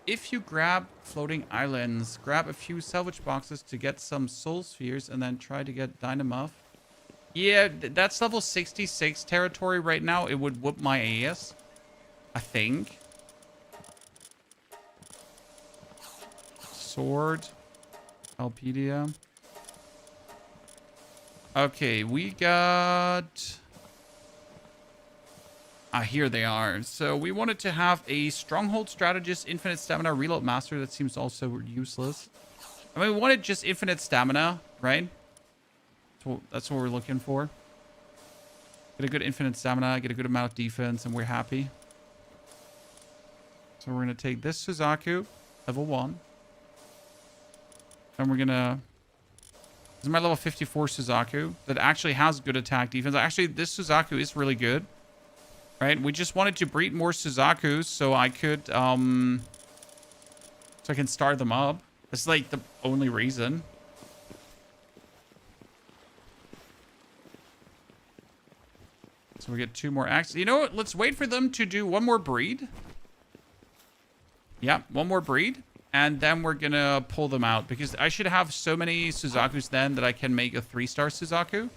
If you grab floating islands, grab a few salvage boxes to get some soul spheres and then try to get Dynamuff. Yeah, that's level 66 territory right now. It would whoop my ass, I think. Sword. Alpedia. Okay, we got... here they are. So we wanted to have a stronghold strategist, infinite stamina, reload master. That seems also useless. I mean, we wanted just infinite stamina, right? So that's what we're looking for. Get a good infinite stamina, get a good amount of defense, and we're happy. So we're going to take this Suzaku, level 1. And we're going to... This is my level 54 Suzaku that actually has good attack defense. Actually, this Suzaku is really good. Right, we just wanted to breed more Suzakus so I could, so I can start them up, That's like the only reason. So we get 2 more axes. You know what? Let's wait for them to do 1 more breed. Yeah, 1 more breed. And then we're going to pull them out. Because I should have so many Suzakus then that I can make a 3-star Suzaku.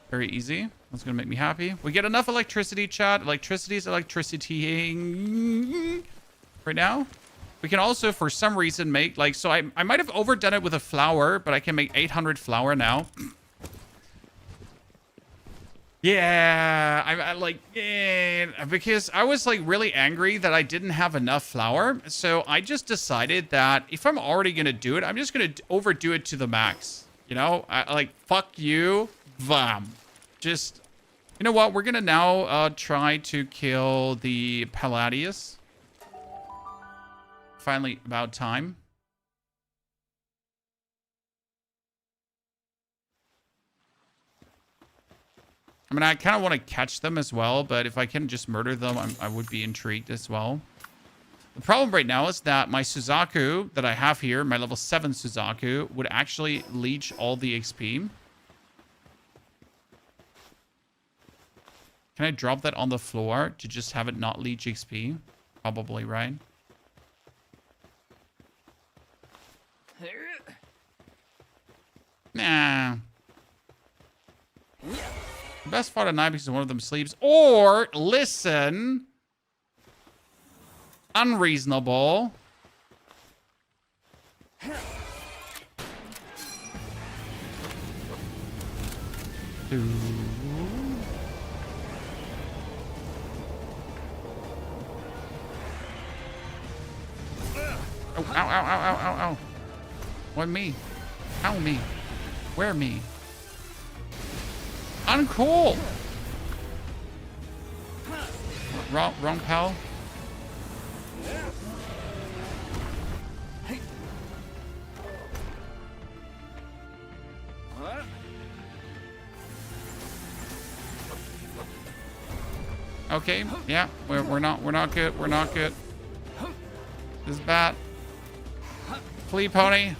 Very easy. That's going to make me happy. We get enough electricity, chat. Electricity is electricity right now. We can also, for some reason, make... like, so I might have overdone it with a flour, but I can make 800 flour now. Yeah, I like, yeah, because I was like really angry that I didn't have enough flour. So I just decided that if I'm already going to do it, I'm just going to overdo it to the max. You know, like, fuck you. Vam. Just, you know what? We're going to now try to kill the Palladius. Finally, about time. I mean, I kind of want to catch them as well, but if I can just murder them, I would be intrigued as well. The problem right now is that my Suzaku that I have here, my level 7 Suzaku, would actually leech all the XP. Can I drop that on the floor to just have it not leech XP? Probably, right? Nah. The best fought at night because one of them sleeps. Or, listen. Unreasonable. Oh, ow, ow, ow, ow, ow, ow. What, me? How me? Where me? Uncool. Wrong pal. Okay, yeah, we're not good. We're not good. This is bad. Flea pony.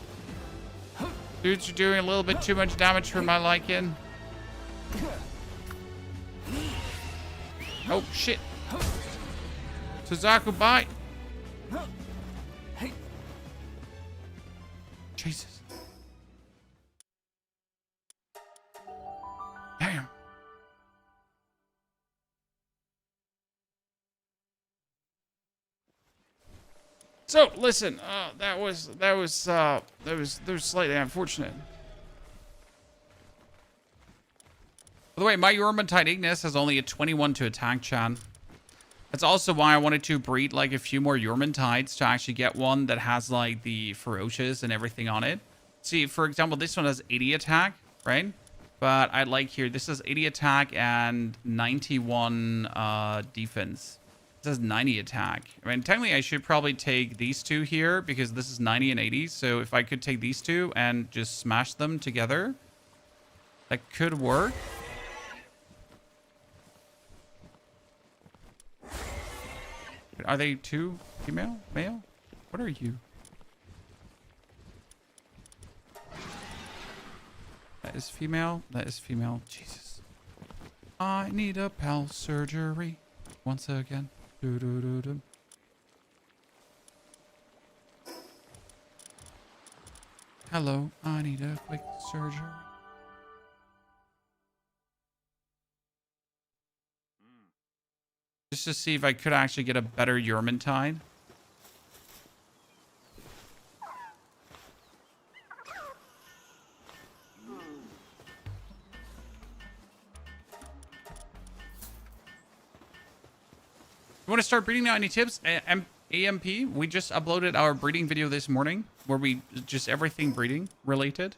Dudes are doing a little bit too much damage for my liking. Oh, shit. Suzaku, bye. Jesus. Damn. So, listen, that was slightly unfortunate. By the way, my Euromantide Ignis has only a 21 to attack, Chan. That's also why I wanted to breed like a few more Euromantides to actually get one that has like the ferocious and everything on it. See, for example, this one has 80 attack, right? But I like here, this is 80 attack and 91 defense. This has 90 attack. I mean, technically I should probably take these two here because this is 90 and 80. So if I could take these two and just smash them together, that could work. Are they two female? Male? What are you? That is female. That is female. Jesus. I need a pal surgery. Once again. Do, do, do, do. Hello. I need a quick surgery. Just to see if I could actually get a better Euromantide. You want to start breeding now? Any tips? AMP, we just uploaded our breeding video this morning where we just everything breeding related.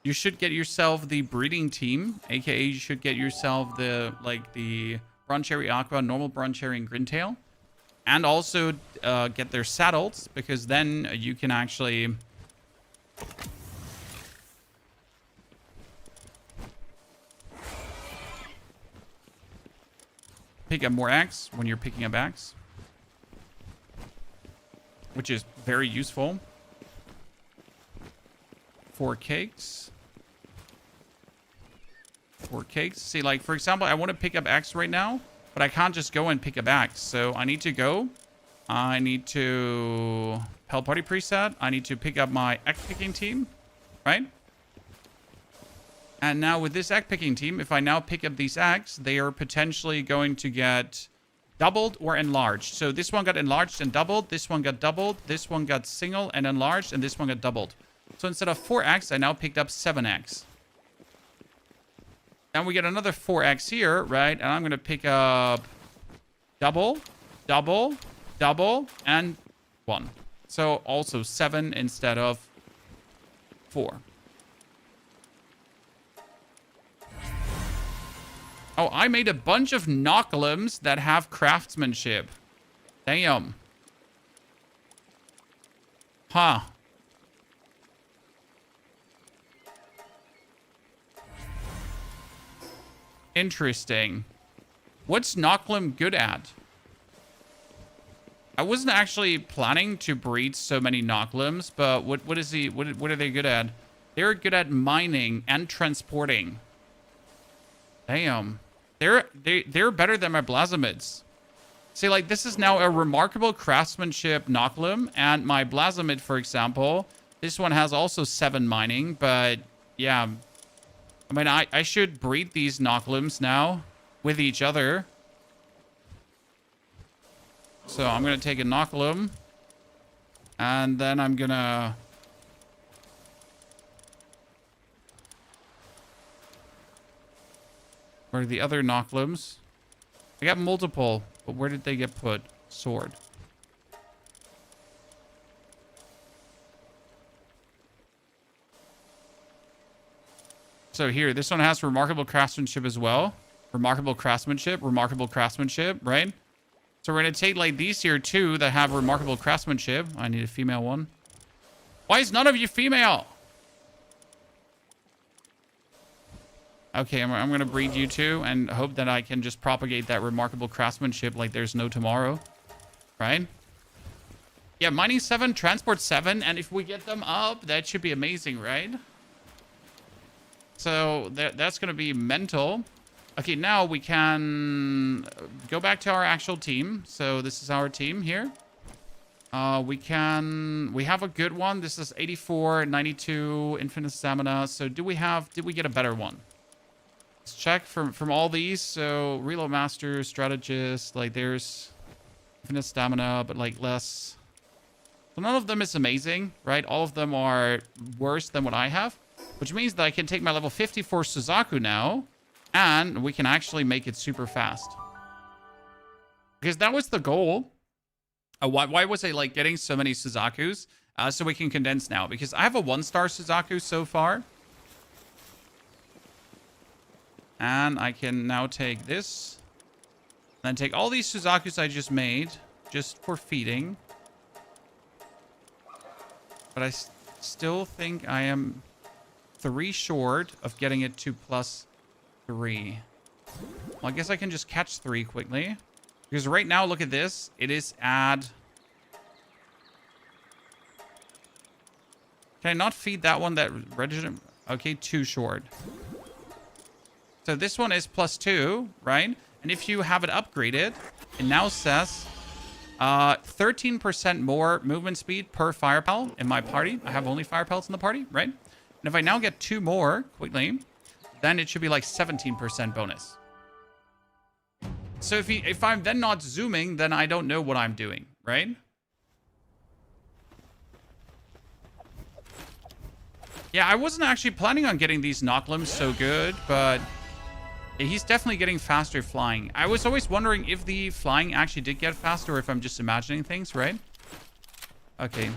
You should get yourself the breeding team, aka you should get yourself the Bronze Cherry Aqua, normal Bronze Cherry, and Grintail. And also get their saddles, because then you can actually pick up more X when you're picking up X, which is very useful. 4 cakes. 4 cakes. See, like, for example, I want to pick up X right now, but I can't just go and pick up X. So I need to go. I need to Pal Party preset. I need to pick up my egg picking team, right? And now with this egg picking team, if I now pick up these eggs, they are potentially going to get doubled or enlarged. So this one got enlarged and doubled. This one got doubled. This one got single and enlarged. And this one got doubled. So instead of 4 eggs, I now picked up 7 eggs. And we get another 4 eggs here, right? And I'm going to pick up double, double, double, and 1. So also 7 instead of 4. Oh, I made a bunch of Knocklims that have craftsmanship. Damn. Huh. Interesting. What's Knocklim good at? I wasn't actually planning to breed so many Knocklims, but what are they good at? They're good at mining and transporting. Damn. They're better than my Blazamids. See, like, this is now a remarkable craftsmanship Knocklim, and my Blazamid, for example, this one has also 7 mining, but yeah. I mean, I should breed these Knocklims now with each other. So I'm going to take a Knocklim, and then I'm going to... Where are the other Knocklims? I got multiple, but where did they get put? Sword. So here, this one has remarkable craftsmanship as well. Remarkable craftsmanship, right? So we're going to take like these here too that have remarkable craftsmanship. I need a female one. Why is none of you female? Okay, I'm going to breed you two and hope that I can just propagate that remarkable craftsmanship like there's no tomorrow. Right? Yeah, mining 7, transport 7, and if we get them up, that should be amazing, right? So that's going to be mental. Okay, now we can go back to our actual team. So this is our team here. We have a good one. This is 84, 92, infinite stamina. So did we get a better one? Let's check from all these. So reload master, strategist, like there's infinite stamina, but like less. So none of them is amazing, right? All of them are worse than what I have, which means that I can take my level 54 Suzaku now, and we can actually make it super fast. Because that was the goal. Why was I like getting so many Suzakus? So we can condense now, because I have a 1-star Suzaku so far. And I can now take this. And then take all these Suzakus I just made, just for feeding. But I still think I am 3 short of getting it to +3. Well, I guess I can just catch 3 quickly. Because right now, look at this. It is add... Can I not feed that one that registered? Okay, 2 short. So this one is +2, right? And if you have it upgraded, it now says 13% more movement speed per fire pal in my party. I have only fire pals in the party, right? And if I now get 2 more quickly, then it should be like 17% bonus. So if I'm then not zooming, then I don't know what I'm doing, right? Yeah, I wasn't actually planning on getting these Knocklims so good, but he's definitely getting faster flying. I was always wondering if the flying actually did get faster or if I'm just imagining things, right? Okay.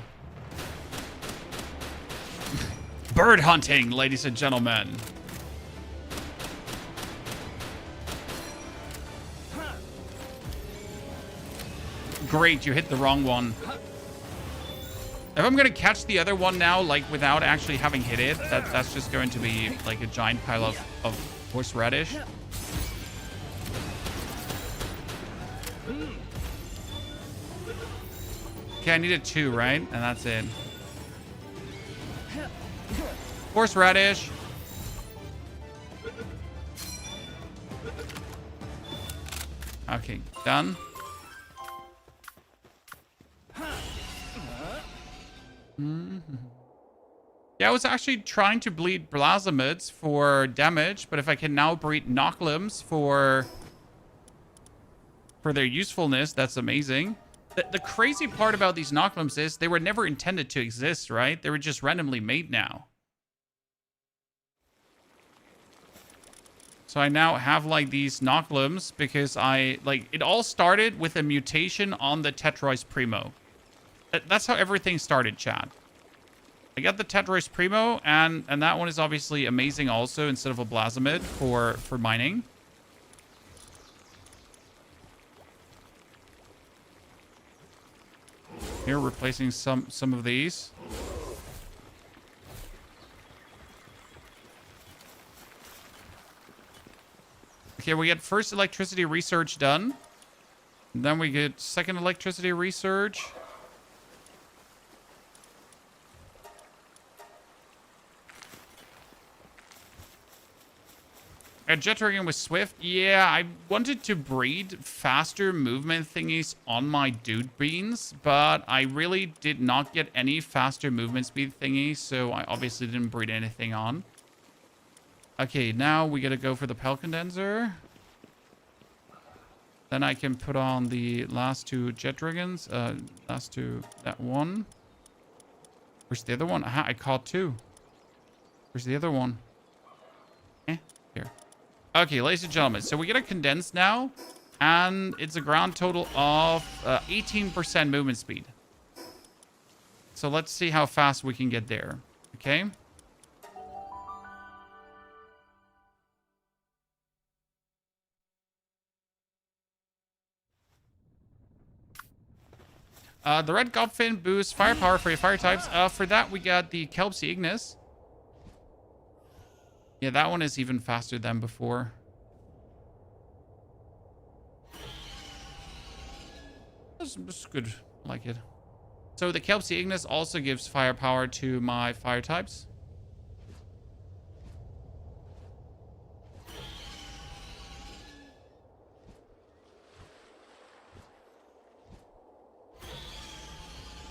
Bird hunting, ladies and gentlemen. Great, you hit the wrong one. If I'm gonna catch the other one now, like without actually having hit it, that's just going to be like a giant pile of horseradish. Okay, I needed 2, right? And that's it. Horseradish. Okay, done. Yeah, I was actually trying to breed plasmids for damage, but if I can now breed Noclums for their usefulness, that's amazing. The crazy part about these Noclums is they were never intended to exist, right? They were just randomly made now. So I now have like these Noclums because it all started with a mutation on the Tetrois Primo. That's how everything started, Chad. I got the Tetrois Primo, and that one is obviously amazing also instead of a Plasmid for mining. Here, replacing some of these. Okay, we get first electricity research done. And then we get second electricity research. Jet Dragon with Swift. Yeah, I wanted to breed faster movement thingies on my Dude Beans, but I really did not get any faster movement speed thingies, so I obviously didn't breed anything on. Okay, now we gotta go for the Pel Condenser. Then I can put on the last two Jet Dragons. Last two, that one. Where's the other one? Aha, I caught two. Where's the other one? Here. Okay, ladies and gentlemen, so we get a condensed now, and it's a grand total of 18% movement speed. So let's see how fast we can get there. Okay. The red Gobfin boosts firepower for your fire types. For that, we got the Kelpsy Ignis. Yeah, that one is even faster than before. That's good. I like it. So the Kelpsy Ignis also gives firepower to my fire types.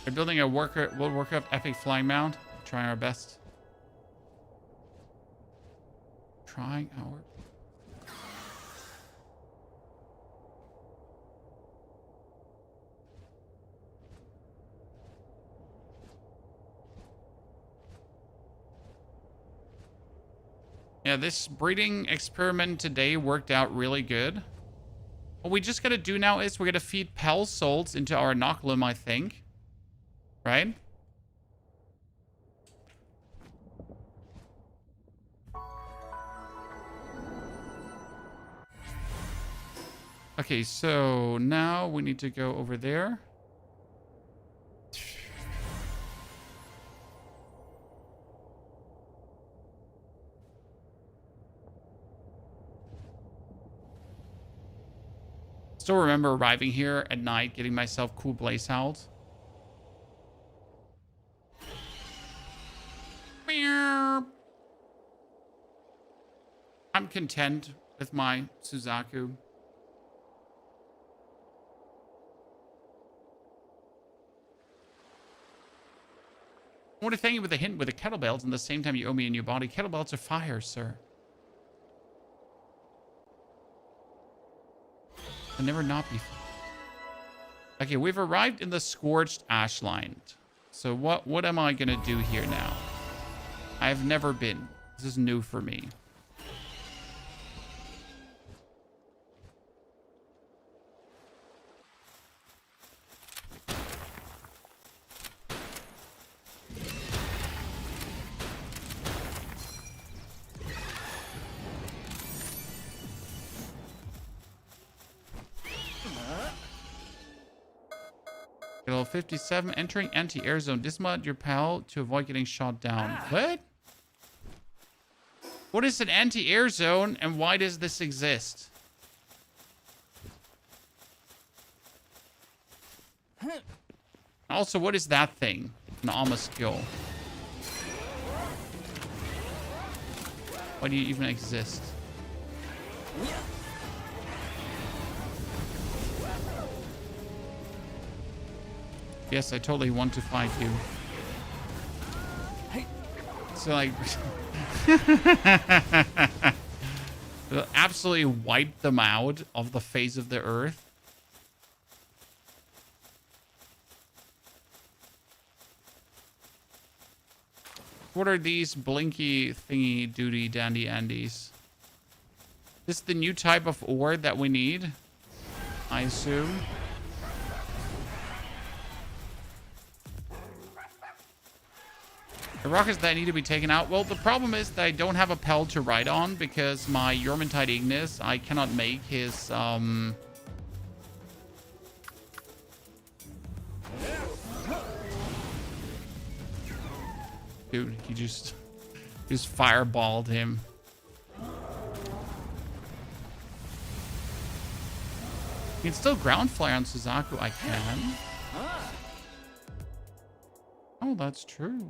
We're building a World Warcraft epic flying mount. Trying our best. Trying our... Yeah, this breeding experiment today worked out really good. What we just gotta do now is we're gonna feed Pel Souls into our Noclum, I think. Right? Okay, so now we need to go over there. Still remember arriving here at night, getting myself cool blaze howls. I'm content with my Suzaku. I want to thank you with a hint with the kettlebells, and the same time you owe me a new body. Kettlebells are fire, sir. They'll never not be fire. Okay, we've arrived in the Scorched Ashline. So what am I gonna do here now? I've never been. This is new for me. Level 57, entering anti-air zone. Dismount your pal to avoid getting shot down. What? What is an anti-air zone, and why does this exist? Also, what is that thing? An Alma skill. Why do you even exist? Yes, I totally want to fight you. So like absolutely wipe them out of the face of the earth. What are these blinky thingy doody dandy andies? This is the new type of ore that we need, I assume. The rockets that need to be taken out. Well, the problem is that I don't have a Pel to ride on because my Yormantide Ignis, I cannot make his, Dude, he just fireballed him. You can still ground flare on Suzaku. I can. Oh, that's true.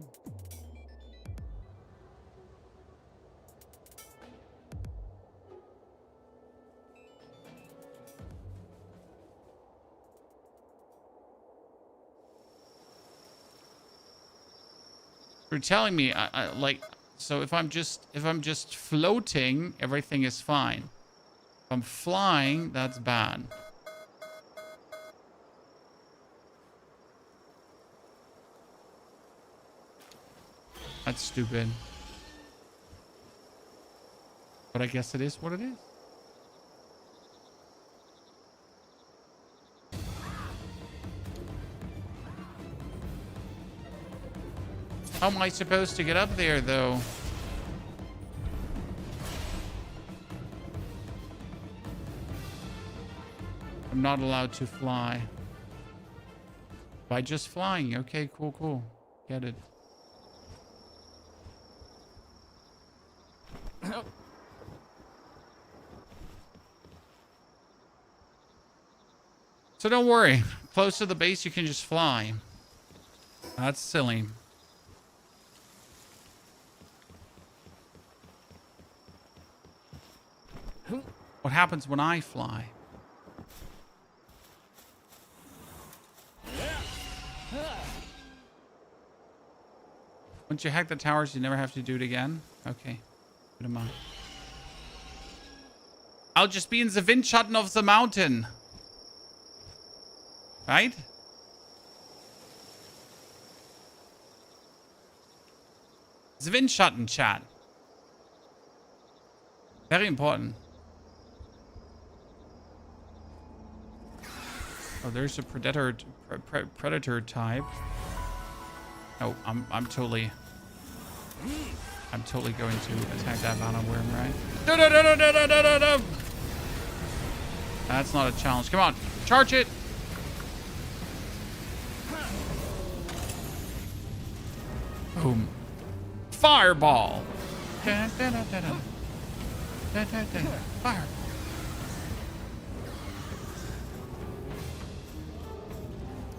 You're telling me, like, so if I'm just floating, everything is fine. If I'm flying, that's bad. That's stupid. But I guess it is what it is. How am I supposed to get up there, though? I'm not allowed to fly. By just flying. Okay, cool, cool. Get it. So don't worry. Close to the base, you can just fly. That's silly. What happens when I fly? Once you hack the towers, you never have to do it again? Okay. Good in mind. I'll just be in the Windschatten of the mountain. Right? The Windschatten, chat. Very important. Oh, there's a predator type. Oh, I'm totally going to attack that Venom Worm, right? No. That's not a challenge. Come on, charge it. Boom. Fireball. Fire.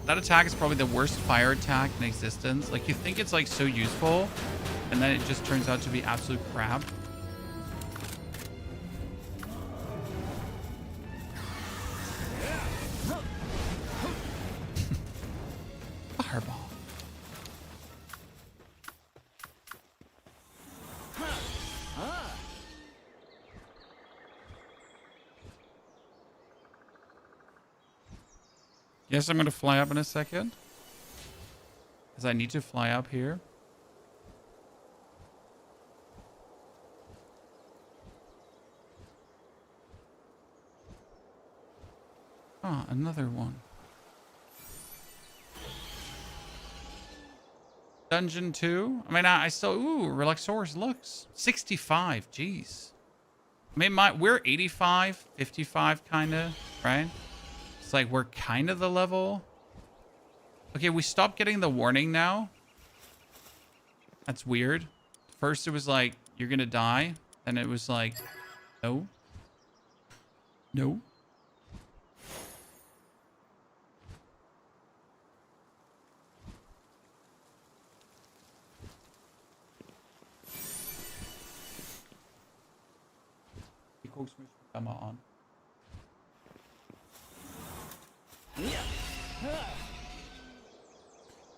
That attack is probably the worst fire attack in existence. Like, you think it's like so useful, and then it just turns out to be absolute crap. Fireball. Yes, I'm going to fly up in a second. Because I need to fly up here. Ah, another one. Dungeon 2. I mean, I still... Ooh, Relaxaurus looks. 65. Jeez. I mean, we're 85, 55 kind of, right? It's like we're kind of the level. Okay, we stopped getting the warning now. That's weird. First it was like, you're gonna die. Then it was like, no. No. Come on.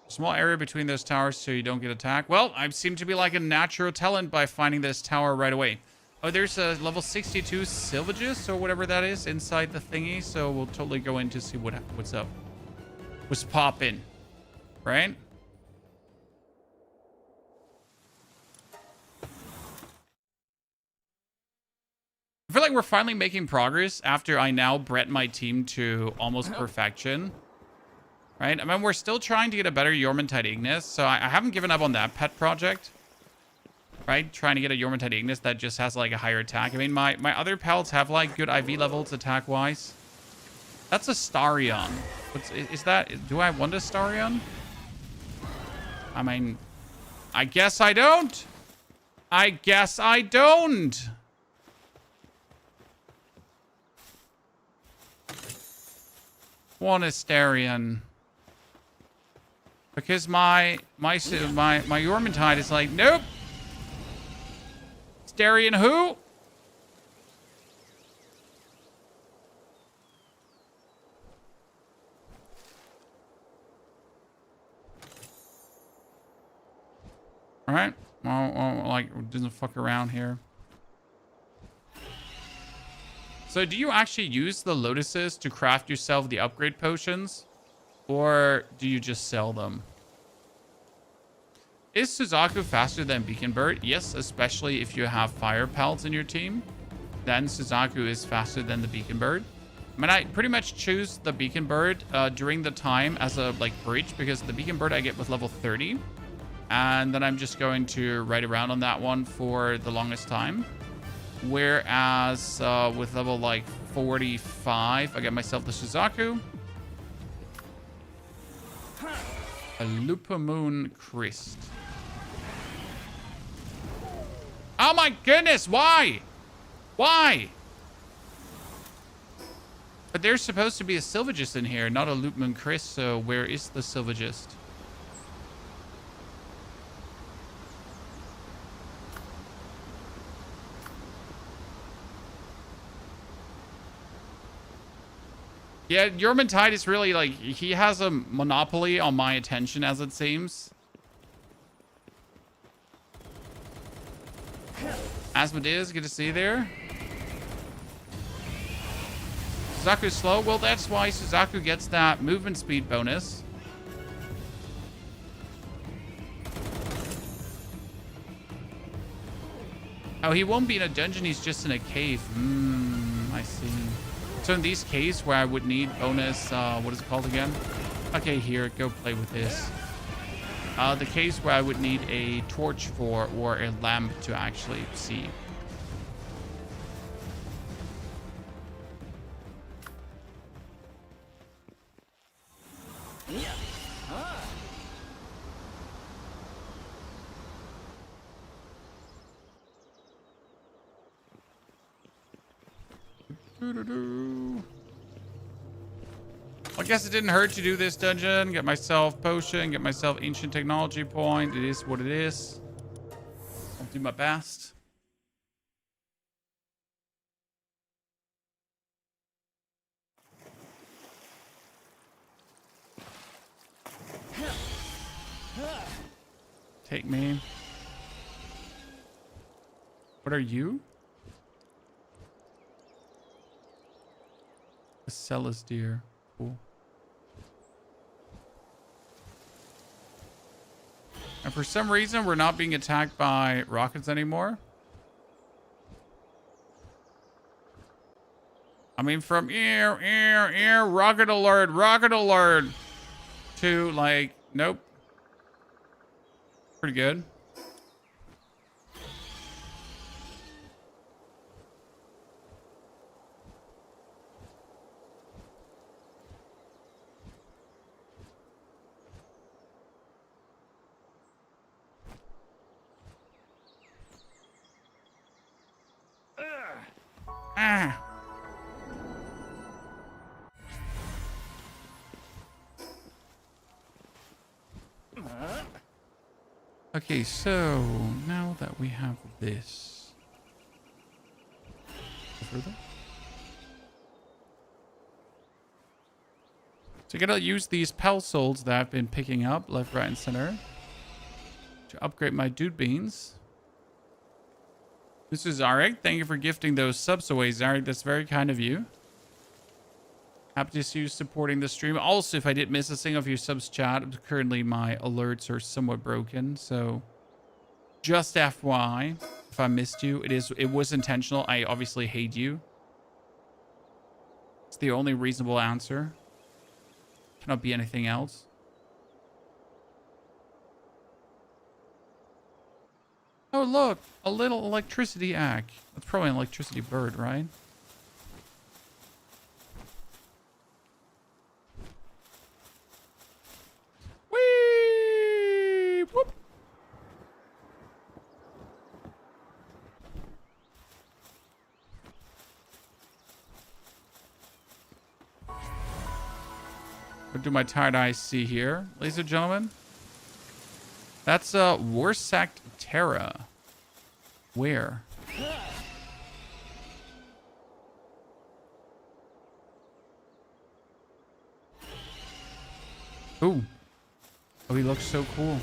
Small area between those towers so you don't get attacked. Well, I seem to be like a natural talent by finding this tower right away. Oh, there's a level 62 Silvages or whatever that is inside the thingy. So we'll totally go in to see what's up. What's poppin', right? I feel like we're finally making progress after I now bred my team to almost perfection. Right? I mean, we're still trying to get a better Yormantide Ignis, so I haven't given up on that pet project. Right? Trying to get a Yormantide Ignis that just has, like, a higher attack. I mean, my other pals have, like, good IV levels attack-wise. That's a Starion. Is that... Do I want a Starion? I mean... I guess I don't! I guess I don't! Want a Starion. Because my Yormantide is like, nope. Starion who? All right. Well, like, doesn't fuck around here. So do you actually use the lotuses to craft yourself the upgrade potions? Or do you just sell them? Is Suzaku faster than Beacon Bird? Yes, especially if you have fire pals in your team. Then Suzaku is faster than the Beacon Bird. I mean, I pretty much choose the Beacon Bird during the time as a like breach because the Beacon Bird I get with level 30. And then I'm just going to ride around on that one for the longest time. Whereas with level like 45, I get myself the Suzaku. A Lupamoon Christ. Oh my goodness, why? Why? But there's supposed to be a Silvagist in here, not a Lupamoon Christ, so where is the Silvagist? Yeah, Yormantide is really like, he has a monopoly on my attention as it seems. Asmodeus, good to see you there. Suzaku's slow. Well, that's why Suzaku gets that movement speed bonus. Oh, he won't be in a dungeon. He's just in a cave. I see. So in these cases where I would need bonus, what is it called again? Okay, here, go play with this. The case where I would need a torch for or a lamp to actually see. I guess it didn't hurt to do this dungeon. Get myself potion, get myself ancient technology point. It is what it is. I'll do my best. Take me. What are you? A Celis deer. Cool. And for some reason, we're not being attacked by rockets anymore. I mean, from rocket alert, to like, nope. Pretty good. Okay, so now that we have this, further. So I'm gonna use these pal souls that I've been picking up left, right, and center to upgrade my dude beans. This is Zarek. Thank you for gifting those subs away, Zarek. That's very kind of you. Happy to see you supporting the stream. Also, if I did miss a single of your subs chat, currently my alerts are somewhat broken. So just FYI, if I missed you, it was intentional. I obviously hate you. It's the only reasonable answer. Cannot be anything else. Oh, look, a little electricity egg. That's probably an electricity bird, right? Whee! Whoop. What do my tired eyes see here, ladies and gentlemen? That's Warsack Terra. Where? Ooh. Oh, he looks so cool.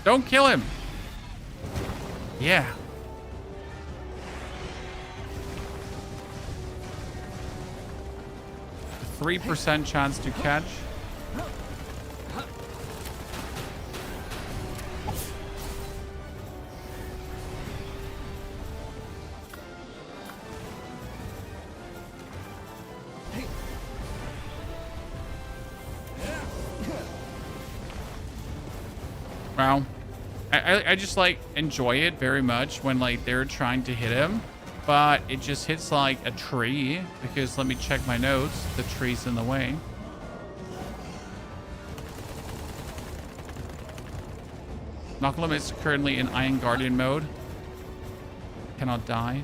Don't kill him. Yeah. A 3% chance to catch. Wow. I just like enjoy it very much when like they're trying to hit him, but it just hits like a tree because let me check my notes. The tree's in the way. Knocklim is currently in Iron Guardian mode. Cannot die.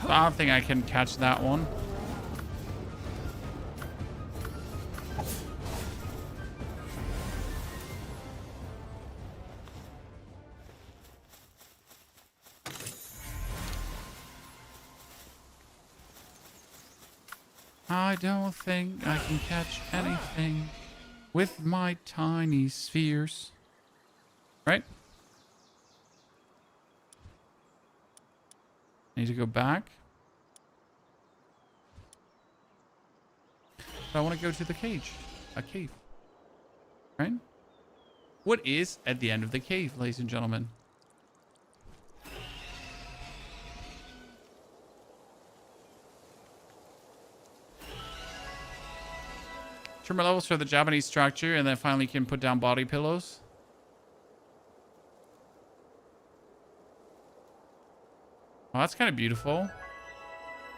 So I don't think I can catch that one. I don't think I can catch anything with my tiny spheres. Right? Need to go back. But I want to go to the cage. A cave. Right? What is at the end of the cave, ladies and gentlemen? Trimmer levels for the Japanese structure, and then finally can put down body pillows. Oh, that's kind of beautiful.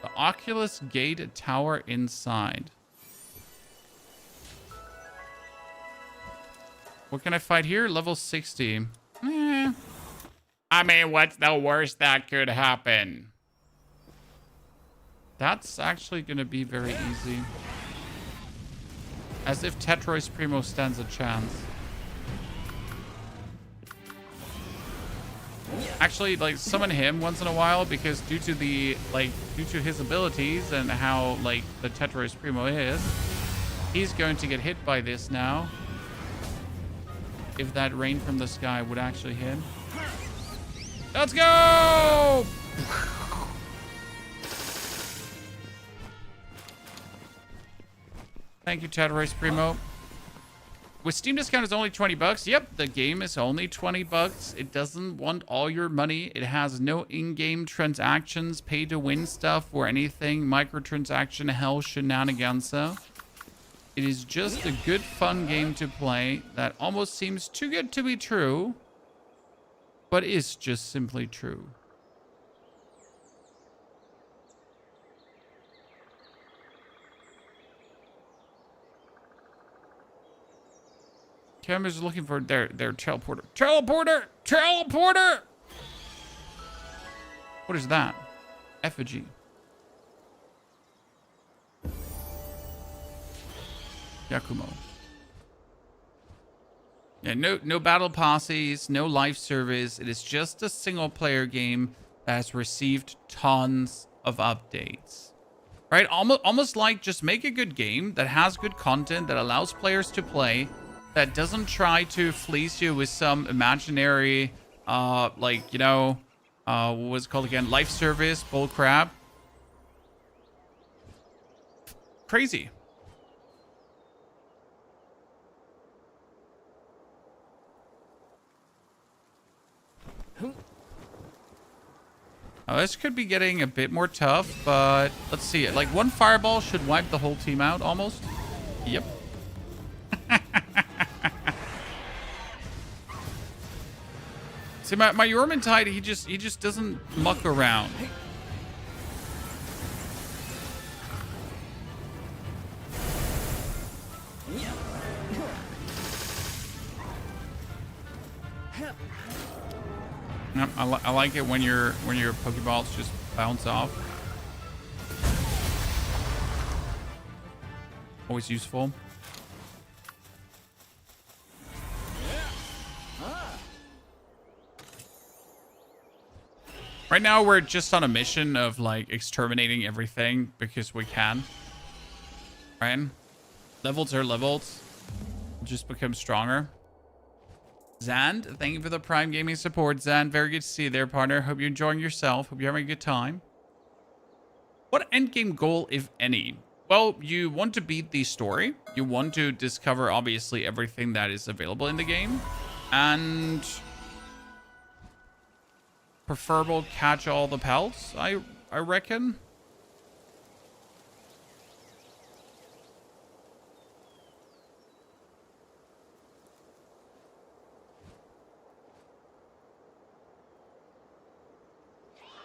The Oculus Gate Tower inside. What can I fight here? Level 60. I mean, what's the worst that could happen? That's actually going to be very easy. As if Tetrois Primo stands a chance. Actually, like, summon him once in a while because due to his abilities and how, like, the Tetrois Primo is, he's going to get hit by this now. If that rain from the sky would actually hit. Let's go! Thank you, Tetrois Primo. With Steam discount is only 20 bucks. Yep, the game is only 20 bucks. It doesn't want all your money. It has no in-game transactions, pay to win stuff or anything, microtransaction hell shenanigans. It is just a good fun game to play that almost seems too good to be true, but is just simply true. Camera's looking for their teleporter. Teleporter! Teleporter! What is that? Effigy. Yakumo. Yeah, no battle passes, no live service. It is just a single player game that has received tons of updates. Right? Almost like just make a good game that has good content that allows players to play, that doesn't try to fleece you with some imaginary like, you know, what was it called again? Life service bull crap. Crazy. This could be getting a bit more tough, but let's see it. Like one fireball should wipe the whole team out almost. Yep. See, my Yormantide, he just doesn't muck around. Yep, I like it when your Pokeballs just bounce off. Always useful. Right now, we're just on a mission of, like, exterminating everything because we can. Right? Levels are levels. Just become stronger. Zand, thank you for the Prime Gaming support. Zand, very good to see you there, partner. Hope you're enjoying yourself. Hope you're having a good time. What endgame goal, if any? Well, you want to beat the story. You want to discover, obviously, everything that is available in the game. And preferable catch all the pelts, I reckon.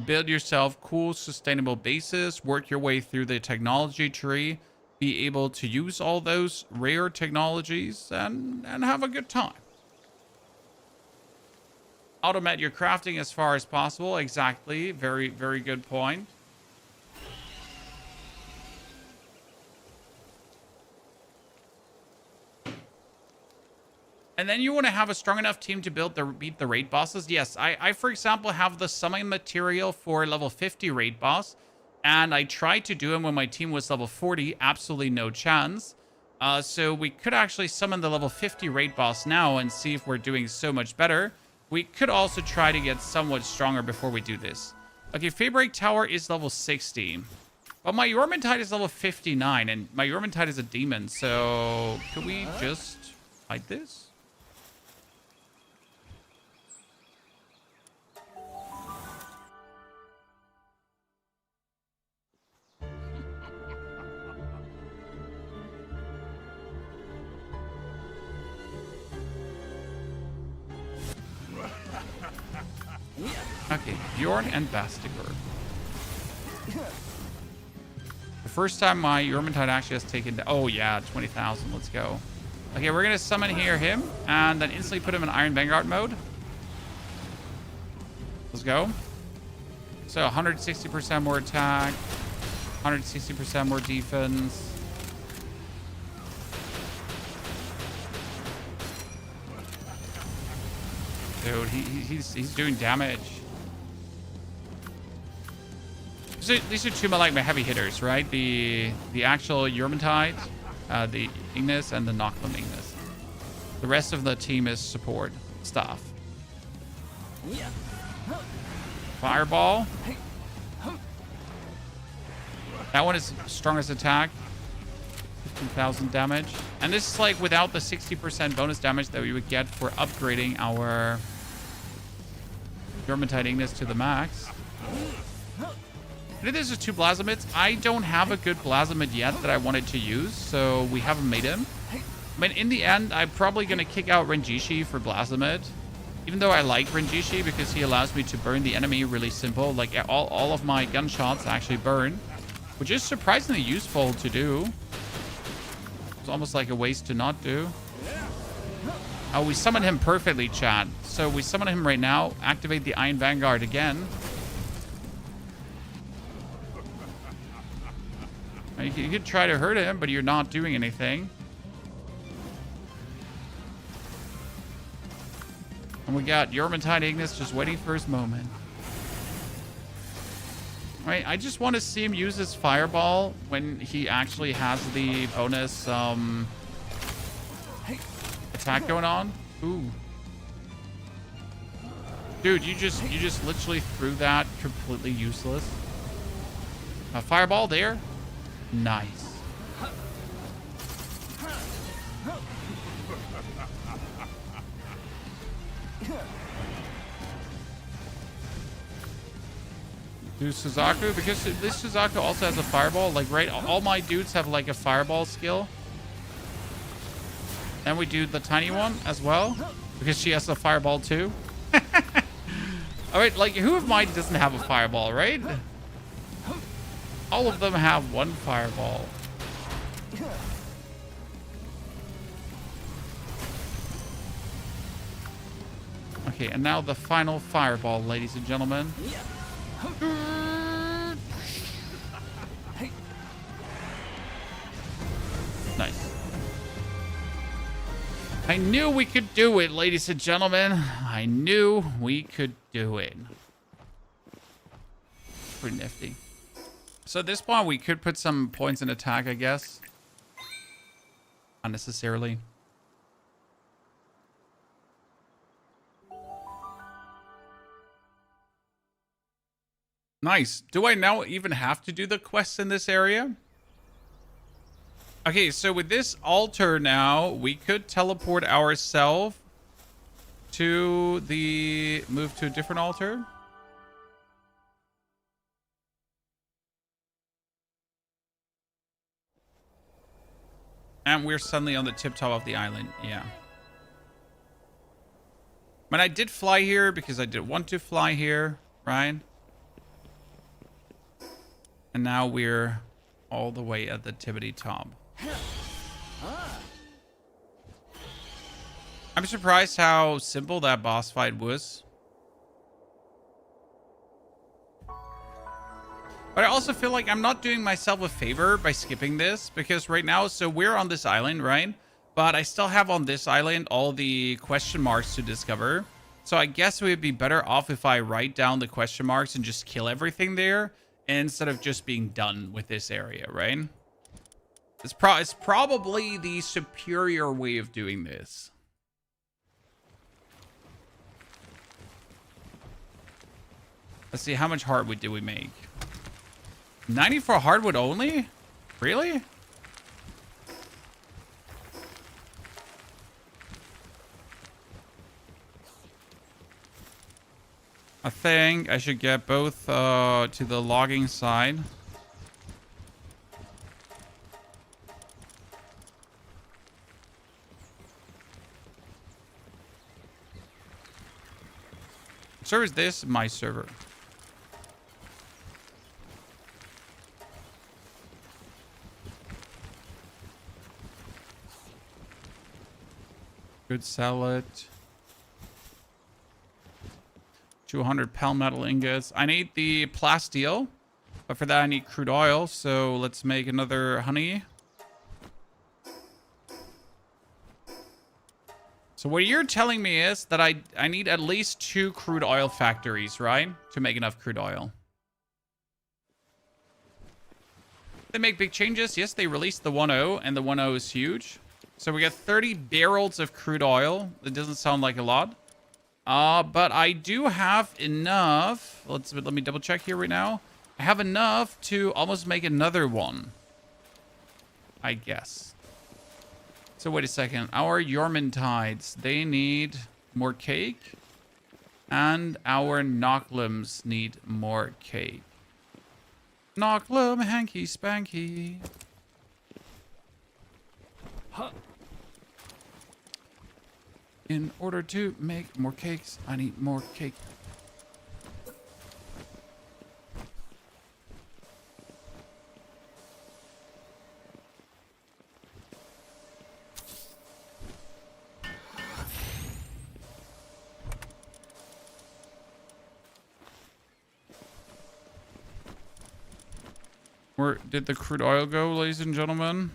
Build yourself cool, sustainable bases, work your way through the technology tree, be able to use all those rare technologies, and have a good time. Automate your crafting as far as possible. Exactly. Very, very good point. And then you want to have a strong enough team to beat the raid bosses. Yes, I for example, have the summon material for level 50 raid boss. And I tried to do him when my team was level 40. Absolutely no chance. So we could actually summon the level 50 raid boss now and see if we're doing so much better. We could also try to get somewhat stronger before we do this. Okay, Fabric Tower is level 60. But my Yormantide is level 59. And my Yormantide is a demon. So could we just fight this? Okay, Bjorn and Bastigor. The first time my Yormantide actually has taken... Oh, yeah, 20,000. Let's go. Okay, we're going to summon here him, and then instantly put him in Iron Vanguard mode. Let's go. So, 160% more attack. 160% more defense. Dude, he's doing damage. So these are two of my heavy hitters, right? The actual Yormantide, the Ignis, and the Nochlum Ignis. The rest of the team is support stuff. Fireball. That one is strongest attack. 15,000 damage. And this is like without the 60% bonus damage that we would get for upgrading our Yormantide Ignis to the max. I think there's just two Blasamids. I don't have a good Blasamid yet that I wanted to use, so we haven't made him. I mean, in the end, I'm probably going to kick out Renjishi for Blasamid. Even though I like Renjishi because he allows me to burn the enemy really simple. Like, all of my gunshots actually burn, which is surprisingly useful to do. It's almost like a waste to not do. Oh, we summon him perfectly, chat. So we summon him right now. Activate the Iron Vanguard again. You could try to hurt him, but you're not doing anything. And we got Yormantide Ignis just waiting for his moment. Right, I just want to see him use his fireball when he actually has the bonus attack going on. Ooh. Dude, you just literally threw that completely useless. A fireball there. Nice. Do Suzaku, because this Suzaku also has a fireball. Like, right, all my dudes have like a fireball skill. And we do the tiny one as well, because she has a fireball too. All right, like, who of mine doesn't have a fireball, right? All of them have one fireball. Okay, and now the final fireball, ladies and gentlemen. Nice. I knew we could do it, ladies and gentlemen. I knew we could do it. Pretty nifty. So at this point, we could put some points in attack, I guess. Unnecessarily. Nice. Do I now even have to do the quests in this area? Okay, so with this altar now, we could teleport ourselves to the... move to a different altar. And we're suddenly on the tip top of the island. Yeah. But I did fly here because I did want to fly here, right? And now we're all the way at the tippity top. I'm surprised how simple that boss fight was. But I also feel like I'm not doing myself a favor by skipping this, because right now, so we're on this island, right? But I still have on this island all the question marks to discover. So I guess we would be better off if I write down the question marks and just kill everything there, instead of just being done with this area, right? It's probably the superior way of doing this. Let's see, how much hardwood did we make? 94 hardwood only? Really? I think I should get both to the logging side. What server is this? My server. Could sell it. 200 palmetto ingots. I need the plasteel, but for that I need crude oil. So let's make another honey. So what you're telling me is that I need at least 2 crude oil factories, right? To make enough crude oil. They make big changes. Yes, they released the 1.0, and the 1.0 is huge. So we got 30 barrels of crude oil. It doesn't sound like a lot. But I do have enough. Let me double check here right now. I have enough to almost make another one, I guess. So wait a second. Our Yormantides, they need more cake. And our Knocklims need more cake. Knocklim, hanky spanky. Huh. In order to make more cakes, I need more cake. Where did the crude oil go, ladies and gentlemen?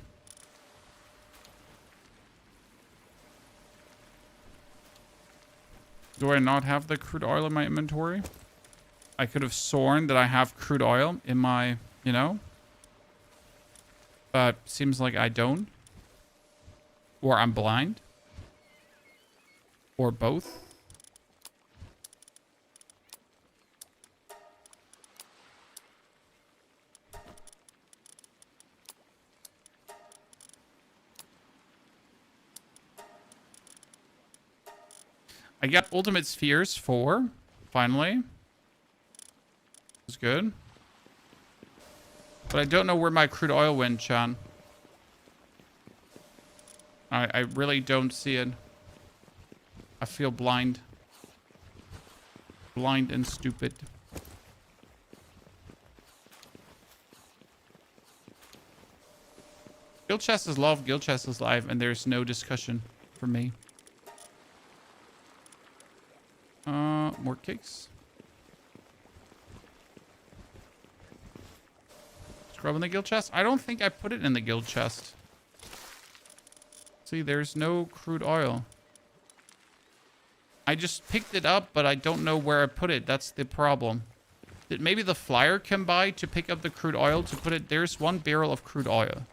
Do I not have the crude oil in my inventory? I could have sworn that I have crude oil in my, you know. But seems like I don't. Or I'm blind. Or both. I got Ultimate Spheres 4, finally. That's good. But I don't know where my crude oil went, Chan. I really don't see it. I feel blind. Blind and stupid. Guild chest is love, guild chest is life, and there's no discussion for me. More cakes. Scrub in the guild chest? I don't think I put it in the guild chest. See, there's no crude oil. I just picked it up, but I don't know where I put it. That's the problem. Did maybe the flyer come by to pick up the crude oil to put it? There's 1 barrel of crude oil.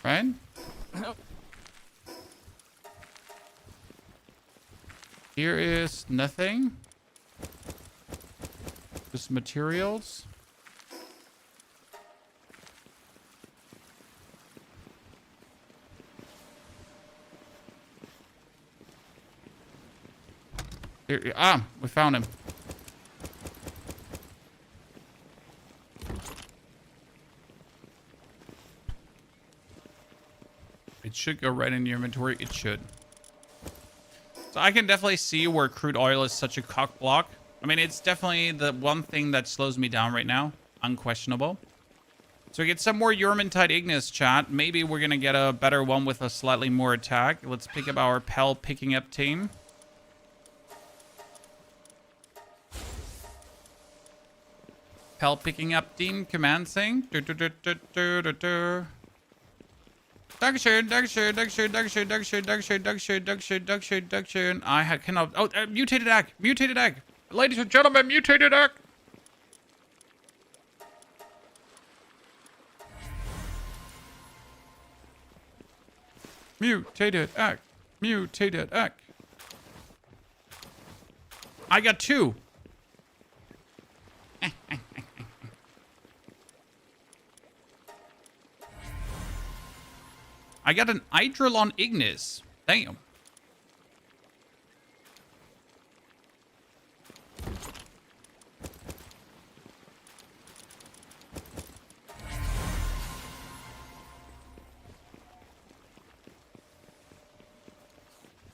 Right? Here is nothing. Just materials. Here, we found him. It should go right in your inventory. It should. So I can definitely see where crude oil is such a cock block. I mean, it's definitely the one thing that slows me down right now. Unquestionable. So we get some more Urmantide Ignis, chat. Maybe we're going to get a better one with a slightly more attack. Let's pick up our Pel picking up team. Pel picking up team commencing. Dankeschön, Dankeschön, Dankeschön, Dankeschön, Dankeschön, Dankeschön, Dankeschön, Dankeschön, Dankeschön, Dankeschön. I cannot. Oh, mutated egg. Mutated egg. Ladies and gentlemen, mutated egg. Mutated egg. Mutated egg. I got 2. I got an Eidrolon Ignis. Damn.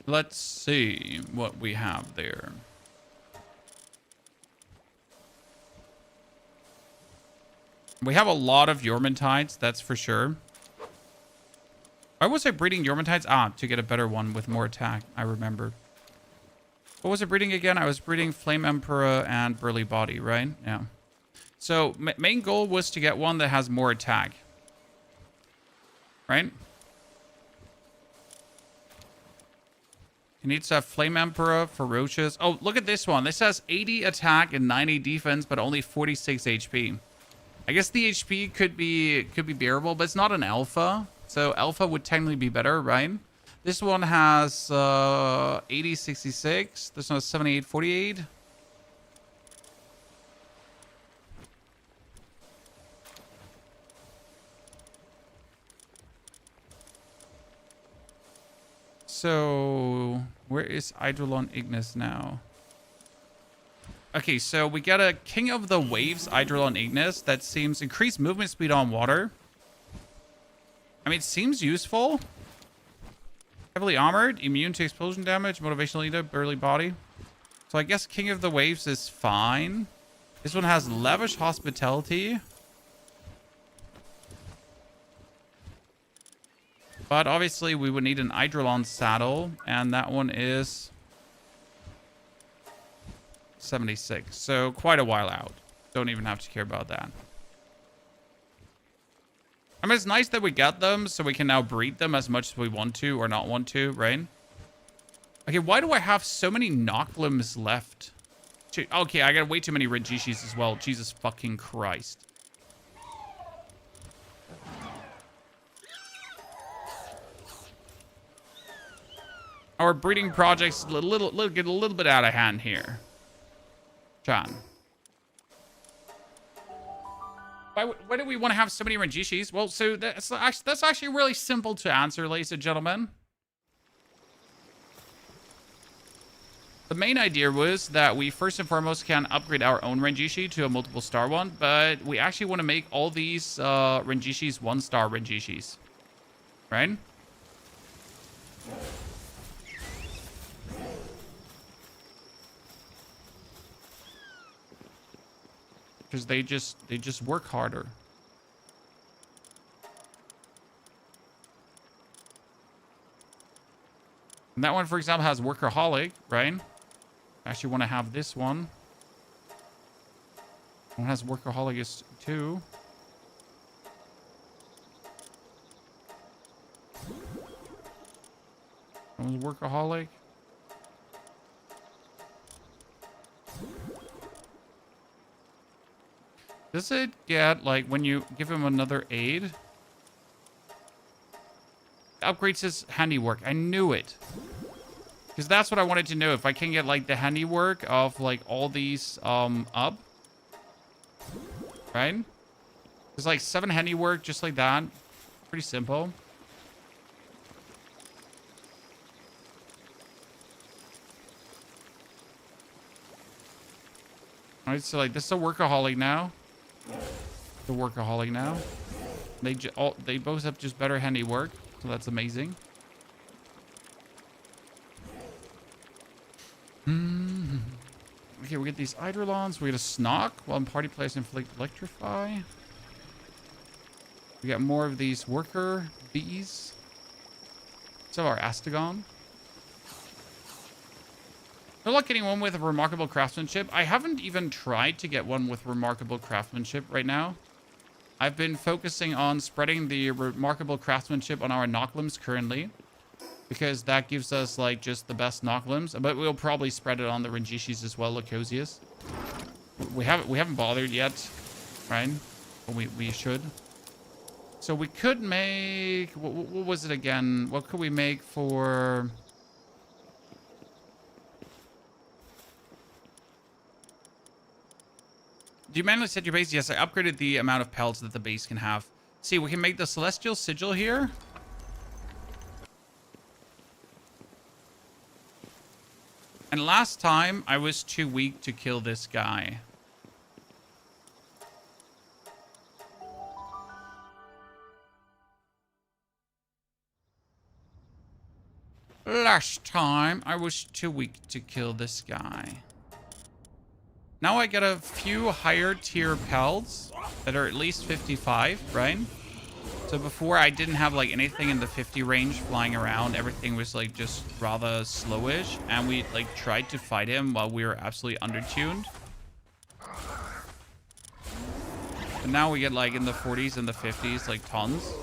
Let's see what we have there. We have a lot of Urmantides, that's for sure. Why was I breeding Urmantides? To get a better one with more attack. I remember. What was I breeding again? I was breeding Flame Emperor and Burly Body, right? Yeah. So, main goal was to get one that has more attack. Right? He needs to have Flame Emperor, Ferocious. Oh, look at this one. This has 80 attack and 90 defense, but only 46 HP. I guess the HP could be bearable, but it's not an alpha. So alpha would technically be better, right? This one has 80, 66. This one has 78, 48. So where is Eidolon Ignis now? Okay, so we got a King of the Waves Eidolon Ignis that seems increased movement speed on water. I mean, it seems useful. Heavily armored, immune to explosion damage, motivational leader, burly body. So I guess King of the Waves is fine. This one has lavish hospitality. But obviously we would need an Eidolon saddle, and that one is 76. So quite a while out. Don't even have to care about that. I mean, it's nice that we got them, so we can now breed them as much as we want to or not want to, right? Okay, why do I have so many Noclims left? Okay, I got way too many Regishis as well. Jesus fucking Christ. Our breeding project's get a little bit out of hand here. John. Why do we want to have so many Regishis? Well, so that's actually really simple to answer, ladies and gentlemen. The main idea was that we first and foremost can upgrade our own Renjishi to a multiple star one, but we actually want to make all these Renjishis 1-star Renjishis. Right? Because they just work harder. And that one, for example, has Workaholic, right? I actually want to have this one. One has Workaholic too. One's Workaholic. Does it get, like, when you give him another aid? It upgrades his handiwork. I knew it. Because that's what I wanted to know. If I can get, like, the handiwork of, like, all these, up. Right? There's, like, 7 handiwork, just like that. Pretty simple. Alright, so, like, this is a Workaholic now. The Workaholic now. They both have just better handiwork, so that's amazing. Okay, we get these Eidolons. We get a Snock while in party players inflict Electrify. We got more of these worker bees. So our Astagon. Good luck getting one with remarkable craftsmanship. I haven't even tried to get one with remarkable craftsmanship right now. I've been focusing on spreading the remarkable craftsmanship on our Noclims currently, because that gives us, like, just the best Noclims. But we'll probably spread it on the Renjishis as well, Lacosius. We haven't bothered yet, right? But we should. So we could make... What was it again? What could we make for... Do you manually set your base? Yes, I upgraded the amount of pelts that the base can have. See, we can make the Celestial Sigil here. And last time, I was too weak to kill this guy. Last time, I was too weak to kill this guy. Now I get a few higher tier pelts that are at least 55, right? So before I didn't have, like, anything in the 50 range flying around. Everything was, like, just rather slowish. And we, like, tried to fight him while we were absolutely undertuned. But now we get, like, in the 40s and the 50s, like, tons.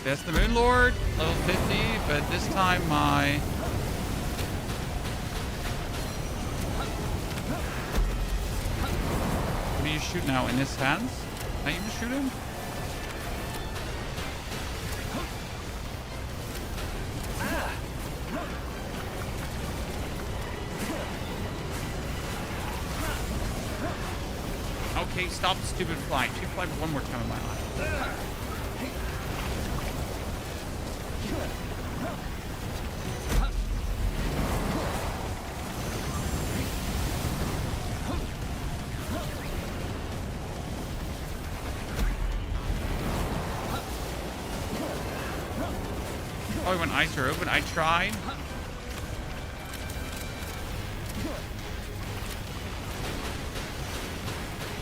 That's the Moon Lord, level 50, but this time my... What do you shoot now? In his hands? Can I even shoot him? Okay, stop the stupid fly. Shoot fly one more time in my life. Oh, when eyes are open, I tried.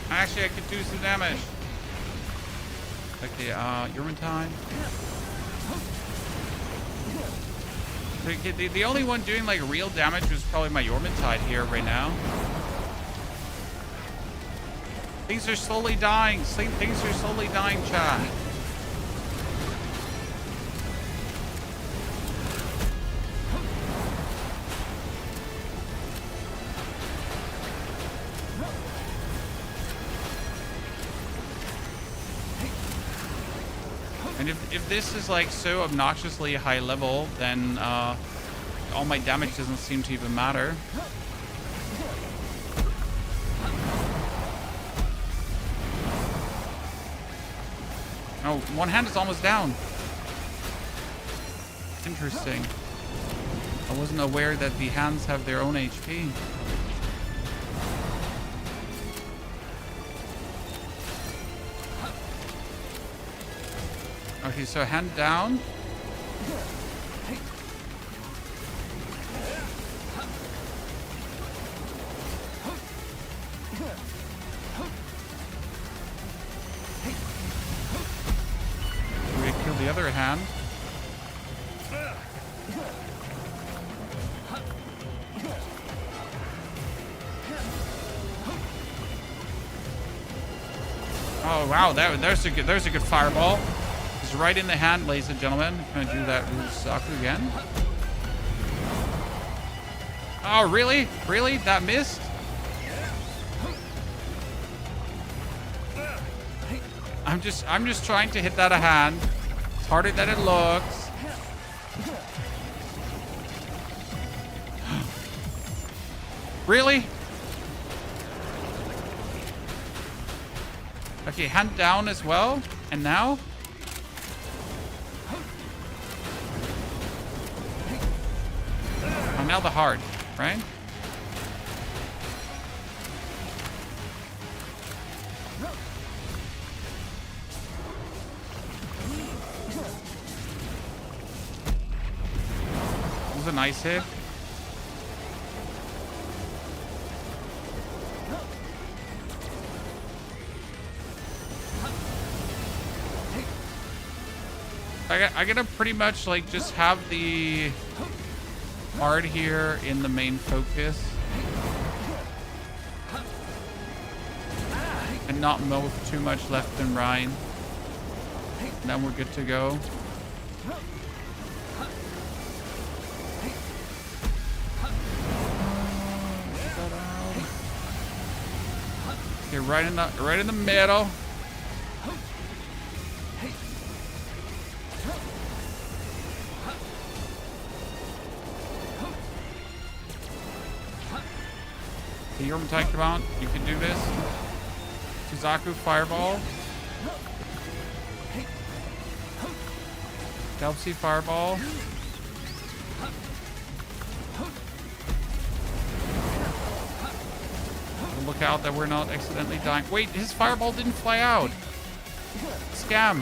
Actually, I could do some damage. Okay, Urmantine. The only one doing, like, real damage was probably my Yormantide here right now. Things are slowly dying. Things are slowly dying, chat. And if this is like so obnoxiously high level, then all my damage doesn't seem to even matter. Oh, one hand is almost down. Interesting. I wasn't aware that the hands have their own HP. Okay, so hand down. We kill the other hand. Oh wow, there's a good fireball. It's right in the hand, ladies and gentlemen. I'm gonna do that Rusaku again. Oh really? Really? That missed? I'm just trying to hit that a hand. It's harder than it looks. Really? Okay, hand down as well. And now? Oh, now the hard, right? That was a nice hit. I gotta pretty much like just have the hard here in the main focus and not move too much left and right. And then we're good to go. Okay, right in the middle. You're talking about. You can do this. Suzaku fireball. Delphi fireball. Look out that we're not accidentally dying. Wait, his fireball didn't fly out. Scam.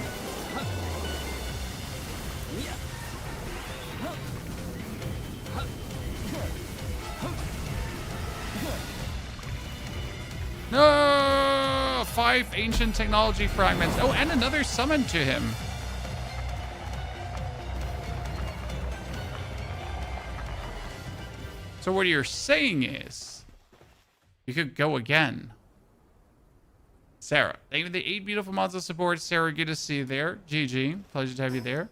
No! 5 ancient technology fragments. Oh, and another summon to him. So what you're saying is, you could go again. Sarah, thank you for the 8 beautiful months of support. Sarah, good to see you there. GG, pleasure to have you there.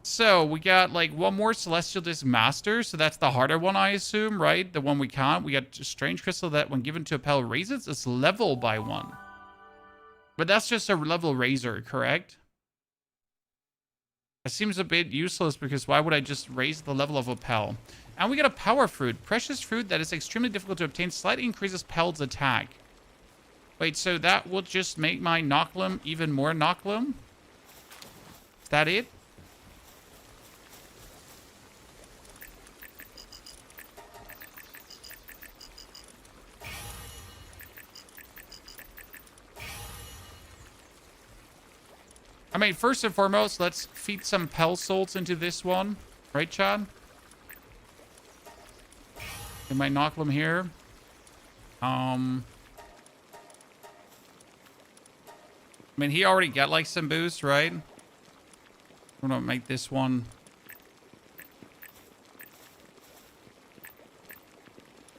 So we got like one more Celestial Disc Master. So that's the harder one, I assume, right? The one we can't. We got Strange Crystal that when given to a Pal raises its level by 1. But that's just a level raiser, correct? It seems a bit useless because why would I just raise the level of a Pal? And we got a Power Fruit. Precious fruit that is extremely difficult to obtain. Slightly increases Pal's attack. Wait, so that will just make my Knocklim even more Knocklim? Is that it? I mean, first and foremost, let's feed some Pel Souls into this one. Right, Chad? I might knock them here. I mean, he already got, like, some boost, right? I'm gonna make this one...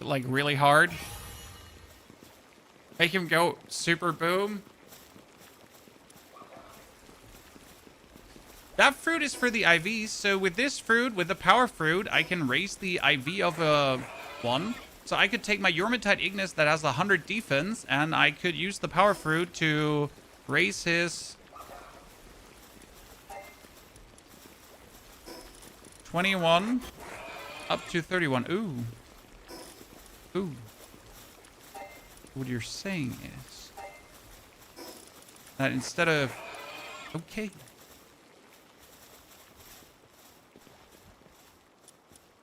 like, really hard. Make him go super boom. That fruit is for the IVs. So with this fruit, with the power fruit, I can raise the IV of a one. So I could take my Yormantide Ignis that has 100 defense, and I could use the power fruit to raise his 21 up to 31. Ooh. Ooh. What you're saying is that instead of... Okay.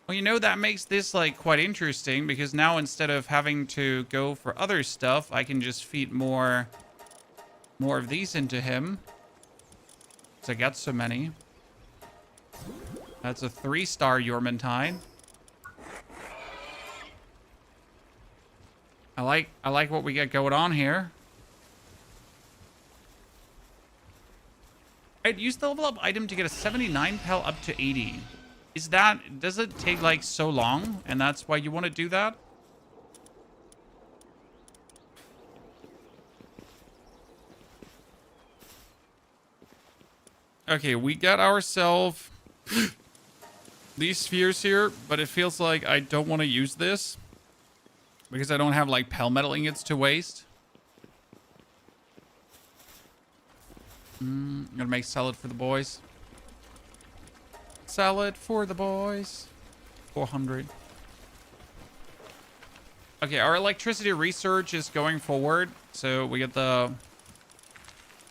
Well, you know, that makes this, like, quite interesting, because now instead of having to go for other stuff, I can just feed more of these into him. Because I got so many. That's a 3-star Yormantide. I like what we got going on here. I'd use the level up item to get a 79 pel up to 80. Does it take like so long? And that's why you want to do that? Okay, we got ourselves these spheres here, but it feels like I don't want to use this because I don't have like Pel Metal ingots to waste. I'm gonna make salad for the boys. Salad for the boys. 400. Okay, our electricity research is going forward. So we get the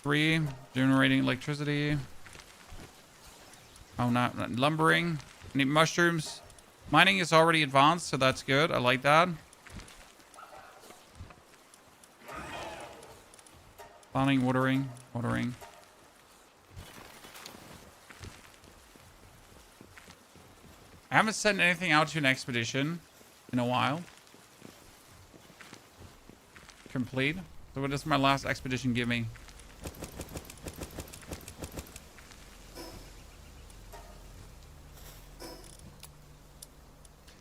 3 generating electricity. Oh, not lumbering. I need mushrooms. Mining is already advanced, so that's good. I like that. Planting, watering. I haven't sent anything out to an expedition in a while. Complete. So what does my last expedition give me?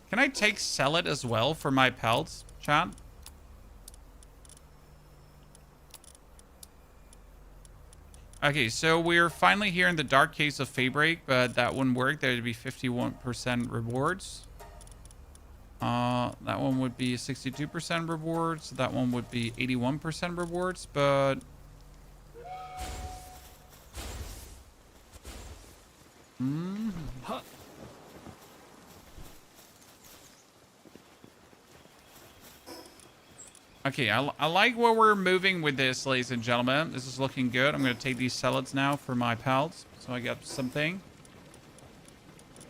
Can I sell it as well for my pelts, chat? Okay, so we're finally here in the Dark Caves of Faebreak, but that wouldn't work. There would be 51% rewards. That one would be 62% rewards. That one would be 81% rewards, but... Okay, I like where we're moving with this, ladies and gentlemen. This is looking good. I'm going to take these salads now for my pals. So I got something.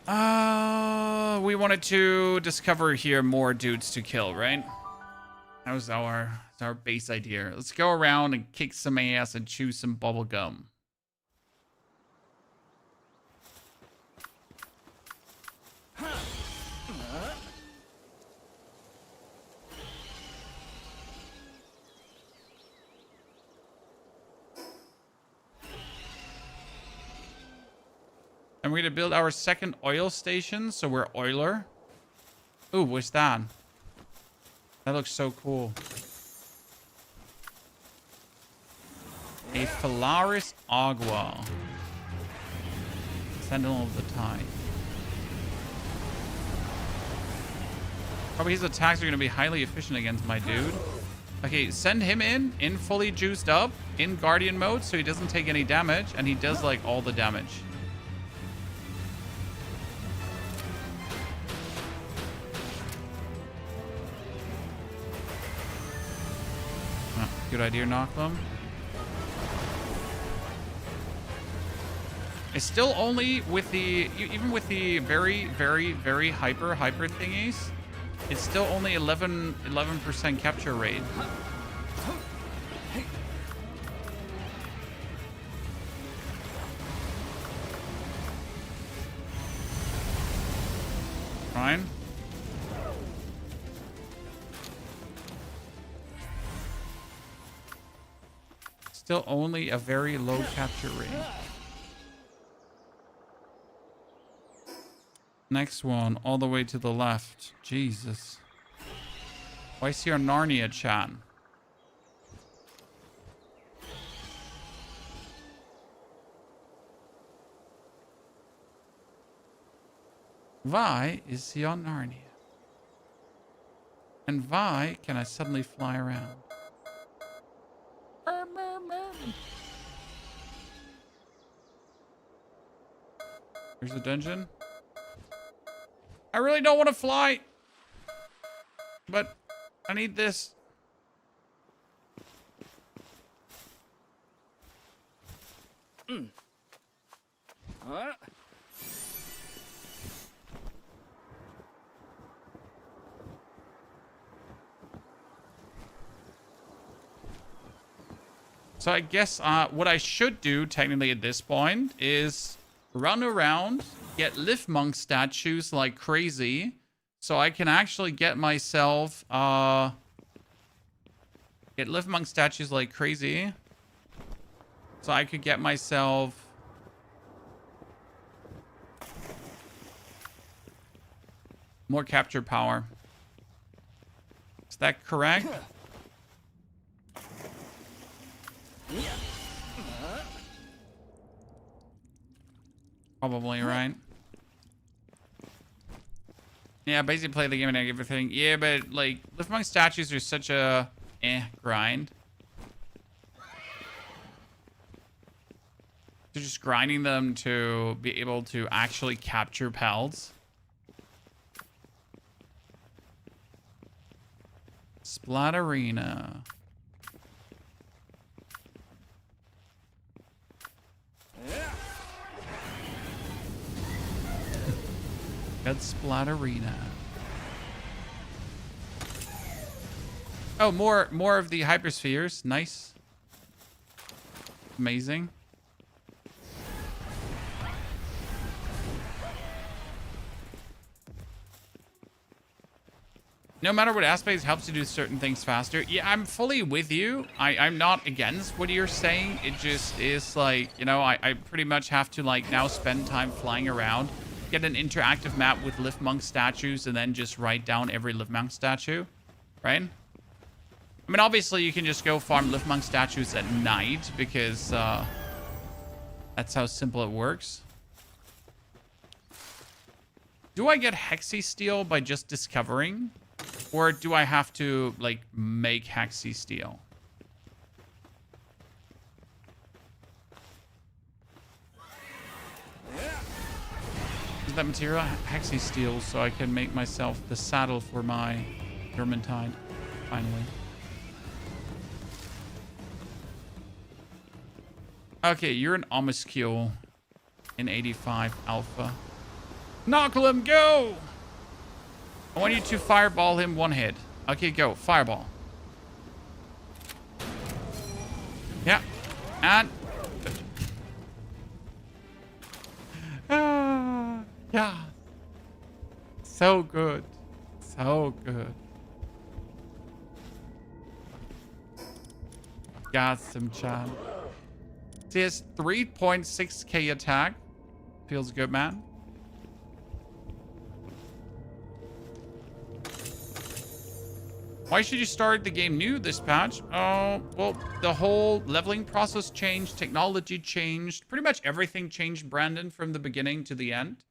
We wanted to discover here more dudes to kill, right? That was our base idea. Let's go around and kick some ass and chew some bubble gum. And we're going to build our second oil station, so we're oiler. Ooh, what's that? That looks so cool. A Phalaris Agua. Sentinel of the Tide. Probably his attacks are going to be highly efficient against my dude. Okay, send him in fully juiced up, in Guardian mode, so he doesn't take any damage, and he does, like, all the damage. Good idea, knock them. It's still only with the, even with the very, very, very hyper thingies, it's still only 11% capture rate. Fine. Still only a very low capture rate. Next one, all the way to the left. Jesus. Why is here Narnia, chat? Why is he on Narnia? And why can I suddenly fly around? Here's the dungeon. I really don't want to fly, but I need this. So I guess what I should do technically at this point is run around, get lift monk statues like crazy, so I can actually get myself get lift monk statues like crazy, so I could get myself more capture power. Is that correct? Probably, right? Yeah, basically play the game and everything. Yeah, but like lift monk statues are such a grind. So just grinding them to be able to actually capture pelts. Splatterina. Good Splatterina. Oh, more of the hyperspheres. Nice. Amazing. No matter what aspect helps you do certain things faster. Yeah, I'm fully with you. I'm not against what you're saying. It just is like, you know, I pretty much have to like now spend time flying around, get an interactive map with lift monk statues, and then just write down every lift monk statue, right? I mean, obviously you can just go farm lift monk statues at night because that's how simple it works. Do I get Hexy Steel by just discovering? Or do I have to, like, make Hexy Steel? Is that material? Hexy Steel, so I can make myself the saddle for my Vermintide, finally. Okay, you're an Omuscule in 85 Alpha. Knock'em, go! I want you to fireball him one hit. Okay, go. Fireball. Yeah. And... yeah. So good. So good. Got some chat. See, it's 3.6k attack. Feels good, man. Why should you start the game new this patch? Oh, well, the whole leveling process changed, technology changed, pretty much everything changed, Brandon, from the beginning to the end.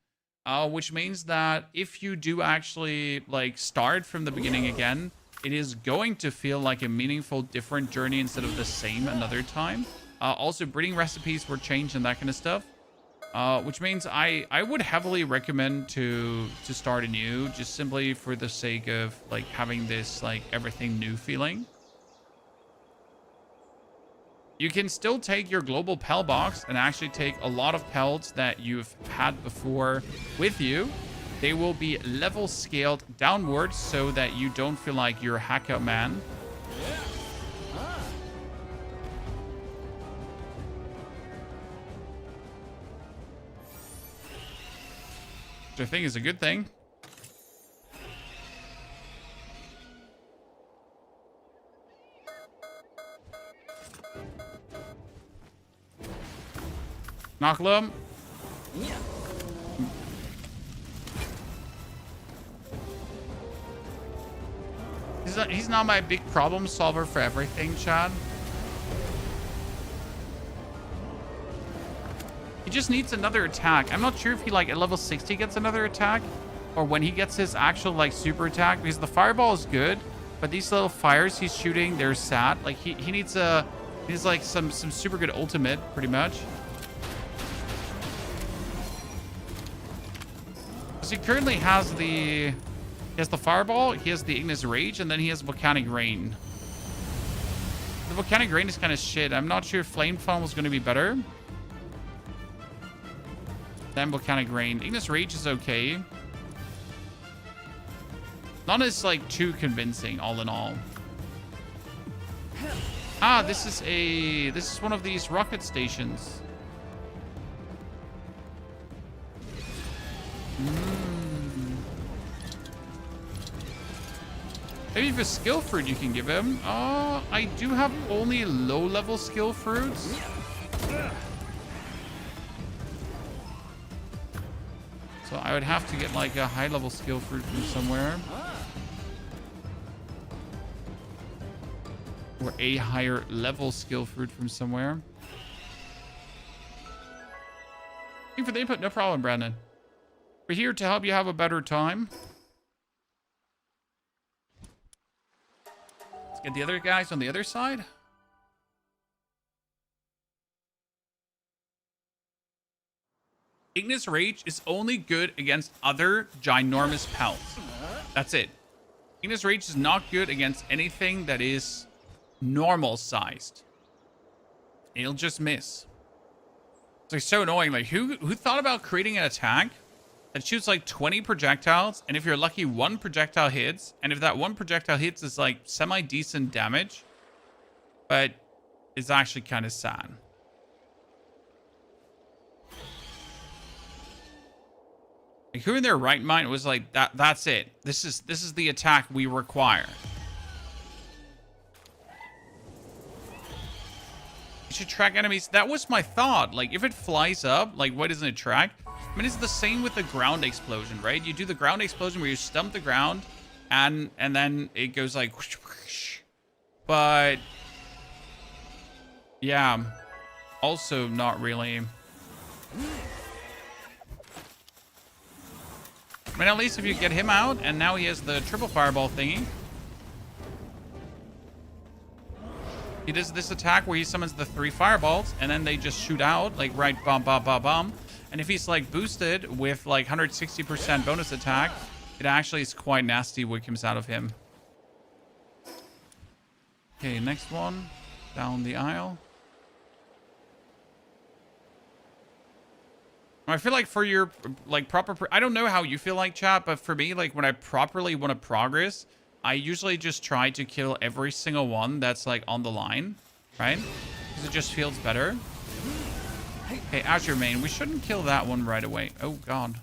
Which means that if you do actually, like, start from the beginning again, it is going to feel like a meaningful, different journey instead of the same another time. Also, breeding recipes were changed and that kind of stuff. Which means I would heavily recommend to start anew, just simply for the sake of like having this like everything new feeling. You can still take your global pel box and actually take a lot of pelts that you've had before with you. They will be level scaled downwards so that you don't feel like you're a hacker man. Which I think is a good thing. Knock'em. He's not my big problem solver for everything, Chad. He just needs another attack. I'm not sure if he, like, at level 60 gets another attack. or when he gets his actual like super attack, because the fireball is good, but these little fires he's shooting, they're sad. Like he needs like some super good ultimate, pretty much. Because he currently has the fireball, he has the Ignis Rage, and then he has Volcanic Rain. The Volcanic Rain is kind of shit. I'm not sure if Flame Funnel is going to be better than Volcanic Rain. Ignis Rage is okay. Not as like too convincing, all in all. Ah, this is one of these rocket stations. Maybe if a skill fruit you can give him. Oh, I do have only low-level skill fruits. So I would have to get like a high-level skill fruit from somewhere. Or a higher level skill fruit from somewhere. Thank you for the input. No problem, Brandon. We're here to help you have a better time. Let's get the other guys on the other side. Ignis Rage is only good against other ginormous pelts. That's it. Ignis Rage is not good against anything that is normal sized. It'll just miss. It's like so annoying. Like who thought about creating an attack that shoots like 20 projectiles, and if you're lucky, one projectile hits, and if that one projectile hits is like semi-decent damage, but it's actually kind of sad. Like who in their right mind was like, that's it. This is the attack we require. You should track enemies. That was my thought. Like if it flies up, like why doesn't it track? I mean, it's the same with the ground explosion, right? You do the ground explosion where you stump the ground and then it goes like whoosh, whoosh. But yeah, also not really. I mean, at least if you get him out, and now he has the triple fireball thingy. He does this attack where he summons the 3 fireballs, and then they just shoot out, like, right, bum, bum, bum, bum. And if he's, like, boosted with, like, 160% bonus attack, it actually is quite nasty what comes out of him. Okay, next one. Down the aisle. I feel like for your, like, proper... I don't know how you feel like, chat, but for me, like, when I properly want to progress, I usually just try to kill every single one that's, like, on the line, right? Because it just feels better. Okay, Azure Main. We shouldn't kill that one right away. Oh, God.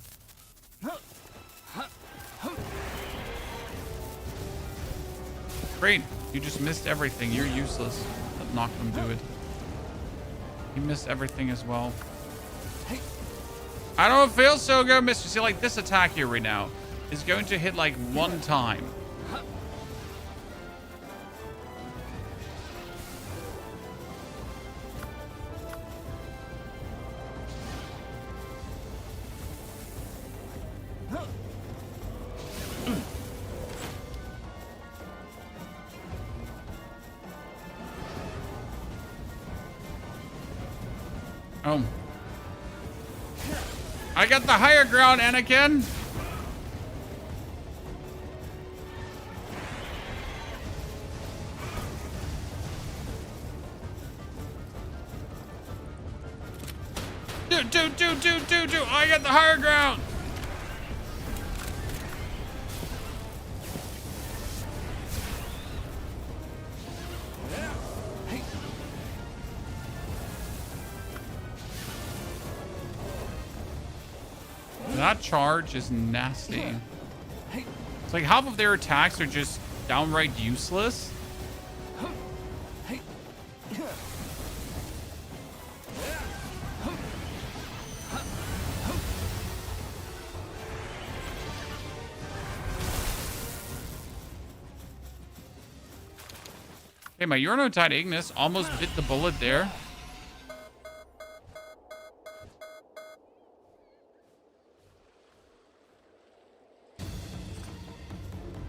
Great. You just missed everything. You're useless. That knocked them do it. You missed everything as well. I don't feel so good, mister. See, like, this attack here right now is going to hit, like, 1 time. Oh. I got the higher ground, Anakin. Do. I got the higher ground. That charge is nasty. It's like half of their attacks are just downright useless. Okay, my Uranotide Ignis almost bit the bullet there.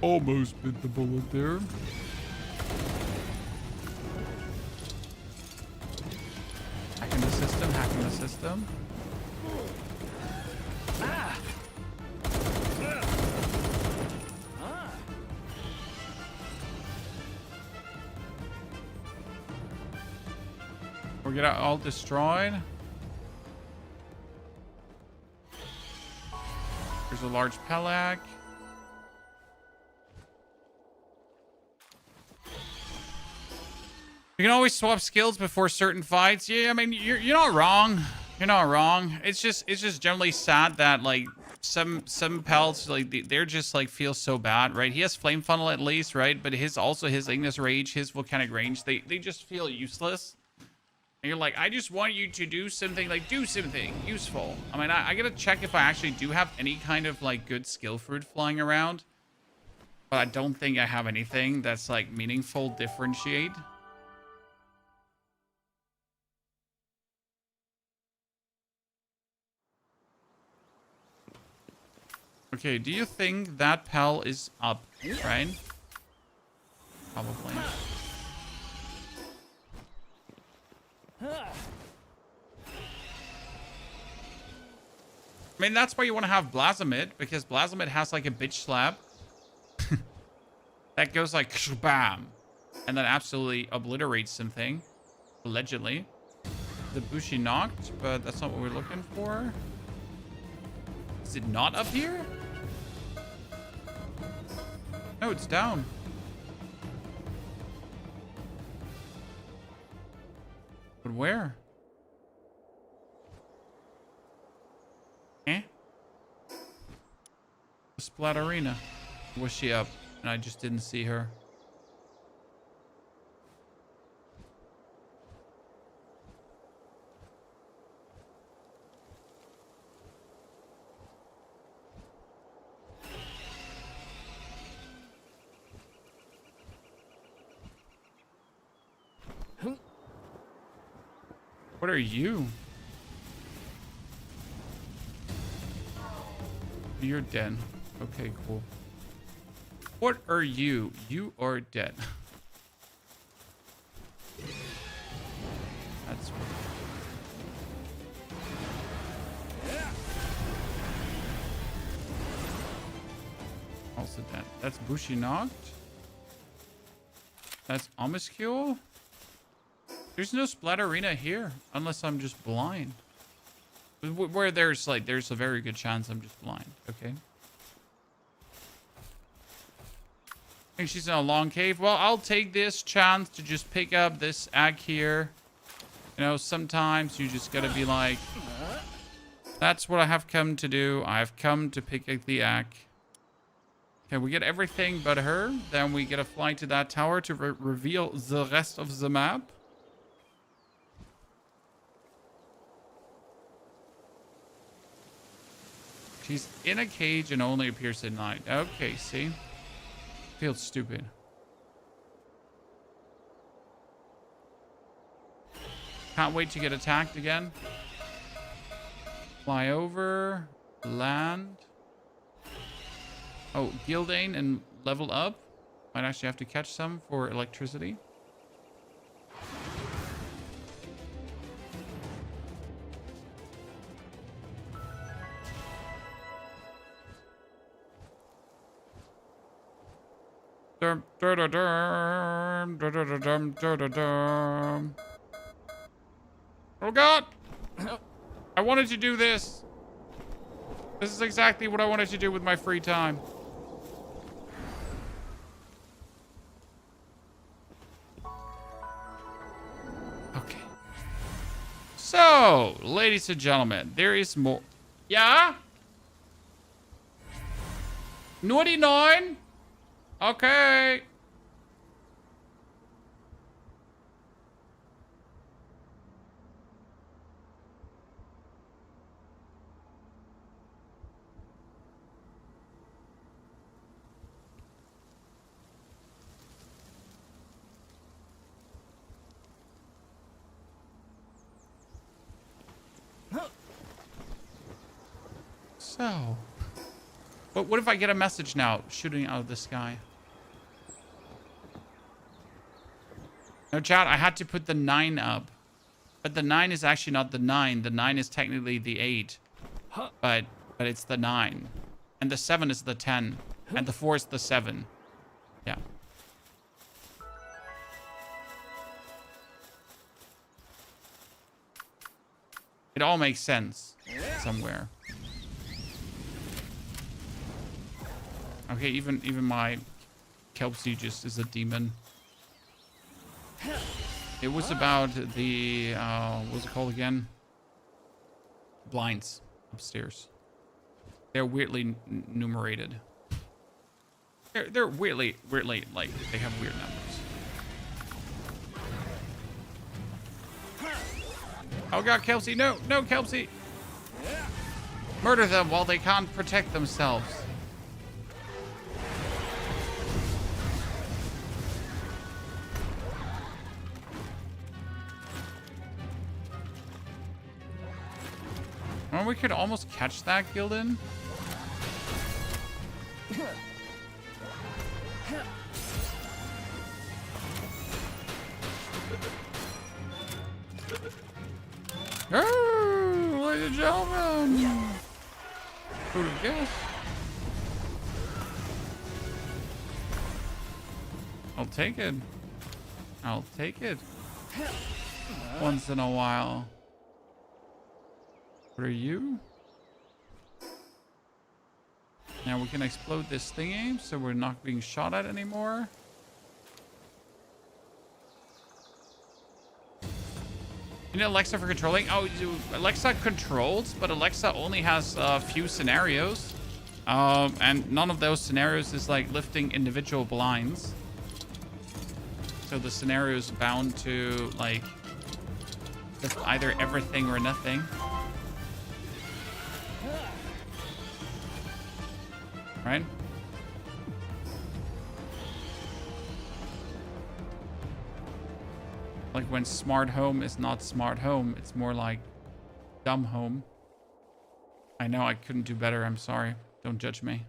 Almost bit the bullet there. Hacking the system, hacking the system. We'll get it all destroyed. There's a large Pelak. You can always swap skills before certain fights. Yeah, I mean, you're not wrong. You're not wrong. It's just generally sad that like some pelts like they're just like feel so bad, right? He has flame funnel at least, right? But his Ignis Rage, his volcanic range, they just feel useless. And you're like, I just want you to do something, like do something useful. I mean, I gotta check if I actually do have any kind of like good skill fruit flying around. But I don't think I have anything that's like meaningful differentiate. Okay, do you think that Pel is up, right? Probably. I mean, that's why you want to have Blazamit, because Blazamit has like a bitch slap that goes like bam, and then absolutely obliterates something, allegedly. The Bushi knocked, but that's not what we're looking for. Is it not up here? No, it's down. But where? Eh? The Splat Arena. Was she up? And I just didn't see her. What are you? You're dead. Okay, cool. What are you? You are dead. That's also dead. That's Bushi knocked. That's Omiscule. There's no Splat Arena here, unless I'm just blind. Where there's a very good chance I'm just blind. Okay. I think she's in a long cave. Well, I'll take this chance to just pick up this egg here. You know, sometimes you just gotta be like, that's what I have come to do. I've come to pick up the egg. Okay, we get everything but her. Then we get a fly to that tower to reveal the rest of the map. She's in a cage and only appears at night. Okay, see? Feels stupid. Can't wait to get attacked again. Fly over. Land. Oh, Gildane and level up. Might actually have to catch some for electricity. Oh God! I wanted to do this. This is exactly what I wanted to do with my free time. Okay. So, ladies and gentlemen, there is more. Yeah? 99? Okay. So, But what if I get a message now shooting out of the sky? No, chat, I had to put the 9 up. But the 9 is actually not the 9. The 9 is technically the 8. But it's the 9. And the 7 is the 10. And the 4 is the 7. Yeah. It all makes sense somewhere. Okay, even my Kelpsie just is a demon. It was about the what's it called again? Blinds upstairs. They're weirdly numerated. They're weirdly like they have weird numbers. Oh god, Kelpsie, no, Kelpsie! Murder them while they can't protect themselves. Well, we could almost catch that, Gildan. Oh, ladies and gentlemen. Who'd have guessed? I'll take it. I'll take it. Once in a while. What are you? Now we can explode this thingy, so we're not being shot at anymore. You need Alexa for controlling? Oh, Alexa controls, but Alexa only has a few scenarios. And none of those scenarios is like lifting individual blinds. So the scenario is bound to like lift either everything or nothing. Right? Like when smart home is not smart home, it's more like dumb home. I know I couldn't do better. I'm sorry. Don't judge me.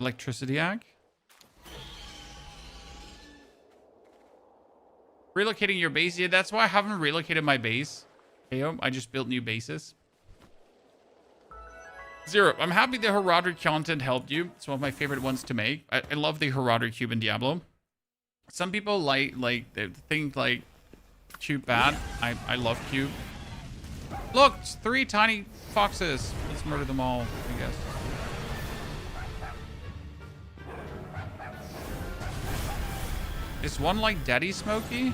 Electricity ag. Relocating your base. Yeah, that's why I haven't relocated my base. I just built new bases. Zero. I'm happy the Heraldry content helped you. It's one of my favorite ones to make. I love the Heraldry cube in Diablo. Some people like they think like cube bad. I love cube. Look, it's 3 tiny foxes. Let's murder them all, I guess. Is one like Daddy Smokey?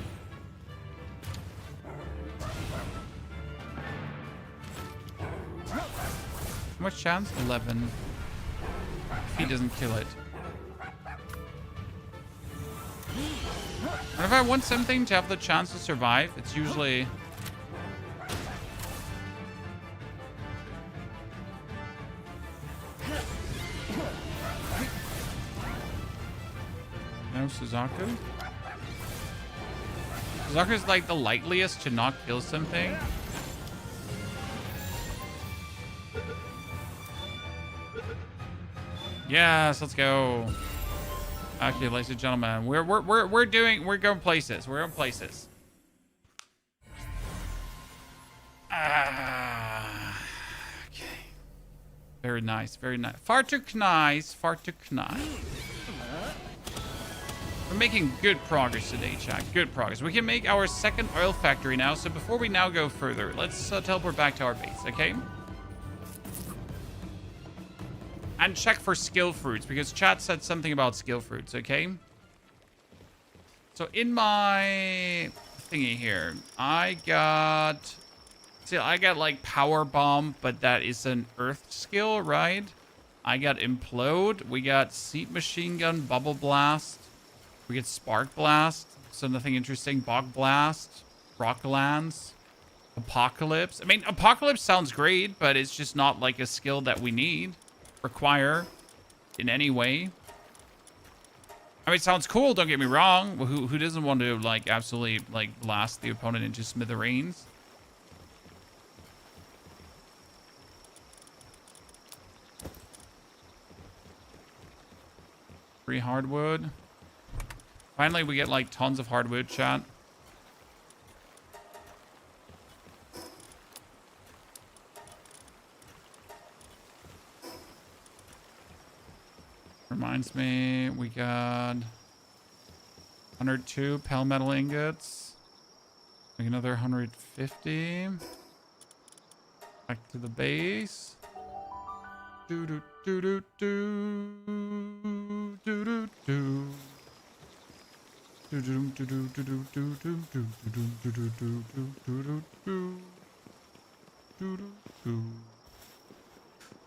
How much chance? 11. If he doesn't kill it. And if I want something to have the chance to survive, it's usually... No Suzaku? Suzaku is like the likeliest to not kill something. Yes, let's go. Okay, ladies and gentlemen, we're going places. We're going places. Okay. Very nice, very nice. Far too nice, far too nice. We're making good progress today, chat. Good progress. We can make our second oil factory now. So before we now go further, let's teleport back to our base, okay? And check for skill fruits, because chat said something about skill fruits, okay? So in my thingy here, I got... See, I got like power bomb, but that is an earth skill, right? I got implode. We got seed machine gun, bubble blast. We get spark blast. So nothing interesting. Bog blast, rock lance, apocalypse. I mean, apocalypse sounds great, but it's just not like a skill that we need. Require in any way. I mean, it sounds cool, don't get me wrong. Who doesn't want to like absolutely like blast the opponent into smithereens? 3 hardwood. Finally, we get like tons of hardwood, chat. Reminds me, we got 102 pale metal ingots. Make another 150. Back to the base. Do do do do do do do do.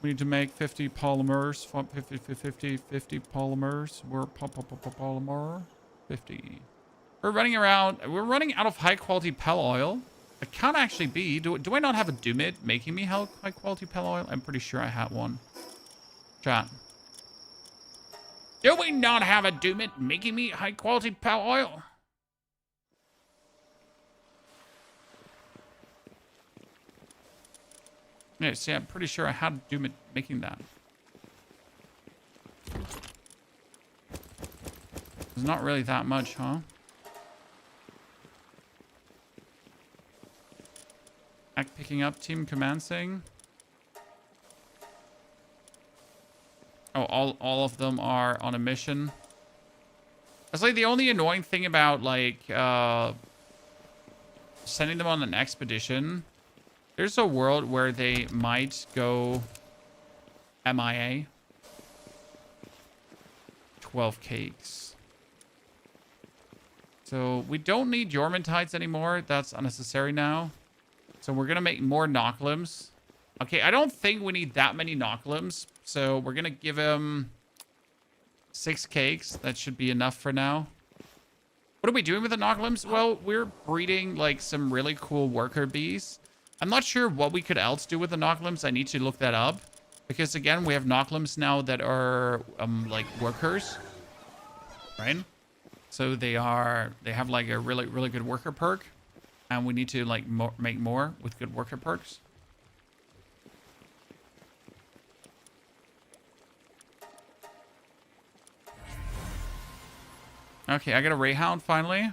We need to make 50 polymers. 50 polymers. We're polymer 50. We're running around. We're running out of high quality pal oil. It can't actually be. Do I not have a Doomit making me high quality pal oil? I'm pretty sure I had one. Chat. Do we not have a Doomit making me high quality pal oil? Yeah, see, I'm pretty sure I had Doomit making that. It's not really that much, huh? Act picking up, team commencing. Oh, all of them are on a mission. That's like the only annoying thing about like sending them on an expedition. There's a world where they might go MIA. 12 cakes. So we don't need Yormantides anymore. That's unnecessary now. So we're gonna make more Knocklims. Okay, I don't think we need that many Knocklims. So we're going to give him 6 cakes. That should be enough for now. What are we doing with the Knocklims? Well, we're breeding like some really cool worker bees. I'm not sure what we could else do with the Knocklims. I need to look that up. Because again, we have Knocklims now that are like workers. Right? So they have like a really good worker perk. And we need to like make more with good worker perks. Okay, I got a Rayhound finally.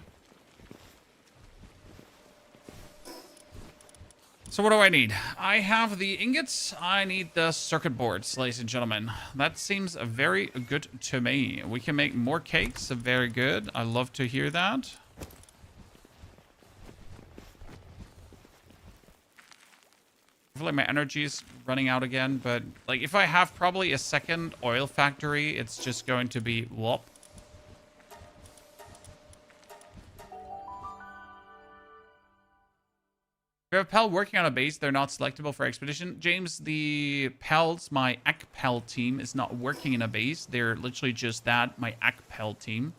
So what do I need? I have the ingots. I need the circuit boards, ladies and gentlemen. That seems very good to me. We can make more cakes. Very good. I love to hear that. I feel like my energy is running out again, but like if I have probably a second oil factory, it's just going to be whoop. If you have a Pal working on a base, they're not selectable for expedition. James, the Pals, my ACPEL team, is not working in a base. They're literally just that, my ACPEL team.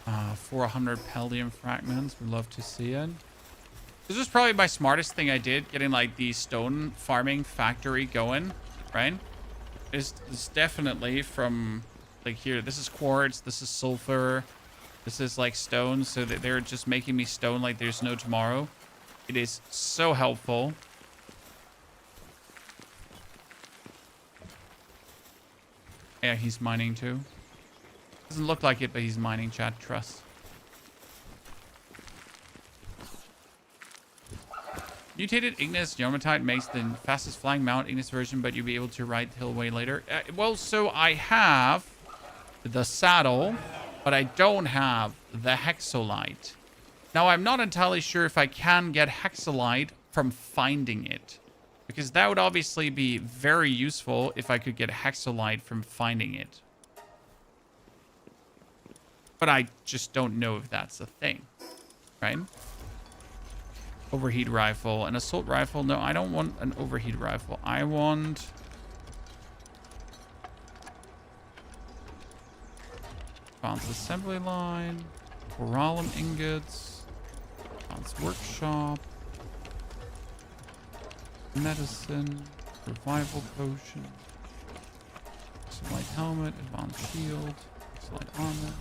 Uh, 400 Paldium fragments. We'd love to see it. This was probably my smartest thing I did, getting like the stone farming factory going, right? It's definitely from like here. This is quartz. This is sulfur. This is like stone. So that they're just making me stone like there's no tomorrow. It is so helpful. Yeah, he's mining too. Doesn't look like it, but he's mining, chat. Trust. Mutated Ignis Yormatite makes the fastest flying mount Ignis version, but you'll be able to ride the hill way later. Well, so I have the saddle, but I don't have the Hexolite. Now, I'm not entirely sure if I can get Hexolite from finding it, because that would obviously be very useful if I could get Hexolite from finding it. But I just don't know if that's a thing, right? Overheat rifle, an assault rifle. No, I don't want an overheat rifle. I want advanced assembly line, corallium ingots, advanced workshop, medicine, revival potion, Hexalite helmet, advanced shield, hexalite armor.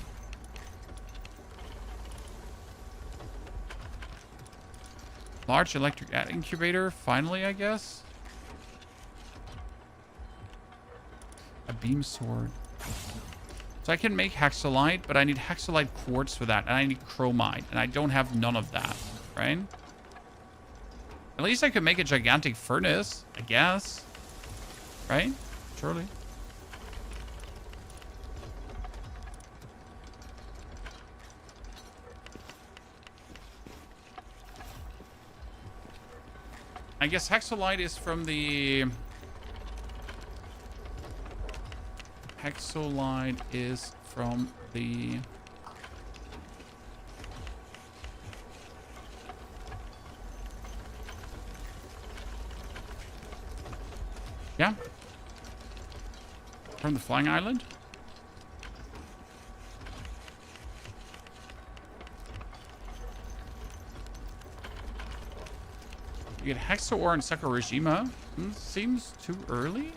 Large electric incubator, finally, I guess. A beam sword. So I can make hexalite, but I need hexalite quartz for that, and I need chromite, and I don't have none of that, right? At least I could make a gigantic furnace, I guess. Right? Surely. I guess hexalite is from the... Hexalite is from the... Yeah. From the flying island? You get Hexa ore and Sakurajima. Seems too early.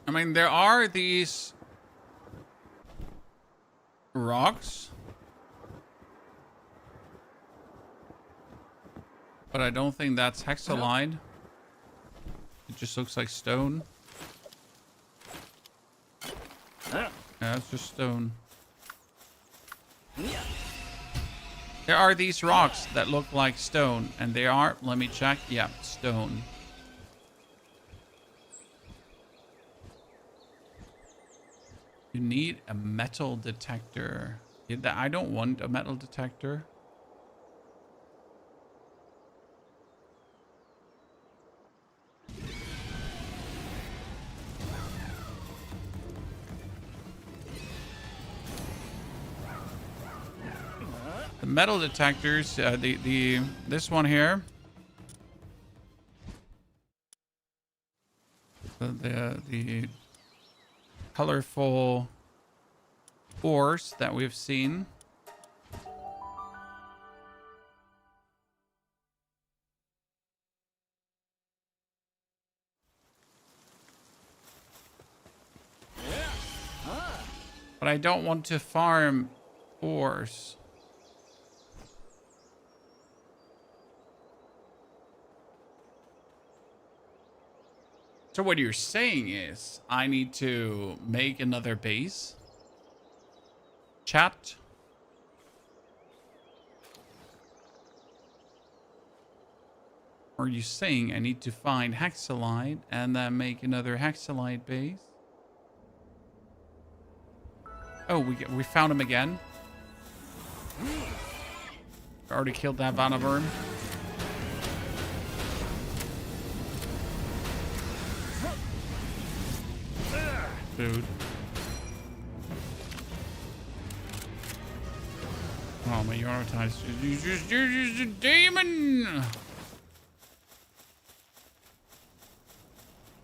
I mean, there are these rocks, but I don't think that's hexalite. It just looks like stone. Yeah, it's just stone. There are these rocks that look like stone, and they are, let me check. Yeah, stone. You need a metal detector. I don't want a metal detector. The metal detectors, this one here. The colorful ores that we've seen. But I don't want to farm ores. So what you're saying is I need to make another base? Chat? Or are you saying I need to find hexalite and then make another hexalite base? Oh, we found him again. Already killed that Vanaburn. Dude. Oh man, you're just a demon.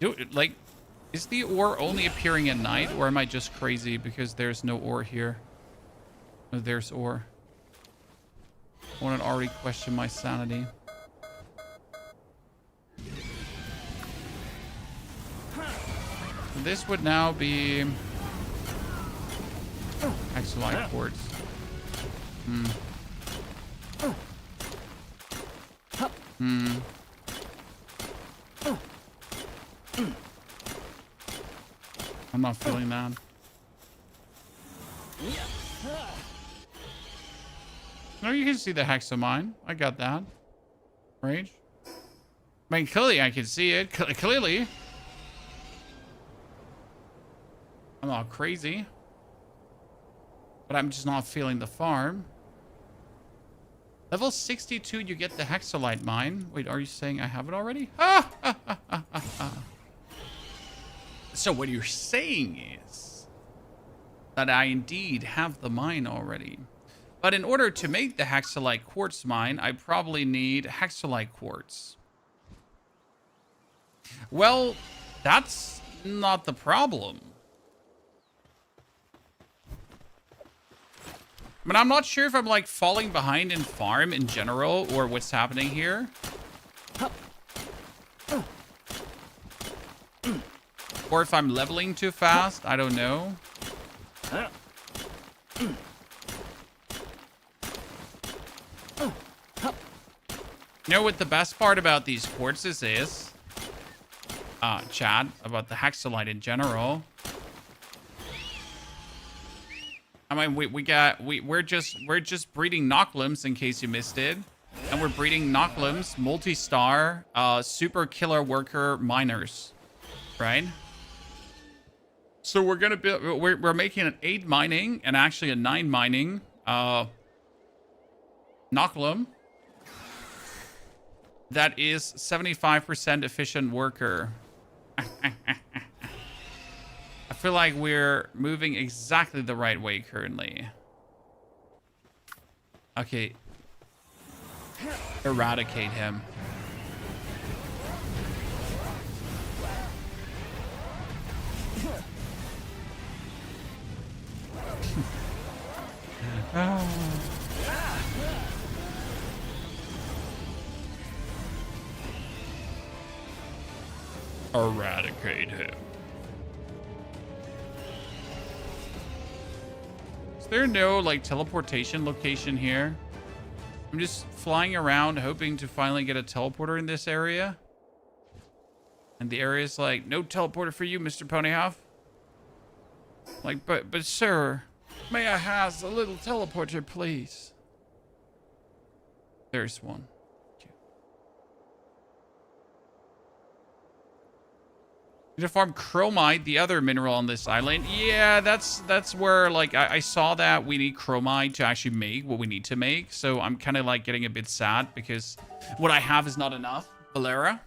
Dude, like, is the ore only appearing at night, or am I just crazy because there's no ore here? No, there's ore. I want to already question my sanity. This would now be hexalite quartz. I'm not feeling that. No, you can see the hexamine. I got that. Right? I mean, clearly I can see it. Clearly. I'm not crazy. But I'm just not feeling the farm. Level 62, you get the hexalite mine. Wait, are you saying I have it already? So what you're saying is that I indeed have the mine already. But in order to make the hexalite quartz mine, I probably need hexalite quartz. Well, that's not the problem. I mean, I'm not sure if I'm like falling behind in farm in general or what's happening here. Or if I'm leveling too fast, I don't know. You know what the best part about these quartzes is? Chad, about the hexalite in general. I mean, we're just breeding Noclums in case you missed it, and we're breeding Noclums, multi-star, super killer worker miners, right? So we're gonna be we're making an 8 mining and actually a 9 mining Noclum that is 75% efficient worker. I feel like we're moving exactly the right way currently. Okay. Eradicate him. Eradicate him. Is there no, like, teleportation location here? I'm just flying around hoping to finally get a teleporter in this area. And the area's like, no teleporter for you, Mr. Ponyhoff. Like, but sir, may I have a little teleporter, please? There's one. To farm chromite, the other mineral on this island. Yeah, that's where, like, I saw that we need chromite to actually make what we need to make. So I'm kind of, like, getting a bit sad because what I have is not enough. Valera.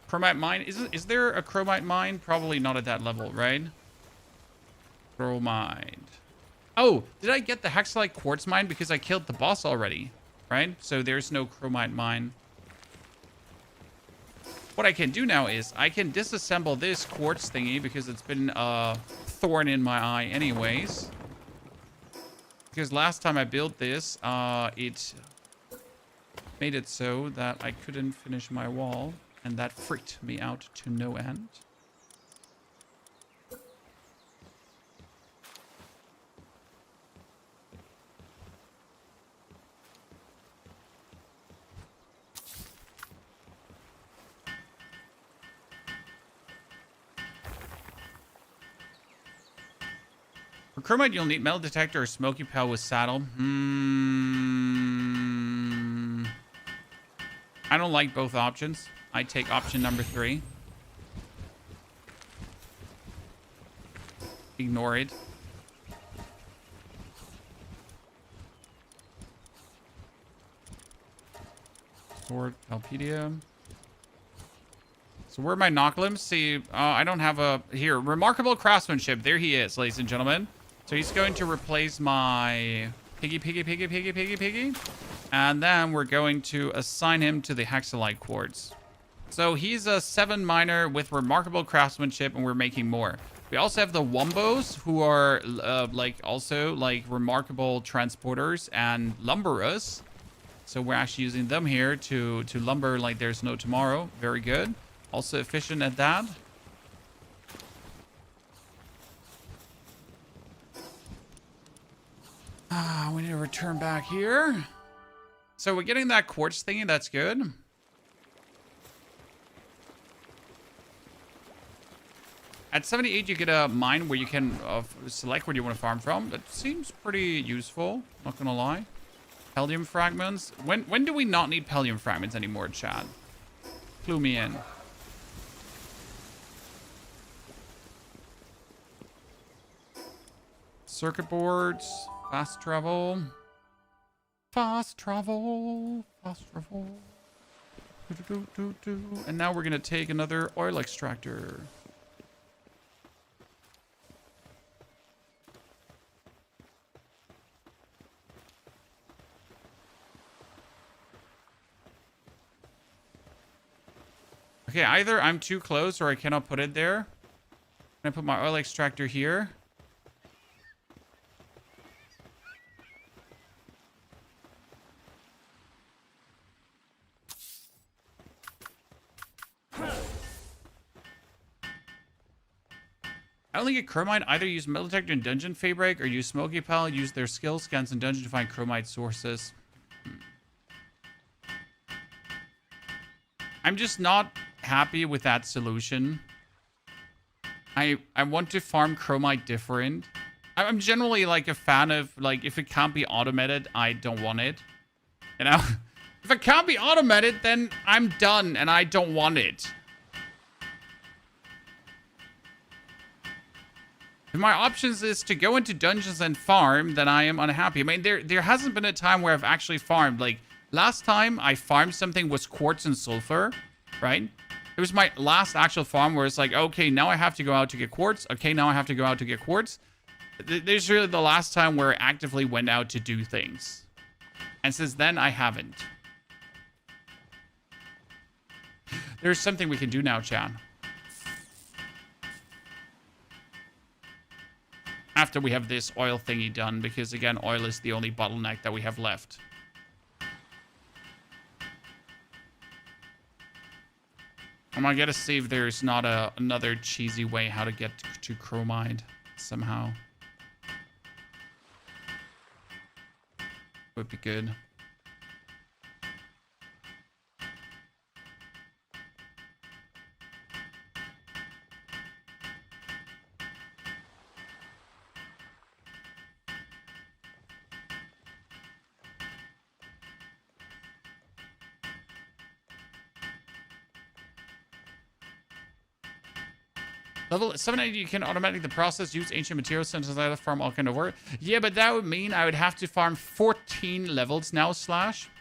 Chromite mine. Is there a chromite mine? Probably not at that level, right? Chromite. Oh, did I get the hexalite quartz mine? Because I killed the boss already. Right? So there's no chromite mine. What I can do now is I can disassemble this quartz thingy because it's been a thorn in my eye anyways. Because last time I built this, it made it so that I couldn't finish my wall. And that freaked me out to no end. For chromite, you'll need metal detector or smoky pal with saddle. I don't like both options. I take option number 3. Ignore it. Sword, Palpedia. So where are my Noclums? See, I don't have a... Here, remarkable craftsmanship. There he is, ladies and gentlemen. So he's going to replace my piggy. And then we're going to assign him to the hexalite quartz. So he's a 7 miner with remarkable craftsmanship, and we're making more. We also have the Wombos, who are also remarkable transporters and lumberers. So we're actually using them here to lumber like there's no tomorrow. Very good. Also efficient at that. We need to return back here. So we're getting that quartz thingy. That's good. At 78, you get a mine where you can select where you want to farm from. That seems pretty useful. Not gonna lie. Pallium fragments. When do we not need pallium fragments anymore, Chad? Clue me in. Circuit boards. Fast travel. Fast travel. Fast travel. And now we're going to take another oil extractor. Okay, either I'm too close or I cannot put it there. Can I put my oil extractor here? I only get chromite. Either use metal detector in dungeon fabric or use smoky pal. Use their skill scans in dungeon to find chromite sources. I'm just not happy with that solution. I want to farm chromite different. I'm generally like a fan of like if it can't be automated, I don't want it. You know, if it can't be automated, then I'm done and I don't want it. If my options is to go into dungeons and farm, then I am unhappy. I mean, there hasn't been a time where I've actually farmed. Like, last time I farmed something was quartz and sulfur, right? It was my last actual farm where it's like, okay, now I have to go out to get quartz. Okay, now I have to go out to get quartz. There's really the last time where I actively went out to do things. And since then, I haven't. There's something we can do now, Chan. After we have this oil thingy done, because again, oil is the only bottleneck that we have left. I'm gonna get to see if there's not another cheesy way how to get to chromite somehow. Would be good. Level 780, you can automatically the process, use ancient materials, synthesize, farm all kind of work. Yeah, but that would mean I would have to farm 14 levels now, Slash.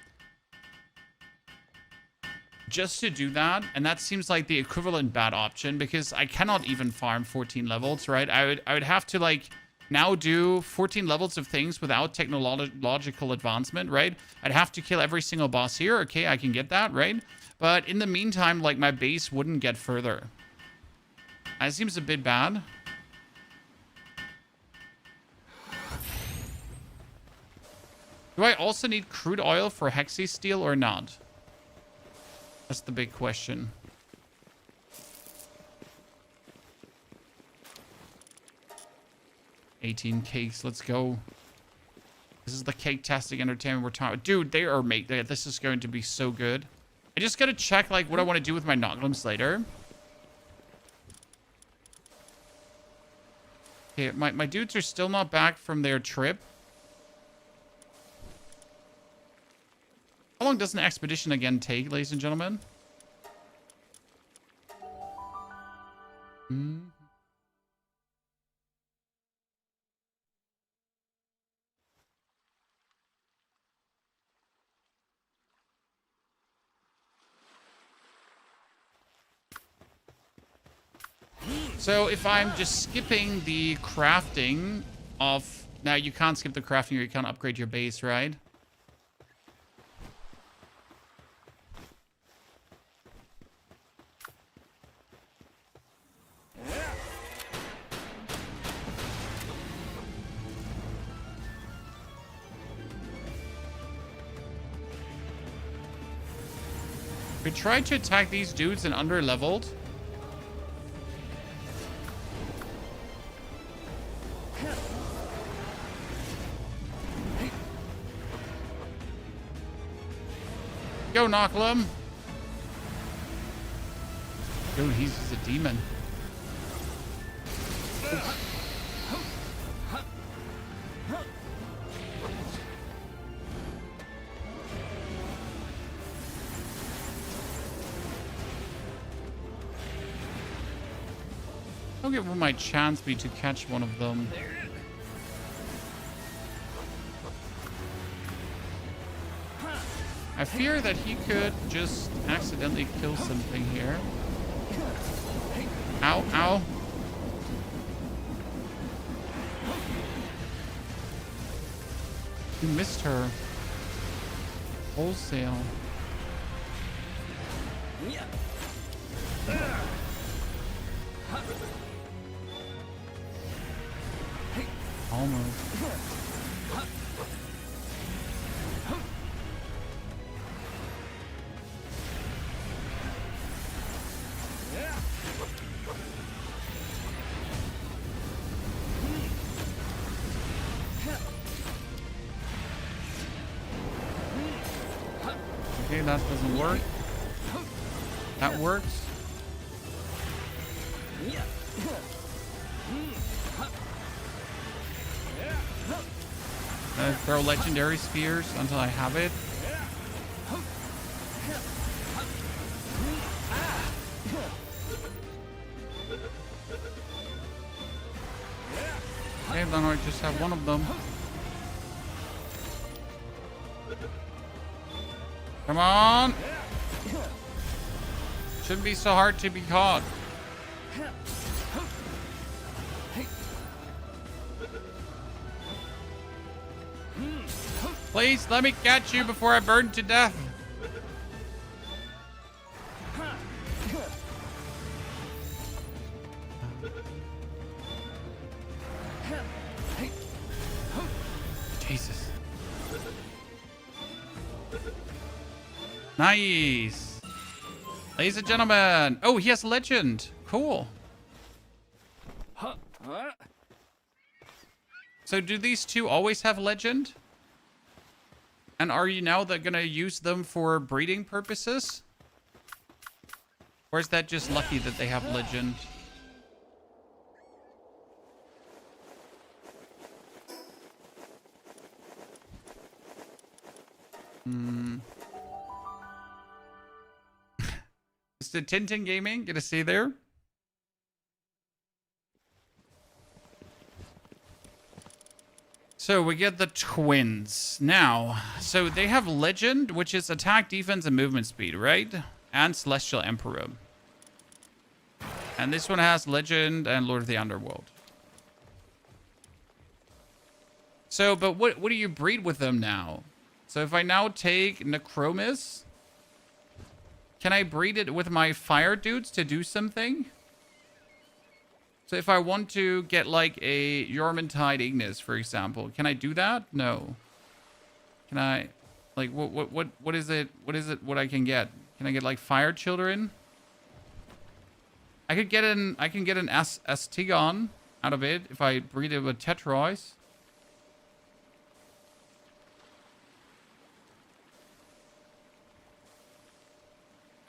Just to do that, and that seems like the equivalent bad option, because I cannot even farm 14 levels, right? I would have to, like, now do 14 levels of things without technological advancement, right? I'd have to kill every single boss here. Okay, I can get that, right? But in the meantime, like, my base wouldn't get further. That seems a bit bad. Do I also need crude oil for hexy steel or not? That's the big question. $18 cakes, let's go. This is the cake-tastic entertainment we're talking about. Dude, they are this is going to be so good. I just gotta check like what I want to do with my Nogglums later. Okay, my dudes are still not back from their trip. How long does an expedition again take, ladies and gentlemen? So if I'm just skipping the crafting of... Now, you can't skip the crafting or you can't upgrade your base, right? We tried to attack these dudes and under-leveled. Go, Knocklum. Dude, he's just a demon. Okay, what my chance be to catch one of them? I fear that he could just accidentally kill something here. Ow, ow. You missed her. Wholesale. that doesn't work. That works. Throw legendary spears until I have it. Okay, then I just have one of them. Come on! Shouldn't be so hard to be caught. Please, let me catch you before I burn to death. Jesus. Nice. Ladies and gentlemen. Oh, he has legend. Cool. So do these two always have legend? And are you now gonna use them for breeding purposes? Or is that just lucky that they have legend? Mr. Tintin Gaming, get to see there. So we get the twins. Now, so they have legend, which is attack, defense, and movement speed, right? And Celestial Emperor. And this one has legend and Lord of the Underworld. So, but what do you breed with them now? So if I now take Necromus, can I breed it with my fire dudes to do something? So if I want to get like a Yormantide Ignis, for example, can I do that? No. Can I, like, what is it? What I can get? Can I get like Fire Children? I can get an Astigon out of it if I breed it with Tetrois.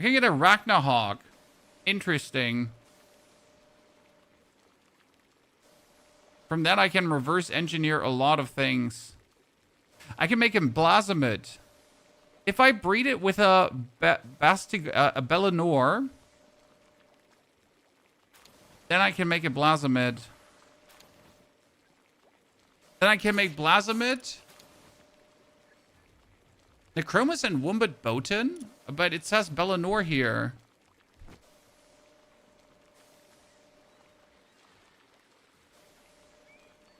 I can get a Ragnarhawk. Interesting. From that, I can reverse engineer a lot of things. I can make him Blasomid. If I breed it with a Bellinor, then I can make a Blasomid. Then I can make Blasomid, Necromus, and Wombat Botan. But it says Bellinor here.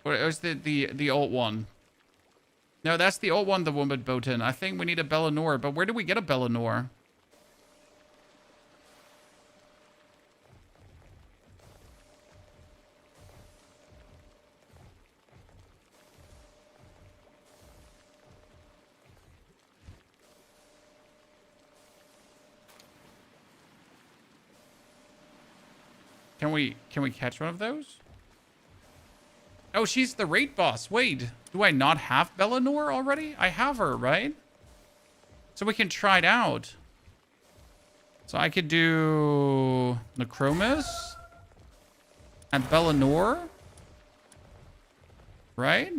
Or is the old one? No, that's the old one, the Wombat Botan. I think we need a Bellinor, but where do we get a Bellinor? Can we catch one of those? Oh, she's the raid boss. Wait, do I not have Bellinor already? I have her, right? So we can try it out. So I could do Necromus and Bellinor, right?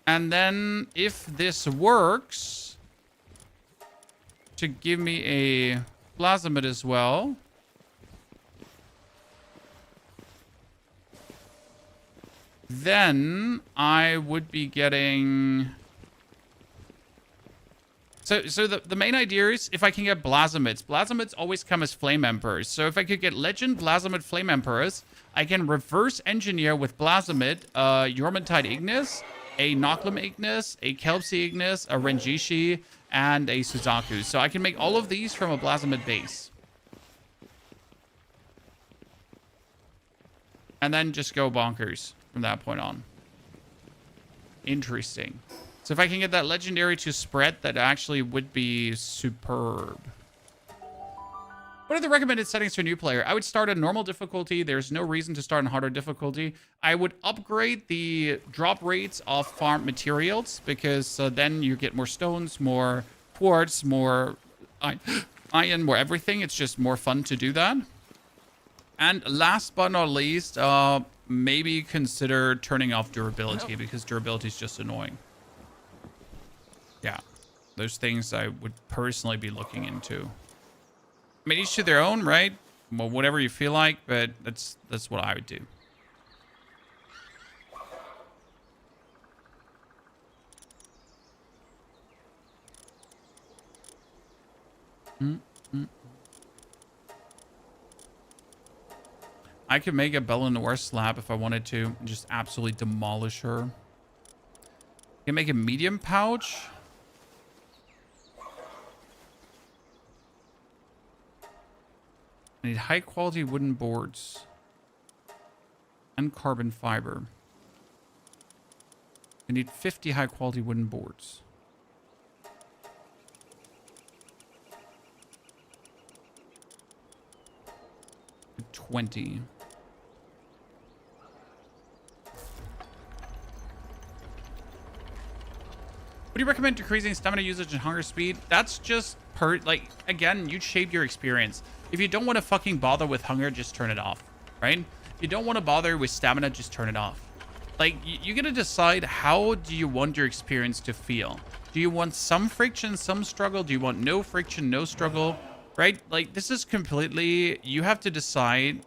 And then if this works, to give me a Blasomid as well. Then I would be getting... So the main idea is if I can get Blasomids. Blasomids always come as Flame Emperors. So if I could get Legend Blasomid Flame Emperors, I can reverse engineer with Blasomid Yormantide Ignis, a Noclum Ignis, a Kelpsie Ignis, a Renjishi, and a Suzaku. So I can make all of these from a Blasomid base. And then just go bonkers from that point on. Interesting. So if I can get that legendary to spread, that actually would be superb. What are the recommended settings for a new player? I would start at normal difficulty. There's no reason to start on harder difficulty. I would upgrade the drop rates of farm materials because then you get more stones, more quartz, more iron, more everything. It's just more fun to do that. And last but not least, maybe consider turning off durability, because durability is just annoying. Yeah, those things I would personally be looking into. I mean, each to their own, right? Well, whatever you feel like, but that's what I would do. I could make a Bella Noir slab if I wanted to, and just absolutely demolish her. I can make a medium pouch. I need high quality wooden boards and carbon fiber. I need 50 high quality wooden boards. $20. Would you recommend decreasing stamina usage and hunger speed? That's just again, you shape your experience. If you don't want to fucking bother with hunger, just turn it off, right? If you don't want to bother with stamina, just turn it off. Like, you gotta decide, how do you want your experience to feel? Do you want some friction, some struggle? Do you want no friction, no struggle, right? Like, this is completely, you have to decide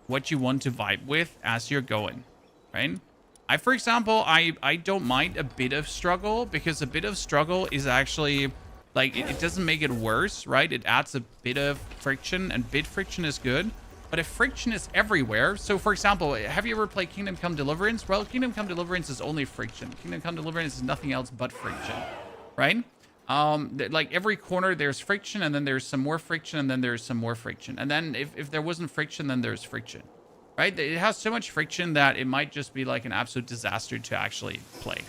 what you want to vibe with as you're going, right? For example, I don't mind a bit of struggle, because a bit of struggle is actually, like, it doesn't make it worse, right? It adds a bit of friction, and bit friction is good. But if friction is everywhere, so for example, have you ever played Kingdom Come Deliverance? Well, Kingdom Come Deliverance is only friction. Kingdom Come Deliverance is nothing else but friction, right? Like every corner there's friction, and then there's some more friction, and then there's some more friction. And then if there wasn't friction, then there's friction. Right? It has so much friction that it might just be like an absolute disaster to actually play.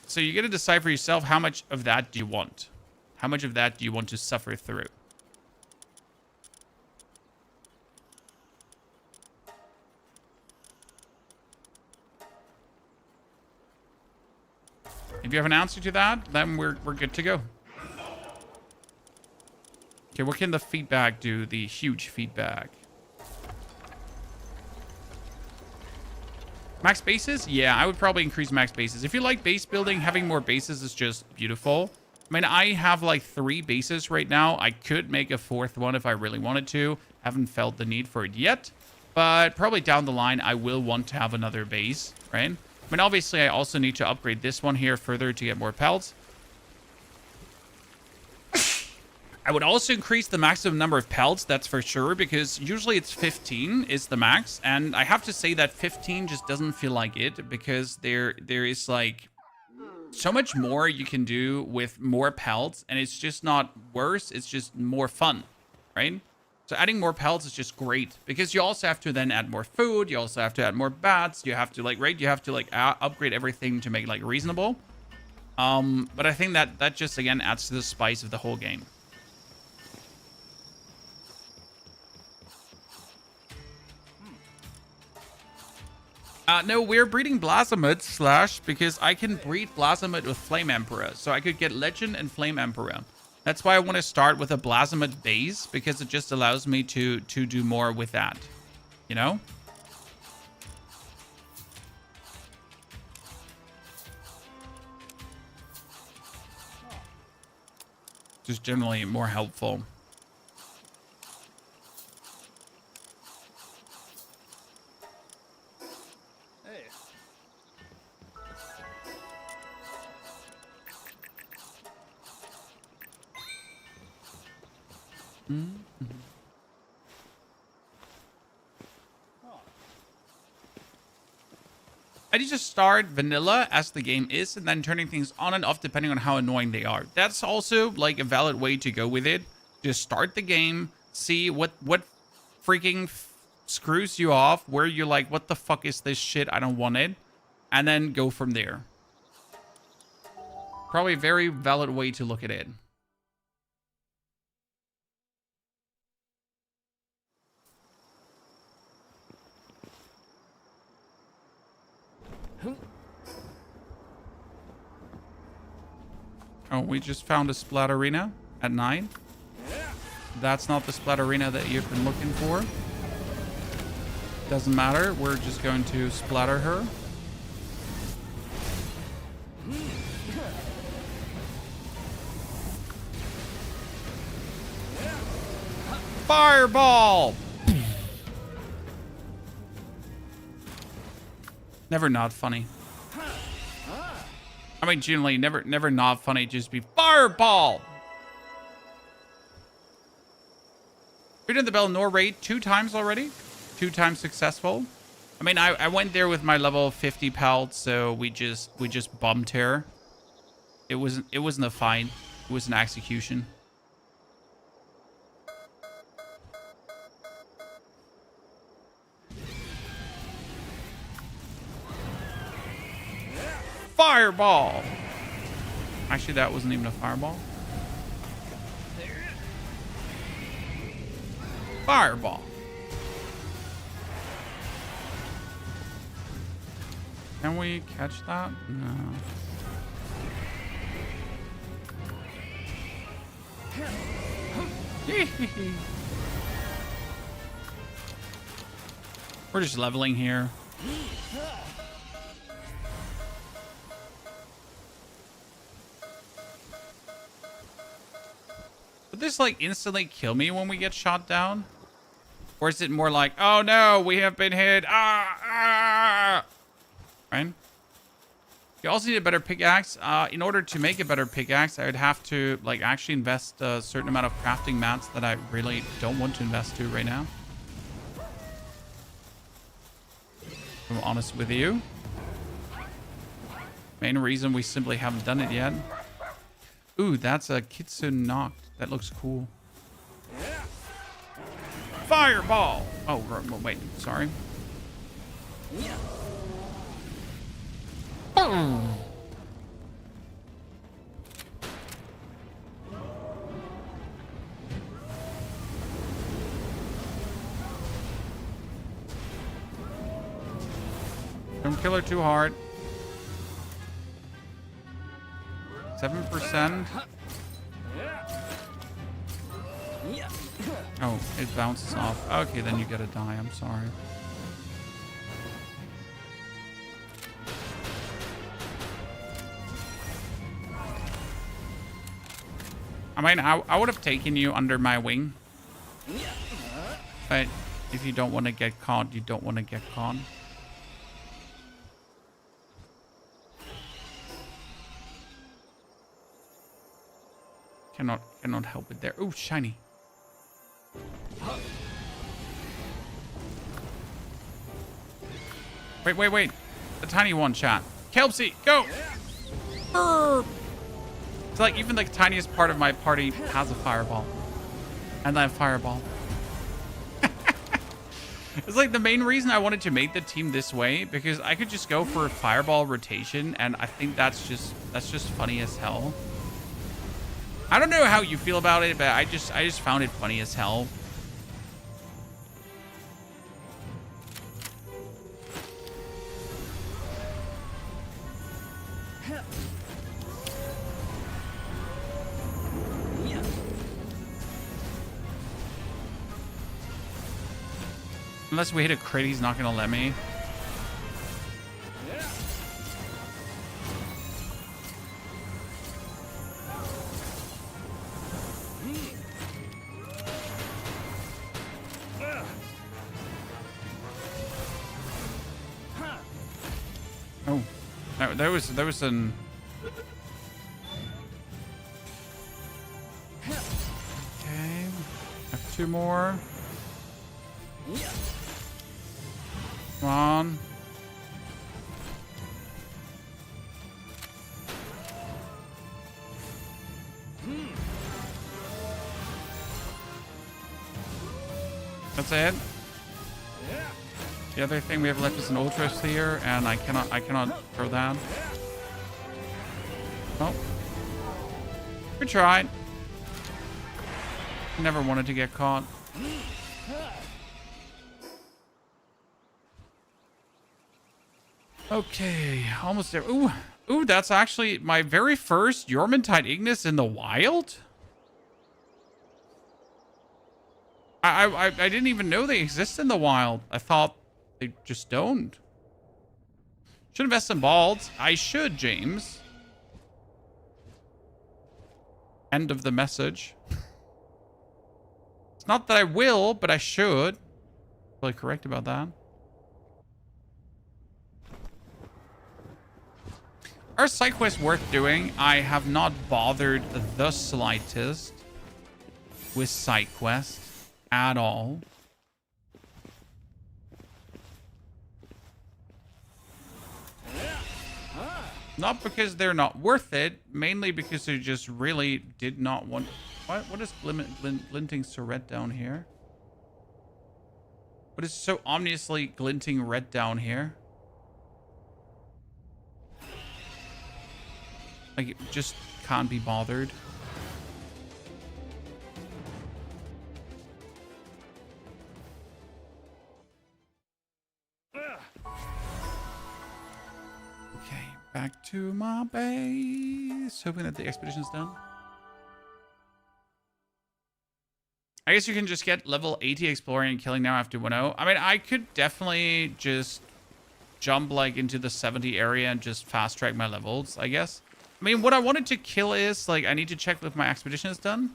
So you got to decide for yourself, how much of that do you want? How much of that do you want to suffer through? If you have an answer to that, then we're good to go. Okay, what can the feedback do? The huge feedback. Max bases? Yeah, I would probably increase max bases. If you like base building, having more bases is just beautiful. I mean, I have like 3 bases right now. I could make a 4th one if I really wanted to. Haven't felt the need for it yet. But probably down the line, I will want to have another base, right? I mean, obviously, I also need to upgrade this one here further to get more pelts. I would also increase the maximum number of pelts, that's for sure, because usually it's 15 is the max, and I have to say that 15 just doesn't feel like it, because there is like so much more you can do with more pelts, and it's just not worse, it's just more fun, right? So adding more pelts is just great, because you also have to then add more food, you also have to add more bats, you have to like, right, you have to like upgrade everything to make it like reasonable. But I think that just again adds to the spice of the whole game. No, we're breeding Blasomid / because I can breed Blasomid with Flame Emperor. So I could get Legend and Flame Emperor. That's why I want to start with a Blasomid base, because it just allows me to do more with that. You know? Just generally more helpful. Mm-hmm. I need to start vanilla as the game is, and then turning things on and off depending on how annoying they are. That's also like a valid way to go with it. Just start the game, see what freaking screws you off, where you're like, what the fuck is this shit? I don't want it. And then go from there. Probably a very valid way to look at it. Oh, we just found a splat arena at 9. That's not the splat arena that you've been looking for. Doesn't matter. We're just going to splatter her. Fireball! Never not funny. I mean, generally, never not funny. Just be fireball. We did the Belnor raid 2 times already. 2 times successful. I mean, I went there with my level 50 pelt, so we just bumped her. It wasn't a fight. It was an execution. Fireball! Actually, that wasn't even a fireball. Fireball. Can we catch that? No. We're just leveling here. Would this like instantly kill me when we get shot down? Or is it more like, oh no, we have been hit. Right? You also need a better pickaxe. In order to make a better pickaxe, I would have to like actually invest a certain amount of crafting mats that I really don't want to invest to right now. If I'm honest with you. Main reason we simply haven't done it yet. Ooh, that's a Kitsune Knocked. That looks cool. Fireball! Oh, wait, sorry. Boom! Don't kill her too hard. 7%. Oh, it bounces off. Okay, then you gotta die. I'm sorry. I mean, I would have taken you under my wing. But if you don't want to get caught, you don't want to get caught. Cannot help it there. Oh, shiny. Wait. The tiny one, chat. Kelpsy, go! Burp. It's like even the tiniest part of my party has a fireball. And I have fireball. It's like the main reason I wanted to make the team this way, because I could just go for a fireball rotation, and I think that's just funny as hell. I don't know how you feel about it, but I just found it funny as hell. Unless we hit a crit, he's not gonna let me. Oh, there was an. Okay, have 2 more. Come on. That's it. The other thing we have left is an Ultra Sphere, and I cannot throw that. Oh. We tried. Never wanted to get caught. Okay, almost there. Ooh, Ooh, that's actually my very first Yormantide Ignis in the wild? I didn't even know they exist in the wild. I thought they just don't. Should invest in balds. I should, James. End of the message. It's not that I will, but I should. Really correct about that. Are side quests worth doing? I have not bothered the slightest with side quests at all. Not because they're not worth it, mainly because they just really did not want... What is glinting red down here? What is so obviously glinting red down here? Like, it just can't be bothered. Okay, back to my base. Hoping that the expedition's done. I guess you can just get level 80 exploring and killing now after 1.0. I mean, I could definitely just jump like into the 70 area and just fast track my levels, I guess. I mean, what I wanted to kill is, like, I need to check if my expedition is done.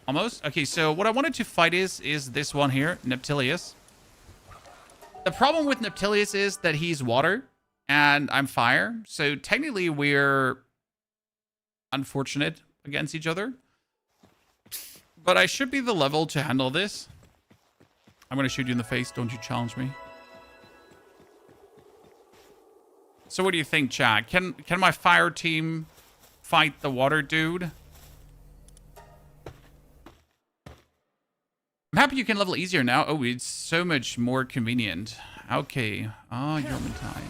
Almost. Okay, so what I wanted to fight is this one here, Neptilius. The problem with Neptilius is that he's water and I'm fire. So technically we're unfortunate against each other. But I should be the level to handle this. I'm going to shoot you in the face. Don't you challenge me. So what do you think, Chad? Can my fire team fight the water dude? I'm happy you can level easier now. Oh, it's so much more convenient. Okay. Ah, Yormantide.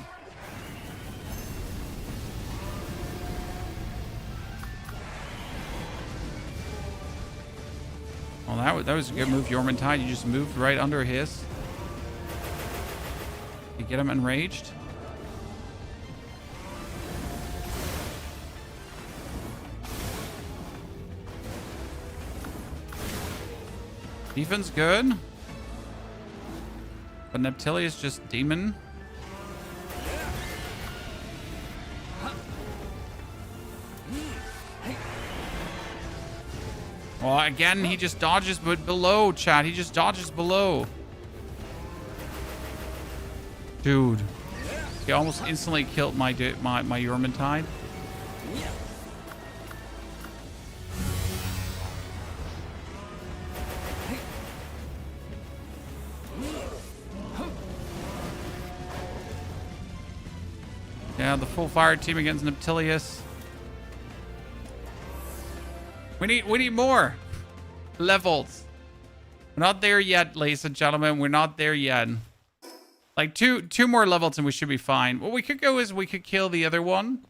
Well, that was a good move, Yormantide. You just moved right under his. You get him enraged. Defense good. But Neptili is just demon. Well, again, he just dodges but below, chat. He just dodges below. Dude. He almost instantly killed my Yormantide. Yeah, the full fire team against Neptilius. We need more levels. We're not there yet, ladies and gentlemen. We're not there yet. Like two more levels and we should be fine. What we could go is we could kill the other one.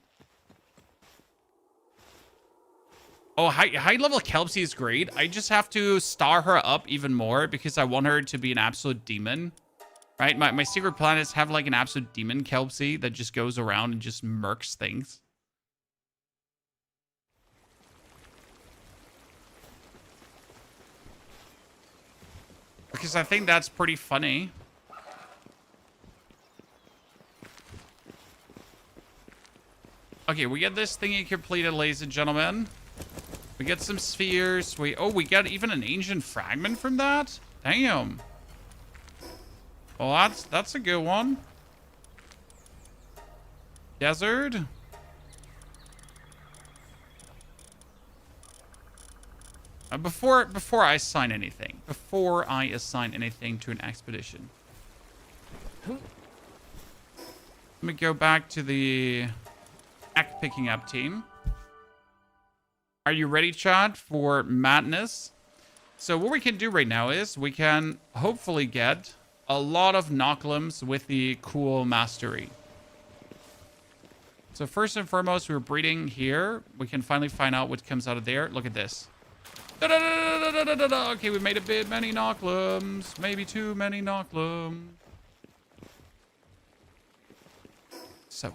Oh, high level Kelpsie is great. I just have to star her up even more because I want her to be an absolute demon. Right? My secret planets have like an absolute demon Kelpsie that just goes around and just murks things. Because I think that's pretty funny. Okay, we get this thingy completed, ladies and gentlemen. We get some spheres. We got even an ancient fragment from that? Damn. Well, that's a good one. Desert. Before I assign anything. Before I assign anything to an expedition. Let me go back to the act picking up team. Are you ready, Chad, for madness? So what we can do right now is we can hopefully get a lot of Noclums with the cool mastery. So first and foremost, we're breeding here. We can finally find out what comes out of there. Look at this. Okay, we made a bit many Noclums. Maybe too many Noclums. So.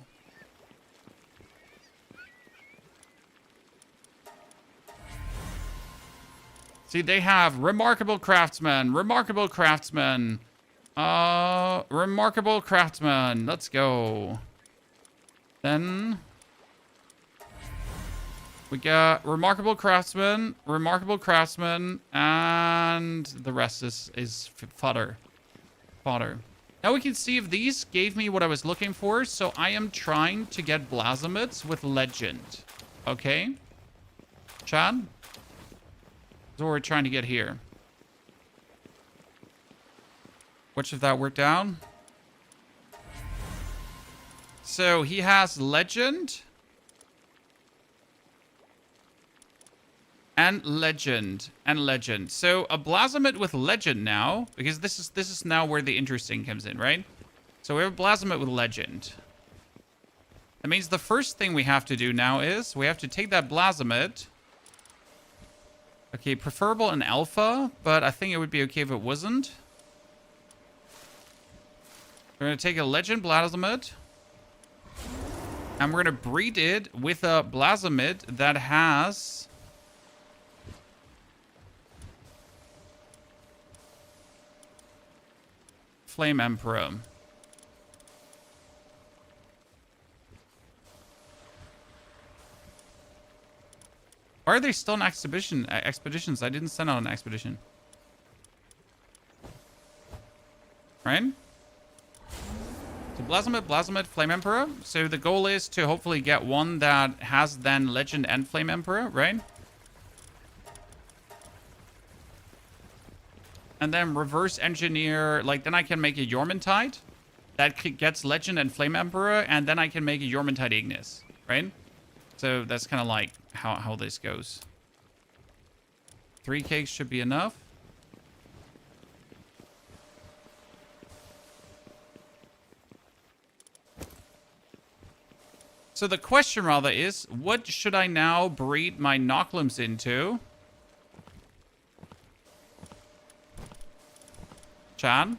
See, they have remarkable craftsman, remarkable craftsman, remarkable craftsman. Let's go. Then we got remarkable craftsman, and the rest is fodder. Fodder. Now we can see if these gave me what I was looking for. So I am trying to get Blasamids with legend. Okay. Chad? That's what we're trying to get here. Which of that worked out? So he has legend. And legend. And legend. So a Blasmid with legend now. Because this is now where the interesting comes in, right? So we have a Blasmid with legend. That means the first thing we have to do now is we have to take that Blasmid. Okay, preferable in alpha, but I think it would be okay if it wasn't. We're going to take a legend Blasmid. And we're going to breed it with a Blasmid that has... Flame Emperor. Why are they still in expeditions? I didn't send out an expedition. Right? So Blasmid, Flame Emperor. So the goal is to hopefully get one that has then Legend and Flame Emperor, right? And then reverse engineer, like then I can make a Yormantide that gets Legend and Flame Emperor, and then I can make a Yormantide Ignis, right? So that's kind of like how this goes. 3 cakes should be enough. So the question rather is, what should I now breed my Noclums into? Chad?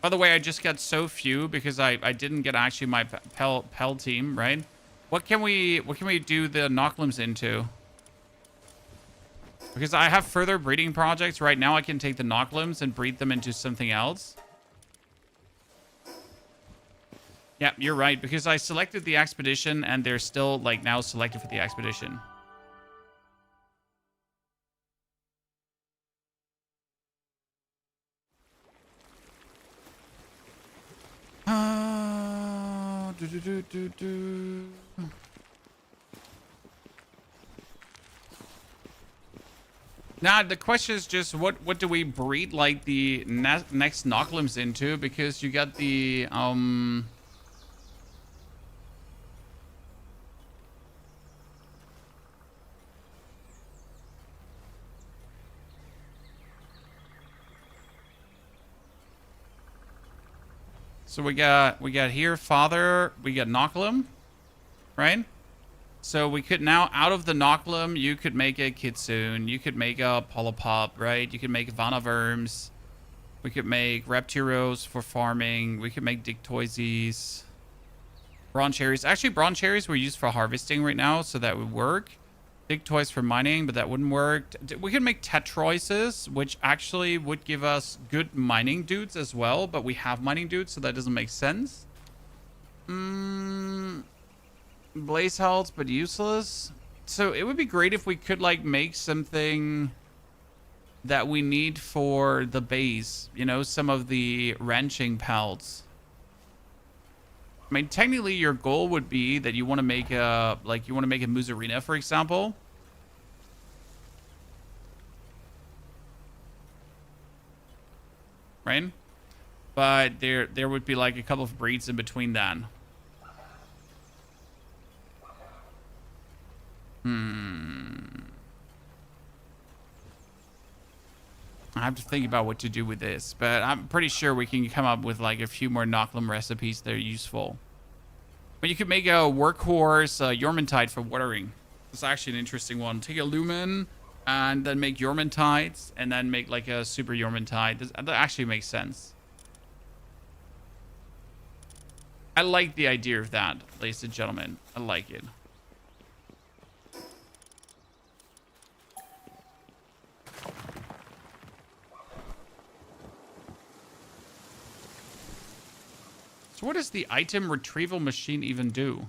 By the way, I just got so few because I didn't get actually my Pel team, right? What can we do the Noclums into? Because I have further breeding projects. Right now I can take the Noclums and breed them into something else. Yeah, you're right. Because I selected the expedition and they're still like now selected for the expedition. Now, the question is just what do we breed like the next Noclums into? Because you got the so we got here Father, we got Noclum, right? So we could now, out of the Noclum, you could make a Kitsune, you could make a Polypop, right? You could make Vanaverms, we could make Reptiros for farming, we could make Dictoises, Bronze Cherries. Actually, Bronze Cherries were used for harvesting right now, so that would work. Dictois for mining, but that wouldn't work. We could make Tetroises, which actually would give us good mining dudes as well, but we have mining dudes, so that doesn't make sense. Blaze Hells, but useless. So it would be great if we could like make something that we need for the base. You know, some of the ranching pelts. I mean, technically your goal would be that you want to make a, like you want to make a Musarina, for example. Right? But there would be like a couple of breeds in between that. I have to think about what to do with this, but I'm pretty sure we can come up with like a few more Noclum recipes that are useful. But you could make a workhorse Yormantide for watering. It's actually an interesting one. Take a Lumen and then make Yormantides and then make like a super Yormantide. That actually makes sense. I like the idea of that, ladies and gentlemen. I like it. So what does the item retrieval machine even do?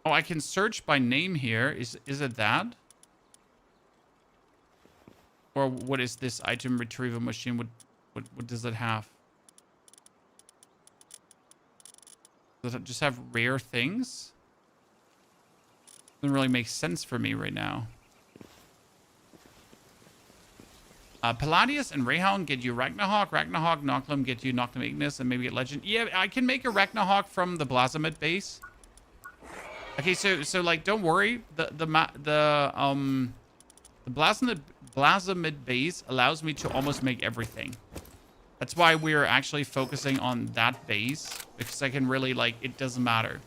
Oh, I can search by name here. Is it that? Or what is this item retrieval machine? What does it have? Does it just have rare things? Doesn't really make sense for me right now. Palladius and Rayhound get you Ragnarok. Ragnarok, Noclum get you Noclum Ignis, and maybe get Legend. Yeah, I can make a Ragnarok from the Blasomid base. Okay, so like, don't worry. The Blasomid base allows me to almost make everything. That's why we're actually focusing on that base, because I can really, like, it doesn't matter.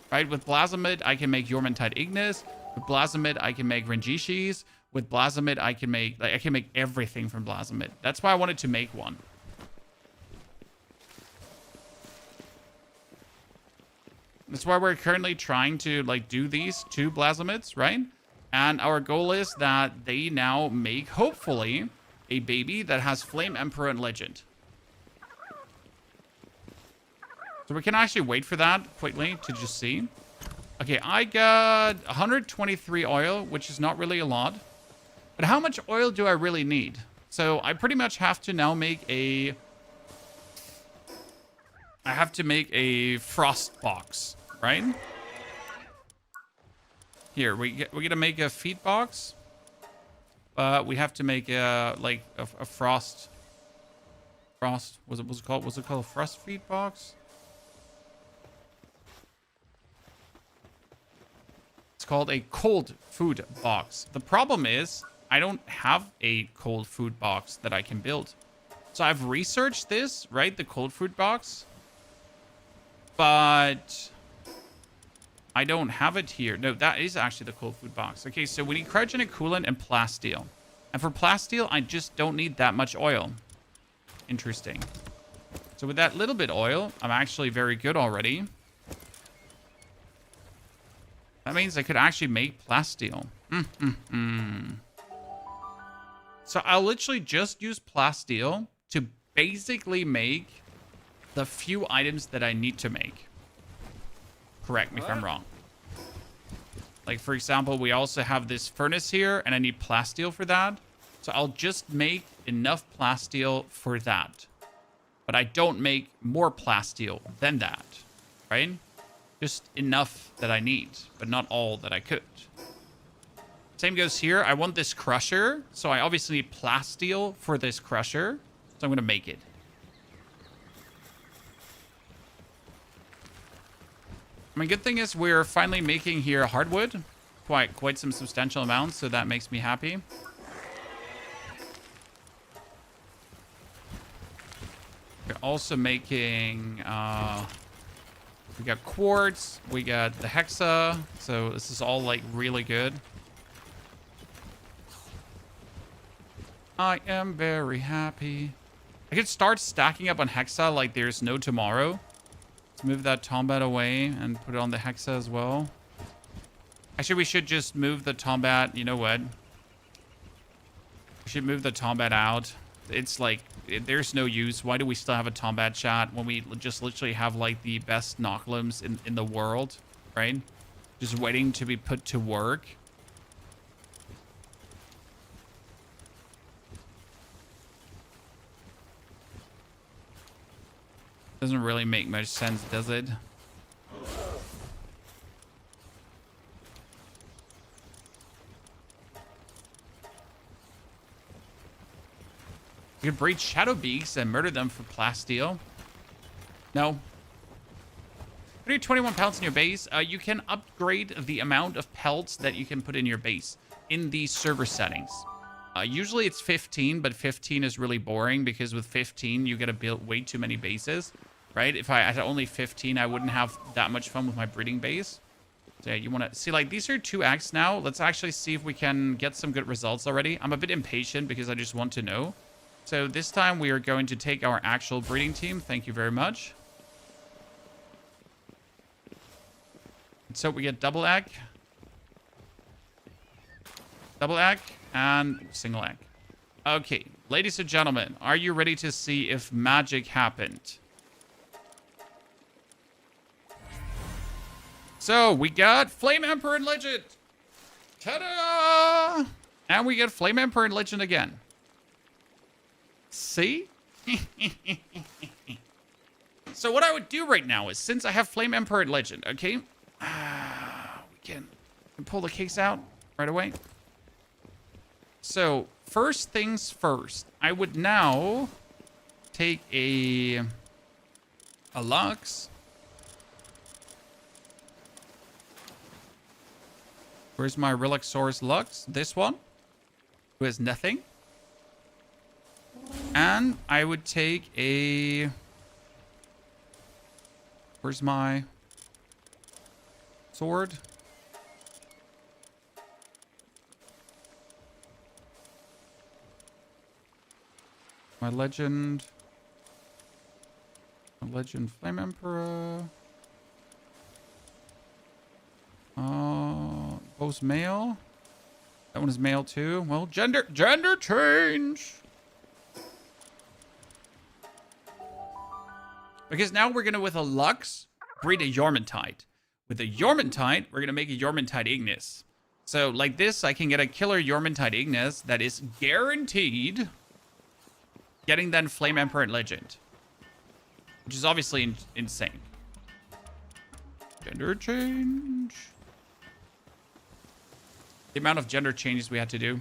Right? With Blasomid, I can make Yormantide Ignis. With Blasomid, I can make Rengishis. With Blasomid, I can make, like, I can make everything from Blasomid. That's why I wanted to make one. That's why we're currently trying to, like, do these 2 Blasomids, right? And our goal is that they now make, hopefully, a baby that has Flame Emperor and Legend. So we can actually wait for that quickly to just see. Okay, I got 123 oil, which is not really a lot. But how much oil do I really need? So I pretty much have to now make a... I have to make a frost box, right? Here, we're gonna make a feed box. We have to make a, like, a frost... Frost... Was it called a frost feed box? It's called a cold food box. The problem is, I don't have a cold food box that I can build. So I've researched this, right? The cold food box. But I don't have it here. No, that is actually the cold food box. Okay, so we need cryogenic coolant and plasteel. And for plasteel, I just don't need that much oil. Interesting. So with that little bit oil, I'm actually very good already. That means I could actually make plasteel. So I'll literally just use plasteel to basically make the few items that I need to make. Correct me if I'm wrong. Like, for example, we also have this furnace here, and I need plasteel for that. So I'll just make enough plasteel for that. But I don't make more plasteel than that, right? Just enough that I need, but not all that I could. Same goes here. I want this crusher, so I obviously need plasteel for this crusher. So I'm going to make it. I mean, good thing is we're finally making here hardwood. Quite some substantial amounts, so that makes me happy. We're also making... we got quartz, we got the hexa, so this is all, like, really good. I am very happy. I could start stacking up on hexa like there's no tomorrow. Let's move that Tombat away and put it on the hexa as well. Actually, we should just move the Tombat. You know what? We should move the Tombat out. It's like, there's no use. Why do we still have a Tombat chat when we just literally have, like, the best Noclums in the world, right? Just waiting to be put to work. Doesn't really make much sense, does it? You could breed shadow beaks and murder them for plasteel. No. 21 pelts in your base. You can upgrade the amount of pelts that you can put in your base in the server settings. Usually it's 15, but 15 is really boring because with 15 you gotta build way too many bases, right? If I had only 15, I wouldn't have that much fun with my breeding base. So yeah, you want to see, like, these are 2x now. Let's actually see if we can get some good results already. I'm a bit impatient because I just want to know. So this time we are going to take our actual breeding team. Thank you very much. So we get double egg, and single egg. Okay, ladies and gentlemen, are you ready to see if magic happened? So we got Flame Emperor and Legend. Ta-da! And we get Flame Emperor and Legend again. See? So what I would do right now is, since I have Flame Emperor and Legend, okay? We can pull the case out right away. So, first things first. I would now take a Lux. Where's my Relicosaurus Lux? This one, who has nothing. And I would take a... Where's my sword? My legend. My legend Flame Emperor. Both male. That one is male too. Well, gender change. Because now we're gonna, with a Lux, breed a Yormantide. With a Yormantide, we're gonna make a Yormantide Ignis. So like this, I can get a killer Yormantide Ignis that is guaranteed getting then Flame Emperor and Legend. Which is obviously insane. Gender change. The amount of gender changes we had to do.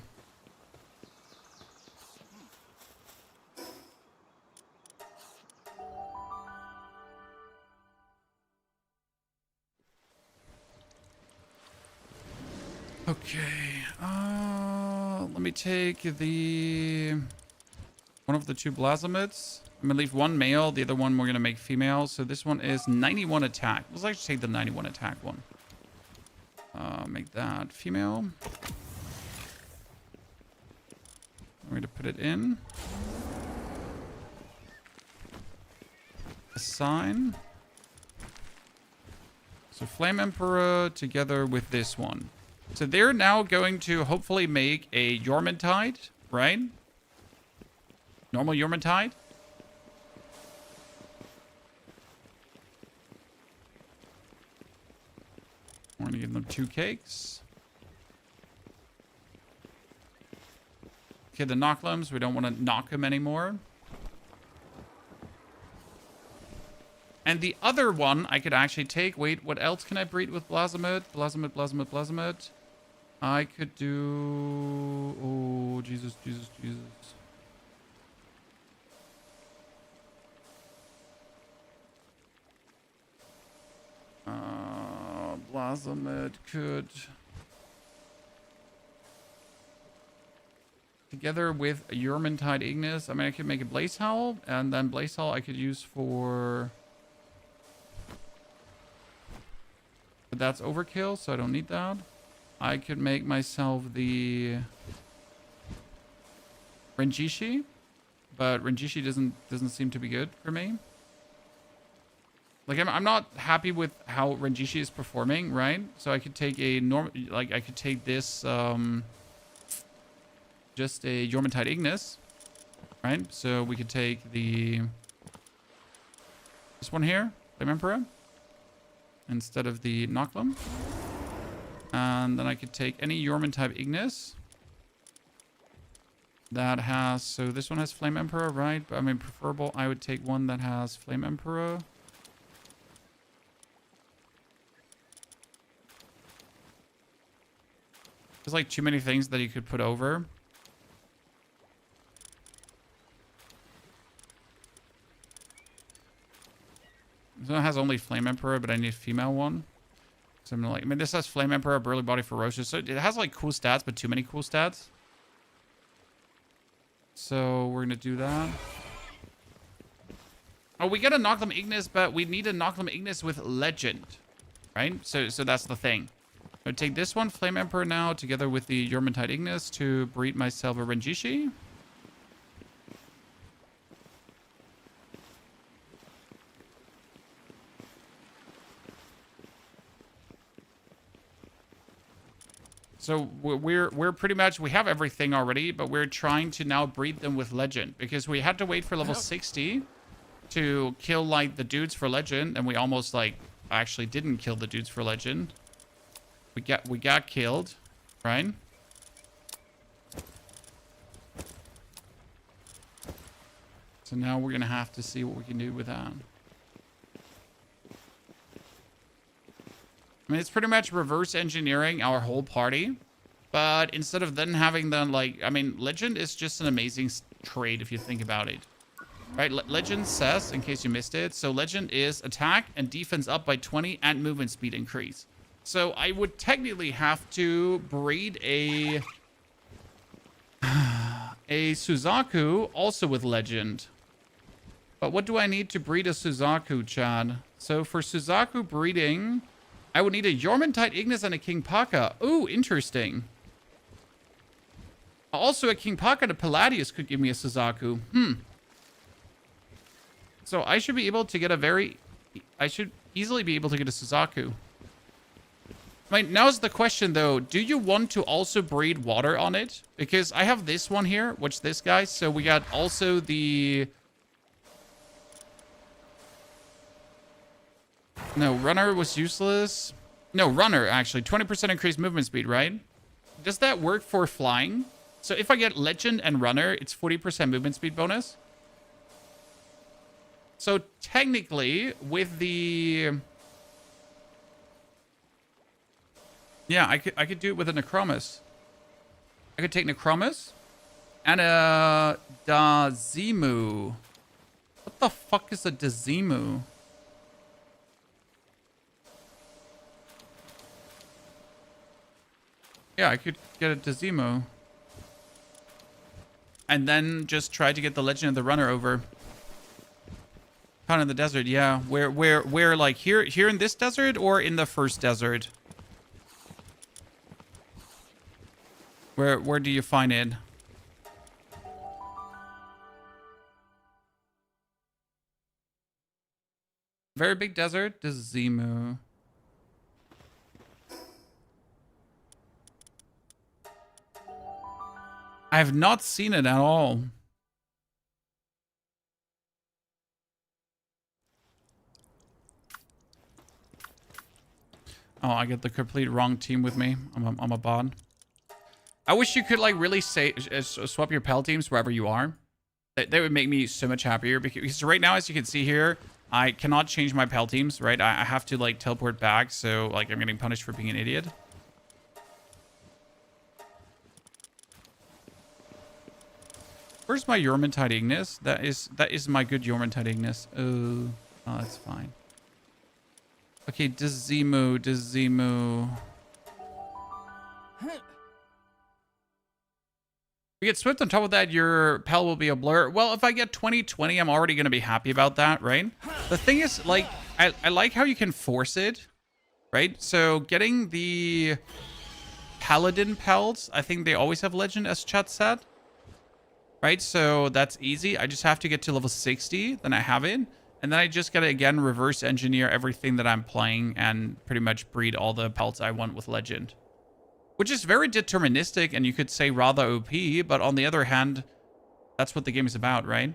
Okay. Let me take the... one of the two Blasamids. I'm going to leave one male. The other one we're going to make female. So this one is 91 attack. Let's actually take the 91 attack one. Make that female. I'm going to put it in. Assign. So Flame Emperor together with this one. So they're now going to hopefully make a Yormantide, right? Normal Yormantide. We're going to give them 2 cakes. Okay, the Knocklims, we don't want to knock them anymore. And the other one I could actually take... Wait, what else can I breed with Blasmid? Blasmid. I could do... Oh, Jesus. Blasmid could... Together with a Yormantide Ignis. I mean, I could make a Blaze Howl. And then Blaze Howl I could use for... But that's overkill, so I don't need that. I could make myself the Renjishi, but Renjishi doesn't seem to be good for me. Like I'm not happy with how Renjishi is performing, right? So I could take a I could take this just a Yormantide Ignis, right? So we could take this one here, Flame Emperor, instead of the Knocklim. And then I could take any Yormantide Ignis that has... So this one has Flame Emperor, right? But I mean, preferable, I would take one that has Flame Emperor. There's like too many things that you could put over. This one has only Flame Emperor, but I need a female one. So I'm like, I mean, this has Flame Emperor, Burly Body, Ferocious. So it has like cool stats, but too many cool stats. So we're gonna do that. Oh, we gotta knock them Ignis, but we need to knock them Ignis with Legend, right? So that's the thing. I would take this one, Flame Emperor, now together with the Yormantide Ignis to breed myself a Renjishi. So we're pretty much, we have everything already, but we're trying to now breed them with legend because we had to wait for level 60 to kill like the dudes for legend, and we almost like actually didn't kill the dudes for legend. We got killed, right? So now we're gonna have to see what we can do with that. I mean, it's pretty much reverse engineering our whole party, but instead of then having them like, I mean, legend is just an amazing trait if you think about it. Right, legend says, in case you missed it, so legend is attack and defense up by 20 and movement speed increase. So I would technically have to breed a Suzaku also with legend. But what do I need to breed a Suzaku, Chad? So for Suzaku breeding, I would need a Yormantide Ignis and a King Paka. Ooh, interesting. Also, a King Paka to Palladius could give me a Suzaku. So I should be able to get I should easily be able to get a Suzaku. I mean, now's the question, though. Do you want to also breed water on it? Because I have this one here. Watch this, guys. So we got also the... No, runner was useless. No, runner, actually. 20% increased movement speed, right? Does that work for flying? So if I get legend and runner, it's 40% movement speed bonus. So technically, with the... Yeah, I could do it with a Necromus. I could take Necromus and a Dazimu. What the fuck is a Dazimu? Yeah, I could get a Dazimu. And then just try to get the Legend of the Runner over. Found in the desert, yeah. Where like here in this desert or in the first desert? Where do you find it? Very big desert, Dazimu. I have not seen it at all. Oh, I get the complete wrong team with me. I'm a bot. I wish you could like really say swap your pal teams wherever you are. That would make me so much happier because right now, as you can see here, I cannot change my pal teams, right? I have to like teleport back, so like I'm getting punished for being an idiot. Where's my Yormantide Ignis? That is my good Yormantide Ignis. Oh, that's fine. Okay, Dazimu. We get Swift on top of that, your pal will be a blur. Well, if I get 20/20, I'm already going to be happy about that, right? The thing is, like, I like how you can force it, right? So getting the Paladin pals, I think they always have Legend, as chat said. Right, so that's easy. I just have to get to level 60, then I have it. And then I just gotta, again, reverse engineer everything that I'm playing and pretty much breed all the pelts I want with Legend. Which is very deterministic, and you could say rather OP, but on the other hand, that's what the game is about, right?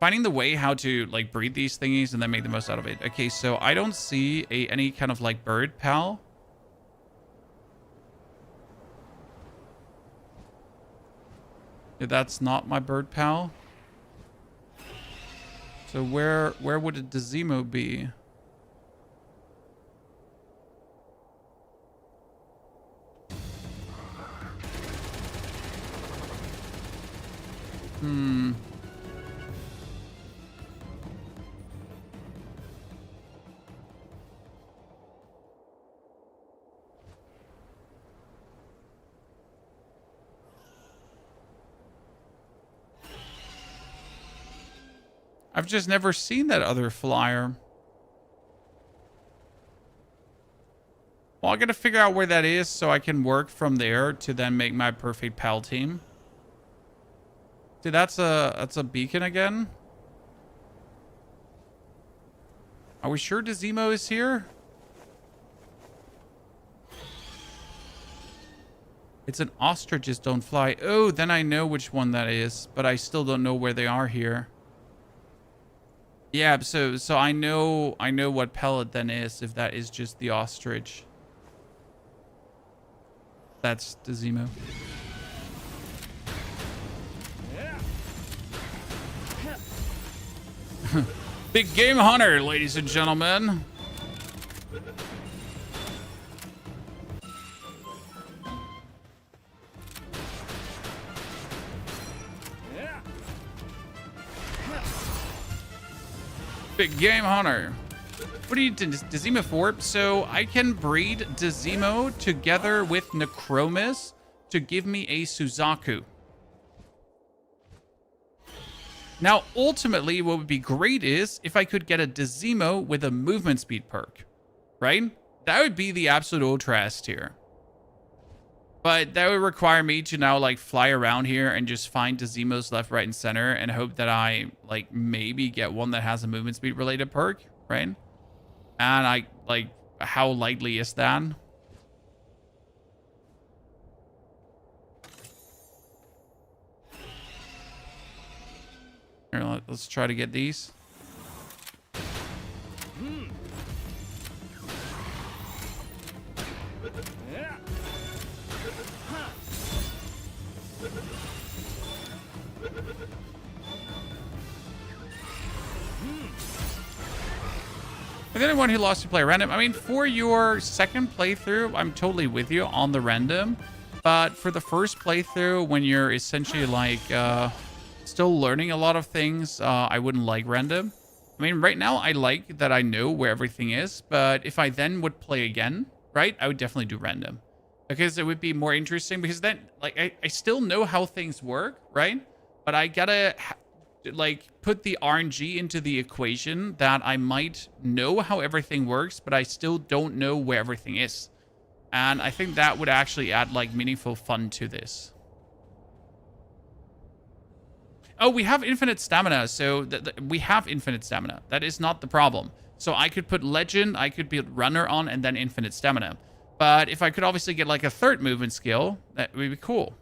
Finding the way how to, like, breed these thingies and then make the most out of it. Okay, so I don't see any kind of, like, bird pal. Yeah, that's not my bird pal. So where would a Dazimu be? I've just never seen that other flyer. Well, I gotta figure out where that is so I can work from there to then make my perfect pal team. See, that's a beacon again. Are we sure Dazimu is here? It's an ostriches don't fly. Oh, then I know which one that is, but I still don't know where they are here. Yeah, so I know what pellet then is, if that is just the ostrich. That's the Zemo. Big game hunter, ladies and gentlemen. Big game hunter. What do you need Dezimo for? So I can breed Dezimo together with Necromis to give me a Suzaku. Now, ultimately, what would be great is if I could get a Dezimo with a movement speed perk, right? That would be the absolute ultra S tier. But that would require me to now, like, fly around here and just find Dezimos left, right, and center and hope that I, like, maybe get one that has a movement speed related perk, right? And I, like, how likely is that? Here, let's try to get these. For anyone who lost to play random, I mean, for your second playthrough, I'm totally with you on the random. But for the first playthrough, when you're essentially like still learning a lot of things, I wouldn't like random. I mean, right now, I like that I know where everything is. But if I then would play again, right, I would definitely do random. Because it would be more interesting. Because then, like, I still know how things work, right? But I gotta like put the RNG into the equation that I might know how everything works, but I still don't know where everything is. And I think that would actually add like meaningful fun to this. Oh, we have infinite stamina. So we have infinite stamina. That is not the problem. So I could put legend, I could put runner on, and then infinite stamina. But if I could obviously get like a third movement skill, that would be cool.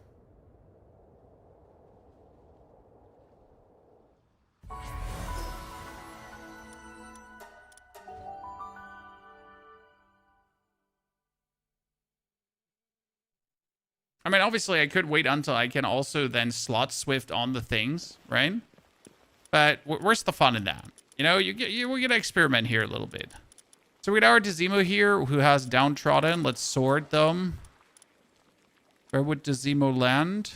I mean, obviously, I could wait until I can also then slot Swift on the things, right? But where's the fun in that? You know, we're going to experiment here a little bit. So we got our Dezimo here, who has downtrodden. Let's sort them. Where would Dezimo land?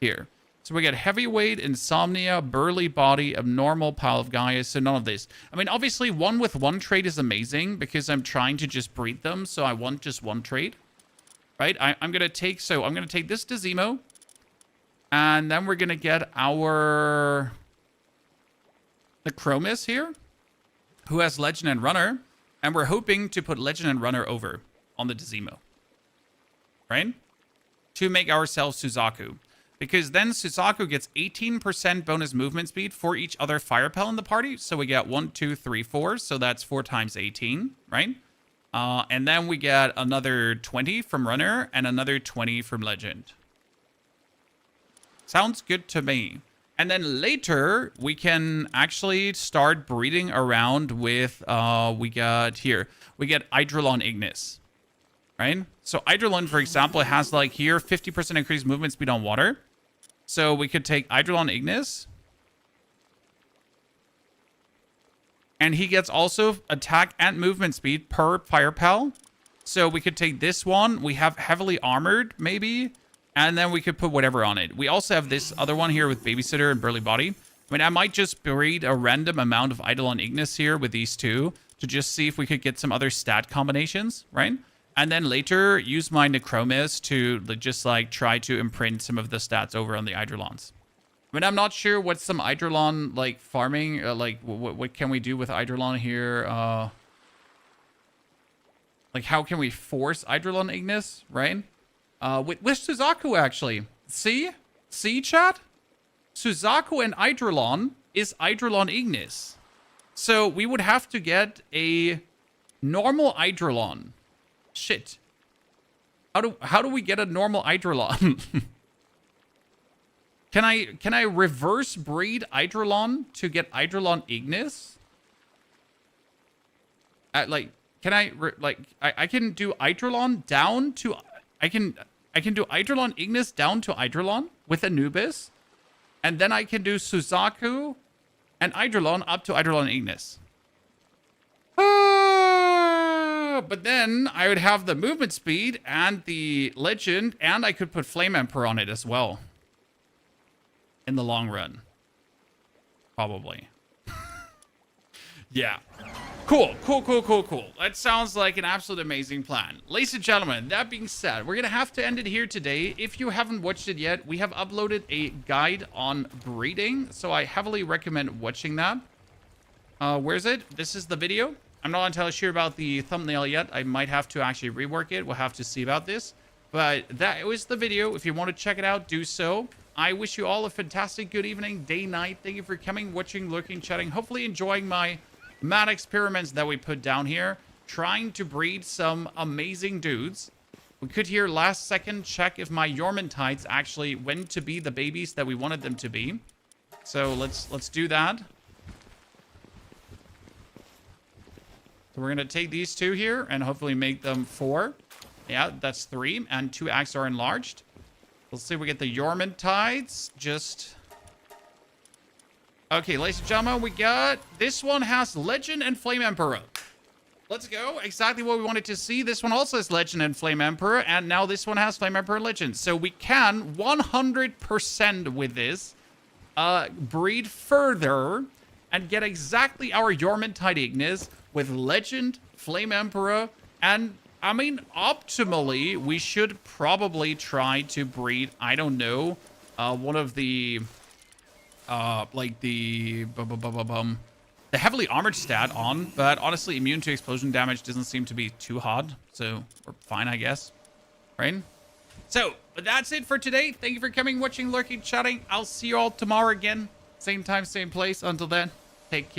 Here. So we get heavyweight, insomnia, burly body, abnormal, pile of Gaia. So none of this. I mean, obviously, one with one trait is amazing because I'm trying to just breed them. So I want just one trait. Right, I'm going to take this Dezimo, and then we're going to get our Necromis here, who has Legend and Runner, and we're hoping to put Legend and Runner over on the Dezimo, right, to make ourselves Suzaku, because then Suzaku gets 18% bonus movement speed for each other fire pal in the party, so we get 1, 2, 3, 4, so that's 4 times 18, right? And then we get another 20 from Runner and another 20 from Legend. Sounds good to me. And then later, we can actually start breeding around with, we get Eidolon Ignis, right? So Eidolon, for example, has like here 50% increased movement speed on water. So we could take Eidolon Ignis. And he gets also attack and movement speed per fire pal. So we could take this one. We have heavily armored, maybe. And then we could put whatever on it. We also have this other one here with babysitter and burly body. I mean, I might just breed a random amount of Eidolon Ignis here with these two to just see if we could get some other stat combinations, right? And then later use my Necromis to just like try to imprint some of the stats over on the Eidolons. I mean, I'm not sure what some Eidolon, like, farming, like, what can we do with Eidolon here? Like, how can we force Eidolon Ignis, right? With Suzaku, actually. See? See, chat? Suzaku and Eidolon is Eidolon Ignis. So, we would have to get a normal Eidolon. Shit. How do we get a normal Eidrolon? Can I reverse breed Eidrolon to get Eidrolon Ignis? Like, can I can do Eidrolon down to I can do Eidrolon Ignis down to Eidrolon with Anubis, and then I can do Suzaku and Eidrolon up to Eidrolon Ignis. But then I would have the movement speed and the legend, and I could put Flame Emperor on it as well. In the long run. Probably. Yeah. Cool. That sounds like an absolute amazing plan. Ladies and gentlemen, that being said, we're going to have to end it here today. If you haven't watched it yet, we have uploaded a guide on breeding, so I heavily recommend watching that. Where's it? This is the video. I'm not entirely sure about the thumbnail yet. I might have to actually rework it. We'll have to see about this. But that was the video. If you want to check it out, do so. I wish you all a fantastic good evening, day, night. Thank you for coming, watching, lurking, chatting. Hopefully enjoying my mad experiments that we put down here. Trying to breed some amazing dudes. We could here last second check if my Yormantides actually went to be the babies that we wanted them to be. So let's do that. So we're going to take these two here and hopefully make them 4. Yeah, that's 3. And 2 acts are enlarged. Let's see if we get the Yormantides. Just... Okay, ladies and gentlemen, we got... This one has Legend and Flame Emperor. Let's go. Exactly what we wanted to see. This one also has Legend and Flame Emperor. And now this one has Flame Emperor Legend. So we can 100% with this breed further and get exactly our Yormantide Ignis with Legend, Flame Emperor, and... I mean, optimally, we should probably try to breed, I don't know, one of the, like the heavily armored stat on, but honestly, immune to explosion damage doesn't seem to be too hard, so we're fine, I guess, right? So, but that's it for today. Thank you for coming, watching, lurking, chatting. I'll see you all tomorrow again. Same time, same place. Until then, take care.